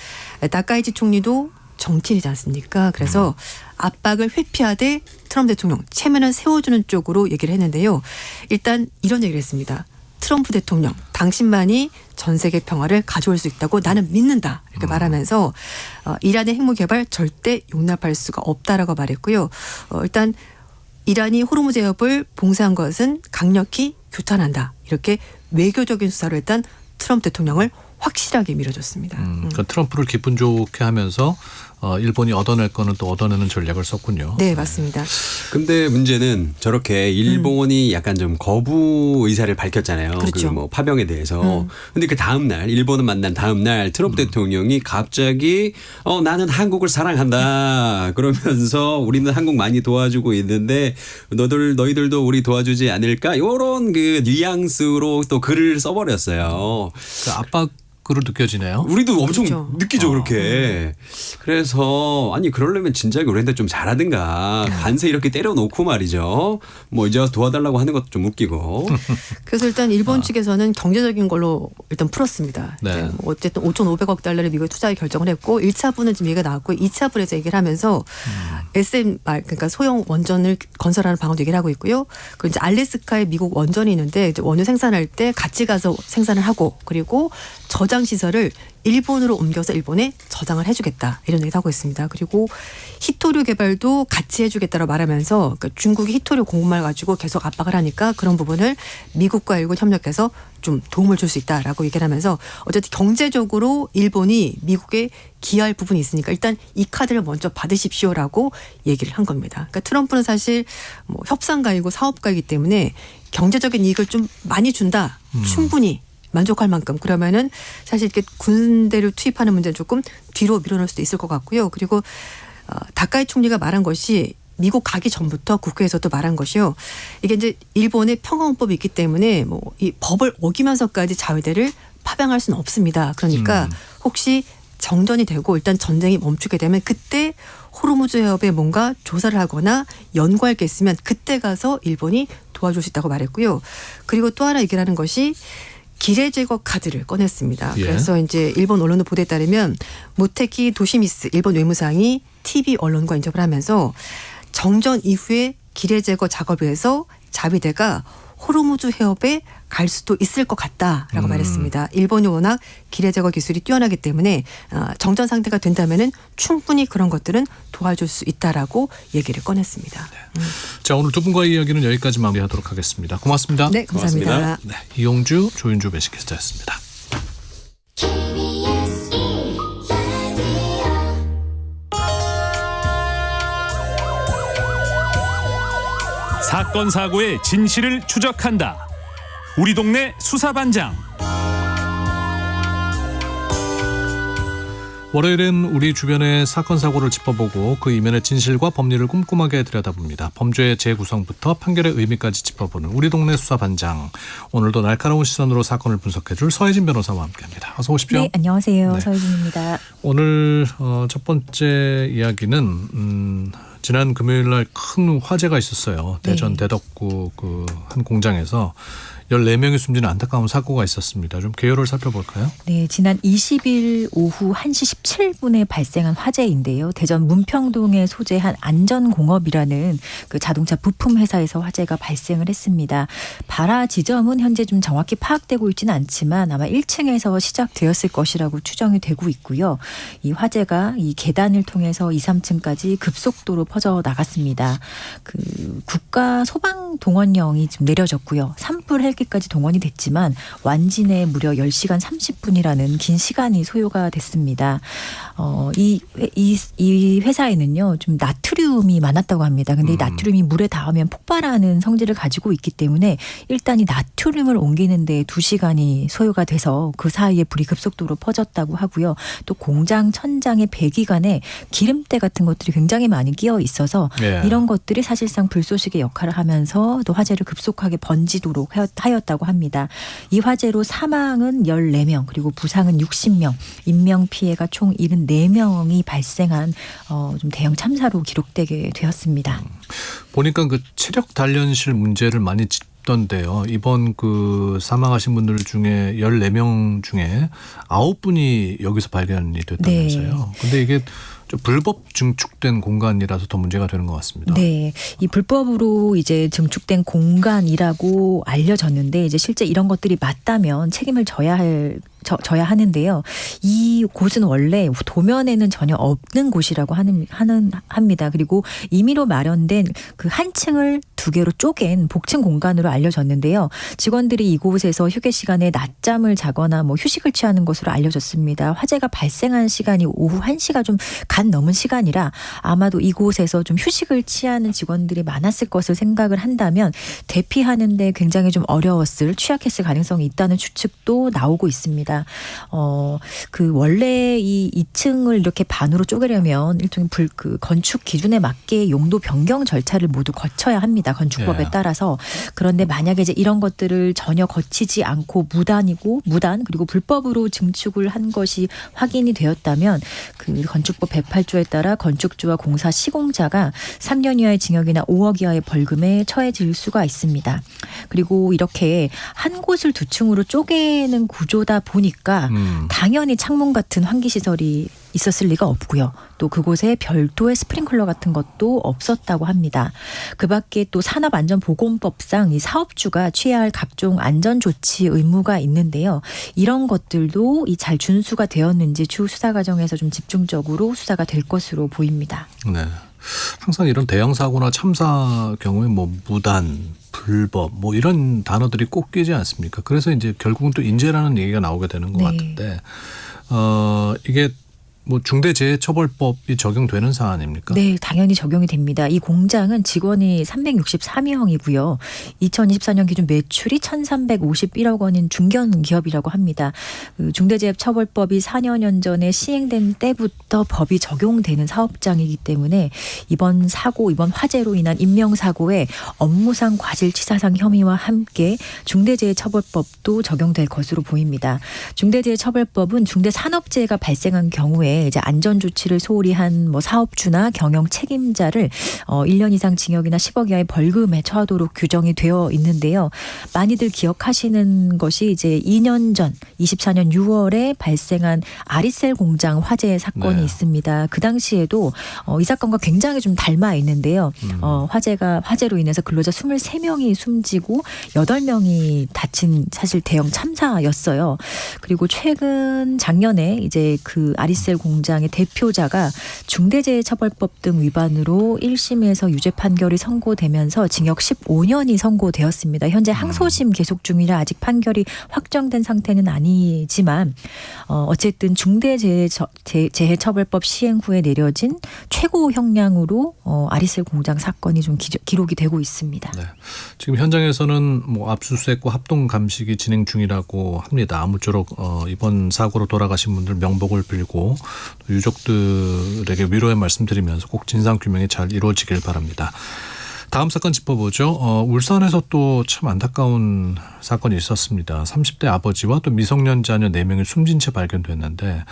다카이치 총리도 정치인이지 않습니까? 그래서 압박을 회피하되 트럼프 대통령 체면을 세워주는 쪽으로 얘기를 했는데요. 일단 이런 얘기를 했습니다. 트럼프 대통령 당신만이 전 세계 평화를 가져올 수 있다고 나는 믿는다. 이렇게 말하면서 이란의 핵무 개발 절대 용납할 수가 없다라고 말했고요. 일단 이란이 호르무즈 해협을 봉쇄한 것은 강력히 규탄한다. 이렇게 외교적인 수사로 일단 트럼프 대통령을 확실하게 밀어줬습니다. 그러니까 트럼프를 기분 좋게 하면서 일본이 얻어낼 거는 또 얻어내는 전략을 썼군요. 네, 맞습니다. 근데 문제는 저렇게 일본이 약간 좀 거부 의사를 밝혔잖아요. 그렇죠. 그 뭐 파병에 대해서. 근데 그 다음 날 일본을 만난 다음 날 트럼프 대통령이 갑자기 나는 한국을 사랑한다. 그러면서 우리는 한국 많이 도와주고 있는데 너희들도 우리 도와주지 않을까? 이런 그 뉘앙스로 또 글을 써버렸어요. 그 압박으로 느껴지네요. 우리도 엄청 그렇죠. 느끼죠 그렇게. 그래서 아니 그러려면 진작에 우리한테 좀 잘하든가 간세 이렇게 때려놓고 말이죠. 뭐 이제 와서 도와달라고 하는 것도 좀 웃기고. 그래서 일단 일본 측에서는 경제적인 걸로 일단 풀었습니다. 네. 뭐 어쨌든 5,500억 달러를 미국에 투자에 결정을 했고 1차분은 지금 얘기가 나왔고 2차분에서 얘기를 하면서 SMR 그러니까 소형 원전을 건설하는 방안도 얘기를 하고 있고요. 그리고 이제 알래스카에 미국 원전이 있는데 이제 원유 생산할 때 같이 가서 생산을 하고 그리고 저장 시설을 일본으로 옮겨서 일본에 저장을 해주겠다 이런 얘기도 하고 있습니다. 그리고 히토류 개발도 같이 해주겠다고 말하면서 그러니까 중국이 히토류 공급망을 가지고 계속 압박을 하니까 그런 부분을 미국과 일본 협력해서 좀 도움을 줄 수 있다라고 얘기를 하면서 어쨌든 경제적으로 일본이 미국에 기여할 부분이 있으니까 일단 이 카드를 먼저 받으십시오라고 얘기를 한 겁니다. 그러니까 트럼프는 사실 뭐 협상가이고 사업가이기 때문에 경제적인 이익을 좀 많이 준다. 충분히. 만족할 만큼 그러면은 사실 이렇게 군대를 투입하는 문제는 조금 뒤로 밀어놓을 수도 있을 것 같고요. 그리고 다카이 총리가 말한 것이 미국 가기 전부터 국회에서도 말한 것이요. 이게 이제 일본의 평화헌법이 있기 때문에 뭐 이 법을 어기면서까지 자위대를 파병할 수는 없습니다. 그러니까 혹시 정전이 되고 일단 전쟁이 멈추게 되면 그때 호르무즈 해협에 뭔가 조사를 하거나 연구할 게 있으면 그때 가서 일본이 도와줄 수 있다고 말했고요. 그리고 또 하나 얘기를 하는 것이 기뢰 제거 카드를 꺼냈습니다. 예. 그래서 이제 일본 언론의 보도에 따르면 모테키 도시미스 일본 외무상이 TV 언론과 인터뷰를 하면서 정전 이후에 기뢰 제거 작업에서 자위대가 호르무즈 해협에 갈 수도 있을 것 같다라고 말했습니다. 일본이 워낙 기뢰 제거 기술이 뛰어나기 때문에 정전 상태가 된다면은 충분히 그런 것들은 도와줄 수 있다라고 얘기를 꺼냈습니다. 자, 오늘 두 분과의 이야기는 여기까지 마무리하도록 하겠습니다. 고맙습니다. 네, 감사합니다. 고맙습니다. 네, 이용주, 조윤주 배시캐스터였습니다. 사건 사고의 진실을 추적한다. 우리 동네 수사반장. 월요일은 우리 주변의 사건 사고를 짚어보고 그 이면의 진실과 법리를 꼼꼼하게 들여다봅니다. 범죄의 재구성부터 판결의 의미까지 짚어보는 우리 동네 수사반장. 오늘도 날카로운 시선으로 사건을 분석해줄 서혜진 변호사와 함께합니다. 어서 오십시오. 네, 안녕하세요. 네. 서혜진입니다. 오늘 첫 번째 이야기는 지난 금요일 날 큰 화재가 있었어요. 대전 대덕구 그 한 공장에서 14명이 숨지는 안타까운 사고가 있었습니다. 좀 개요를 살펴볼까요? 네, 지난 20일 오후 1시 17분에 발생한 화재인데요. 대전 문평동에 소재한 안전공업이라는 그 자동차 부품 회사에서 화재가 발생을 했습니다. 발화 지점은 현재 좀 정확히 파악되고 있지는 않지만 아마 1층에서 시작되었을 것이라고 추정이 되고 있고요. 이 화재가 이 계단을 통해서 2, 3층까지 급속도로 퍼져 나갔습니다. 그 국가 소방동원령이 좀 내려졌고요. 산불 헬기 초기까지 동원이 됐지만 완진에 무려 10시간 30분이라는 긴 시간이 소요가 됐습니다. 이 회사에는요 좀 나트륨이 많았다고 합니다. 근데 이 나트륨이 물에 닿으면 폭발하는 성질을 가지고 있기 때문에 일단 이 나트륨을 옮기는 데 2시간이 소요가 돼서 그 사이에 불이 급속도로 퍼졌다고 하고요. 또 공장 천장의 배기관에 기름때 같은 것들이 굉장히 많이 끼어 있어서 이런 것들이 사실상 불쏘시개 역할을 하면서 또 화재를 급속하게 번지도록 하였다고 합니다. 이 화재로 사망은 14명 그리고 부상은 60명, 인명피해가 총 74명이 발생한 좀 대형 참사로 기록되게 되었습니다. 보니까 그 체력 단련실 문제를 많이 짚던데요. 이번 그 사망하신 분들 중에 14명 중에 9분이 여기서 발견이 됐다면서요. 근데 이게 좀 불법 증축된 공간이라서 더 문제가 되는 것 같습니다. 네, 이 불법으로 이제 증축된 공간이라고 알려졌는데 이제 실제 이런 것들이 맞다면 책임을 져야 하는데요. 이 곳은 원래 도면에는 전혀 없는 곳이라고 합니다. 그리고 임의로 마련된 그 한 층을 2개로 쪼갠 복층 공간으로 알려졌는데요. 직원들이 이곳에서 휴게 시간에 낮잠을 자거나 뭐 휴식을 취하는 것으로 알려졌습니다. 화재가 발생한 시간이 오후 1시가 좀 간 넘은 시간이라 아마도 이곳에서 좀 휴식을 취하는 직원들이 많았을 것을 생각을 한다면 대피하는데 굉장히 좀 어려웠을, 취약했을 가능성이 있다는 추측도 나오고 있습니다. 그 원래 이 2층을 이렇게 반으로 쪼개려면 일종의 그 건축 기준에 맞게 용도 변경 절차를 모두 거쳐야 합니다. 건축법에 따라서. 그런데 만약에 이제 이런 것들을 전혀 거치지 않고 무단 그리고 불법으로 증축을 한 것이 확인이 되었다면 그 건축법 108조에 따라 건축주와 공사 시공자가 3년 이하의 징역이나 5억 이하의 벌금에 처해질 수가 있습니다. 그리고 이렇게 한 곳을 2층으로 쪼개는 구조다 보니까 당연히 창문 같은 환기시설이 있었을 리가 없고요. 또 그곳에 별도의 스프링클러 같은 것도 없었다고 합니다. 그 밖에 또 산업안전보건법상 이 사업주가 취해야 할 각종 안전조치 의무가 있는데요. 이런 것들도 이 잘 준수가 되었는지 추후 수사 과정에서 좀 집중적으로 수사가 될 것으로 보입니다. 네. 항상 이런 대형 사고나 참사 경우에 뭐 무단, 불법 뭐 이런 단어들이 꼭 끼지 않습니까? 그래서 이제 결국은 또 인재라는 얘기가 나오게 되는 것 같은데 이게 뭐 중대재해처벌법이 적용되는 사안입니까? 네, 당연히 적용이 됩니다. 이 공장은 직원이 364명이고요. 2024년 기준 매출이 1,351억 원인 중견 기업이라고 합니다. 그 중대재해처벌법이 4년 전에 시행된 때부터 법이 적용되는 사업장이기 때문에 이번 화재로 인한 인명사고에 업무상 과실치사상 혐의와 함께 중대재해처벌법도 적용될 것으로 보입니다. 중대재해처벌법은 중대산업재해가 발생한 경우에 이제 안전조치를 소홀히 한 뭐 사업주나 경영 책임자를 1년 이상 징역이나 10억 이하의 벌금에 처하도록 규정이 되어 있는데요. 많이들 기억하시는 것이 이제 2년 전 24년 6월에 발생한 아리셀 공장 화재 사건이 있습니다. 그 당시에도 이 사건과 굉장히 좀 닮아 있는데요. 화재로 인해서 근로자 23명이 숨지고 8명이 다친 사실 대형 참사였어요. 그리고 최근 작년에 이제 그 아리셀 공장의 대표자가 중대재해처벌법 등 위반으로 1심에서 유죄 판결이 선고되면서 징역 15년이 선고되었습니다. 현재 항소심 계속 중이라 아직 판결이 확정된 상태는 아니지만 어쨌든 중대재해처벌법 시행 후에 내려진 최고 형량으로 아리셀 공장 사건이 좀 기록이 되고 있습니다. 네. 지금 현장에서는 뭐 압수수색과 합동 감식이 진행 중이라고 합니다. 아무쪼록 이번 사고로 돌아가신 분들 명복을 빌고 유족들에게 위로의 말씀드리면서 꼭 진상규명이 잘 이루어지길 바랍니다. 다음 사건 짚어보죠. 울산에서 또 참 안타까운 사건이 있었습니다. 30대 아버지와 또 미성년 자녀 4명이 숨진 채 발견됐는데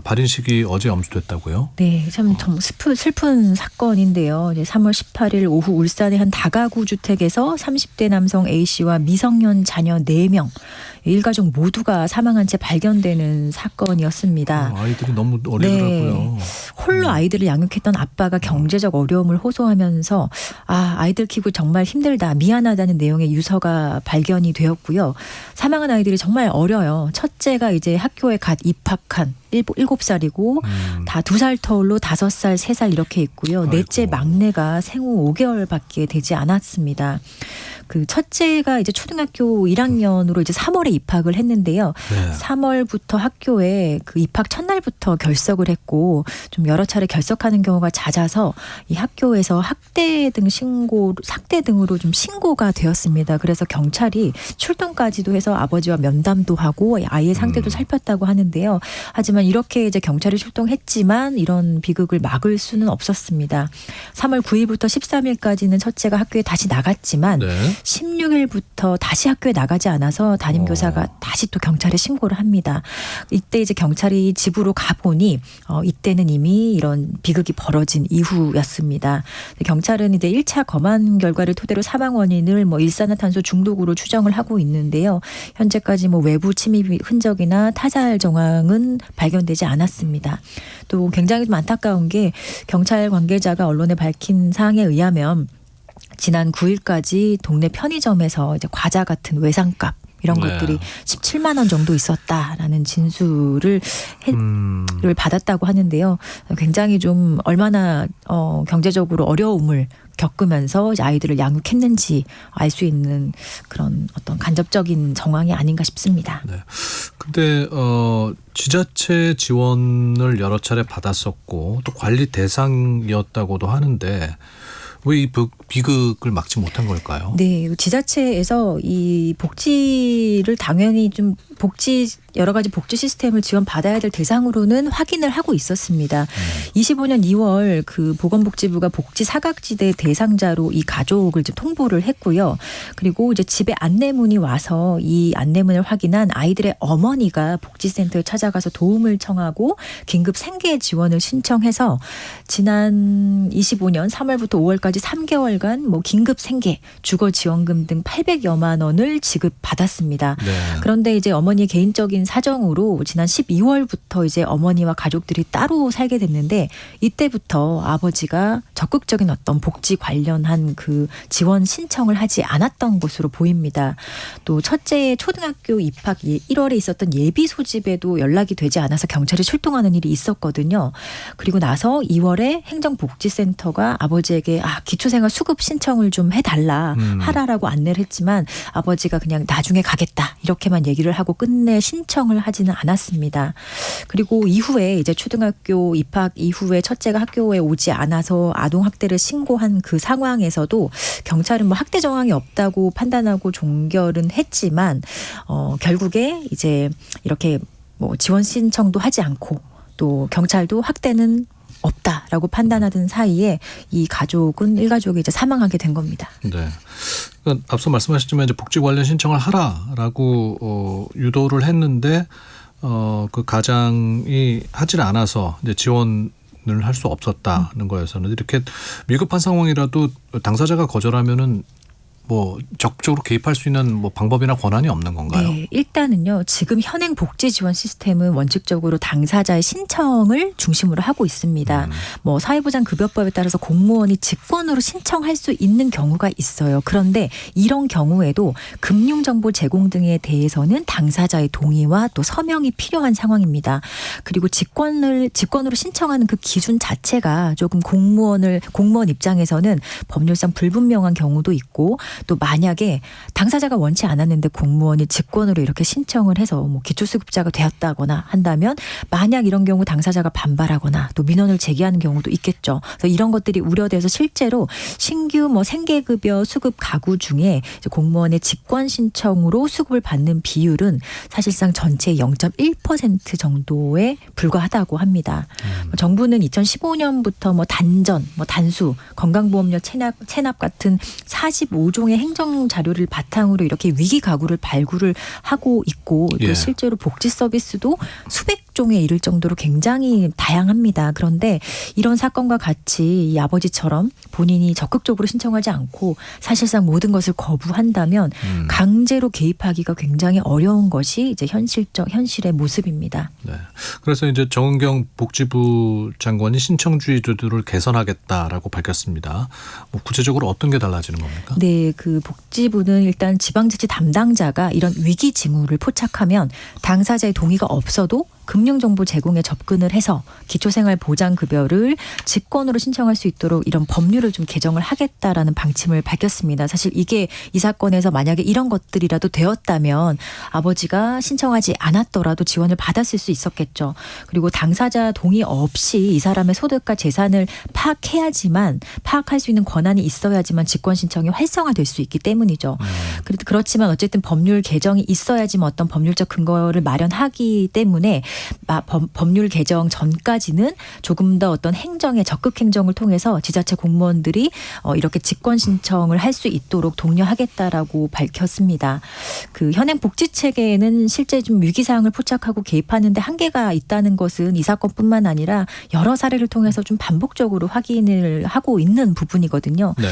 발인식이 어제 엄수됐다고요? 네, 참 슬픈 사건인데요. 이제 3월 18일 오후 울산의 한 다가구 주택에서 30대 남성 A씨와 미성년 자녀 4명 일가족 모두가 사망한 채 발견되는 사건이었습니다. 아이들이 너무 어리더라고요. 네. 홀로 아이들을 양육했던 아빠가 경제적 어려움을 호소하면서 아이들 키우고 정말 힘들다, 미안하다는 내용의 유서가 발견이 되었고요. 사망한 아이들이 정말 어려요. 첫째가 이제 학교에 갓 입학한 7살이고 다 2살 터울로 5살, 3살 이렇게 있고요. 넷째 막내가 생후 5개월밖에 되지 않았습니다. 그 첫째가 이제 초등학교 1학년으로 이제 3월에 입학을 했는데요. 네. 3월부터 학교에 그 입학 첫날부터 결석을 했고 좀 여러 차례 결석하는 경우가 잦아서 이 학교에서 학대 등으로 좀 신고가 되었습니다. 그래서 경찰이 출동까지도 해서 아버지와 면담도 하고 아이의 상태도 살폈다고 하는데요. 하지만 이렇게 이제 경찰이 출동했지만 이런 비극을 막을 수는 없었습니다. 3월 9일부터 13일까지는 첫째가 학교에 다시 나갔지만 16일부터 다시 학교에 나가지 않아서 담임교사가 다시 또 경찰에 신고를 합니다. 이때 이제 경찰이 집으로 가보니 이때는 이미 이런 비극이 벌어진 이후였습니다. 경찰은 이제 1차 검안 결과를 토대로 사망 원인을 일산화탄소 중독으로 추정을 하고 있는데요. 현재까지 외부 침입 흔적이나 타살 정황은 발견되지 않았습니다. 또 굉장히 좀 안타까운 게 경찰 관계자가 언론에 밝힌 사항에 의하면 지난 9일까지 동네 편의점에서 이제 과자 같은 외상값 이런 것들이 17만 원 정도 있었다라는 진술을 받았다고 하는데요. 굉장히 좀 얼마나 경제적으로 어려움을 겪으면서 이제 아이들을 양육했는지 알 수 있는 그런 어떤 간접적인 정황이 아닌가 싶습니다. 네. 근데 지자체 지원을 여러 차례 받았었고 또 관리 대상이었다고도 하는데 왜 이 비극을 막지 못한 걸까요? 네, 지자체에서 이 복지를 당연히 좀 여러 가지 복지 시스템을 지원받아야 될 대상으로는 확인을 하고 있었습니다. 25년 2월 그 보건복지부가 복지 사각지대 대상자로 이 가족을 좀 통보를 했고요. 그리고 이제 집에 안내문이 와서 이 안내문을 확인한 아이들의 어머니가 복지센터에 찾아가서 도움을 청하고 긴급 생계 지원을 신청해서 지난 25년 3월부터 5월까지 3개월간 긴급 생계, 주거 지원금 등 800여만 원을 지급받았습니다. 네. 그런데 이제 어머니 개인적인 사정으로 지난 12월부터 이제 어머니와 가족들이 따로 살게 됐는데 이때부터 아버지가 적극적인 어떤 복지 관련한 그 지원 신청을 하지 않았던 것으로 보입니다. 또 첫째의 초등학교 입학 1월에 있었던 예비 소집에도 연락이 되지 않아서 경찰이 출동하는 일이 있었거든요. 그리고 나서 2월에 행정복지센터가 아버지에게 기초생활 수급 신청을 좀 해달라 하라라고 안내를 했지만 아버지가 그냥 나중에 가겠다 이렇게만 얘기를 하고 끝내 신청을 하지는 않았습니다. 그리고 이후에 이제 초등학교 입학 이후에 첫째가 학교에 오지 않아서 아동학대를 신고한 그 상황에서도 경찰은 학대 정황이 없다고 판단하고 종결은 했지만 결국에 이제 이렇게 지원 신청도 하지 않고 또 경찰도 학대는 없다라고 판단하던 사이에 이 가족은 일가족이 이제 사망하게 된 겁니다. 네. 그러니까 앞서 말씀하셨지만 이제 복지 관련 신청을 하라라고 유도를 했는데 그 가장이 하질 않아서 이제 지원을 할 수 없었다는 거여서는 이렇게 위급한 상황이라도 당사자가 거절하면은 적극적으로 개입할 수 있는 방법이나 권한이 없는 건가요? 네, 일단은요. 지금 현행 복지 지원 시스템은 원칙적으로 당사자의 신청을 중심으로 하고 있습니다. 사회보장급여법에 따라서 공무원이 직권으로 신청할 수 있는 경우가 있어요. 그런데 이런 경우에도 금융정보 제공 등에 대해서는 당사자의 동의와 또 서명이 필요한 상황입니다. 그리고 직권으로 신청하는 그 기준 자체가 조금 공무원 입장에서는 법률상 불분명한 경우도 있고 또 만약에 당사자가 원치 않았는데 공무원이 직권으로 이렇게 신청을 해서 기초수급자가 되었다거나 한다면 만약 이런 경우 당사자가 반발하거나 또 민원을 제기하는 경우도 있겠죠. 그래서 이런 것들이 우려돼서 실제로 신규 생계급여 수급 가구 중에 이제 공무원의 직권 신청으로 수급을 받는 비율은 사실상 전체의 0.1% 정도에 불과하다고 합니다. 정부는 2015년부터 단전, 단수, 건강보험료 체납 같은 45종의 행정 자료를 바탕으로 이렇게 위기 가구를 발굴을 하고 있고 또 실제로 복지 서비스도 수백 종에 이를 정도로 굉장히 다양합니다. 그런데 이런 사건과 같이 이 아버지처럼 본인이 적극적으로 신청하지 않고 사실상 모든 것을 거부한다면 강제로 개입하기가 굉장히 어려운 것이 이제 현실의 모습입니다. 네. 그래서 이제 정은경 복지부 장관이 신청주의 제도를 개선하겠다라고 밝혔습니다. 구체적으로 어떤 게 달라지는 겁니까? 네, 그 복지부는 일단 지방자치 담당자가 이런 위기 징후를 포착하면 당사자의 동의가 없어도 금융정보 제공에 접근을 해서 기초생활보장급여를 직권으로 신청할 수 있도록 이런 법률을 좀 개정을 하겠다라는 방침을 밝혔습니다. 사실 이게 이 사건에서 만약에 이런 것들이라도 되었다면 아버지가 신청하지 않았더라도 지원을 받았을 수 있었겠죠. 그리고 당사자 동의 없이 이 사람의 소득과 재산을 파악할 수 있는 권한이 있어야지만 직권 신청이 활성화될 수 있기 때문이죠. 그렇지만 어쨌든 법률 개정이 있어야지만 어떤 법률적 근거를 마련하기 때문에 법률 개정 전까지는 조금 더 어떤 행정의 적극 행정을 통해서 지자체 공무원들이 이렇게 직권 신청을 할 수 있도록 독려하겠다라고 밝혔습니다. 그 현행 복지 체계에는 실제 좀 위기 사항을 포착하고 개입하는데 한계가 있다는 것은 이 사건뿐만 아니라 여러 사례를 통해서 좀 반복적으로 확인을 하고 있는 부분이거든요. 네.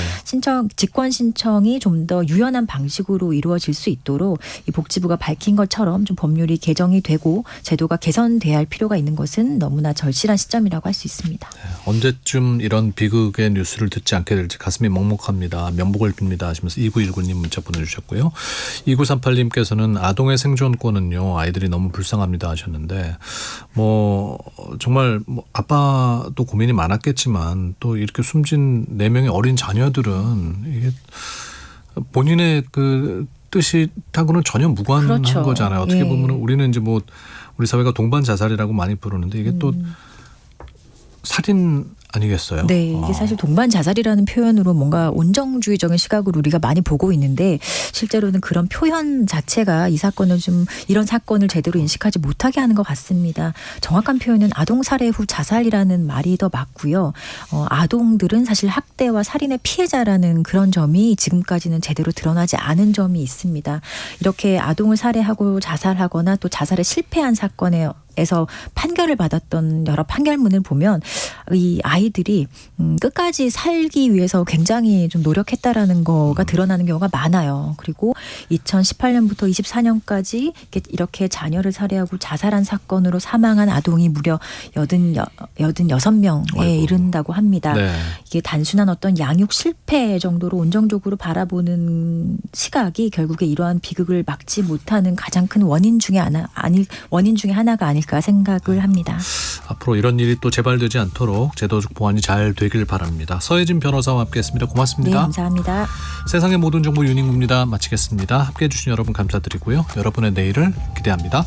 직권 신청이 좀 더 유연한 방식으로 이루어질 수 있도록 이 복지부가 밝힌 것처럼 좀 법률이 개정이 되고 제도가 개선돼야 할 필요가 있는 것은 너무나 절실한 시점이라고 할 수 있습니다. 언제쯤 이런 비극의 뉴스를 듣지 않게 될지 가슴이 먹먹합니다. 명복을 빕니다 하시면서 2919님 문자 보내주셨고요. 2938님께서는 아동의 생존권은요 아이들이 너무 불쌍합니다 하셨는데 정말 아빠도 고민이 많았겠지만 또 이렇게 숨진 4명의 어린 자녀들은 이게 본인의 그 뜻이하고는 전혀 무관한 그렇죠. 거잖아요. 어떻게 예. 보면 우리는 이제 우리 사회가 동반 자살이라고 많이 부르는데 이게 또 살인 아니겠어요? 네, 이게 사실 동반 자살이라는 표현으로 뭔가 온정주의적인 시각으로 우리가 많이 보고 있는데 실제로는 그런 표현 자체가 이런 사건을 제대로 인식하지 못하게 하는 것 같습니다. 정확한 표현은 아동 살해 후 자살이라는 말이 더 맞고요. 아동들은 사실 학대와 살인의 피해자라는 그런 점이 지금까지는 제대로 드러나지 않은 점이 있습니다. 이렇게 아동을 살해하고 자살하거나 또 자살에 실패한 사건에서 판결을 받았던 여러 판결문을 보면 이 아이들이 끝까지 살기 위해서 굉장히 좀 노력했다라는 거가 드러나는 경우가 많아요. 그리고 2018년부터 24년까지 이렇게 자녀를 살해하고 자살한 사건으로 사망한 아동이 무려 86명에 이른다고 합니다. 네. 이게 단순한 어떤 양육 실패 정도로 온정적으로 바라보는 시각이 결국에 이러한 비극을 막지 못하는 가장 큰 원인 중에 하나가 아닐까 생각을 합니다. 앞으로 이런 일이 또 재발되지 않도록 제도적 보완이 잘 되길 바랍니다. 서혜진 변호사와 함께했습니다. 고맙습니다. 네, 감사합니다. 세상의 모든 정보 윤인구입니다. 마치겠습니다. 함께해 주신 여러분 감사드리고요. 여러분의 내일을 기대합니다.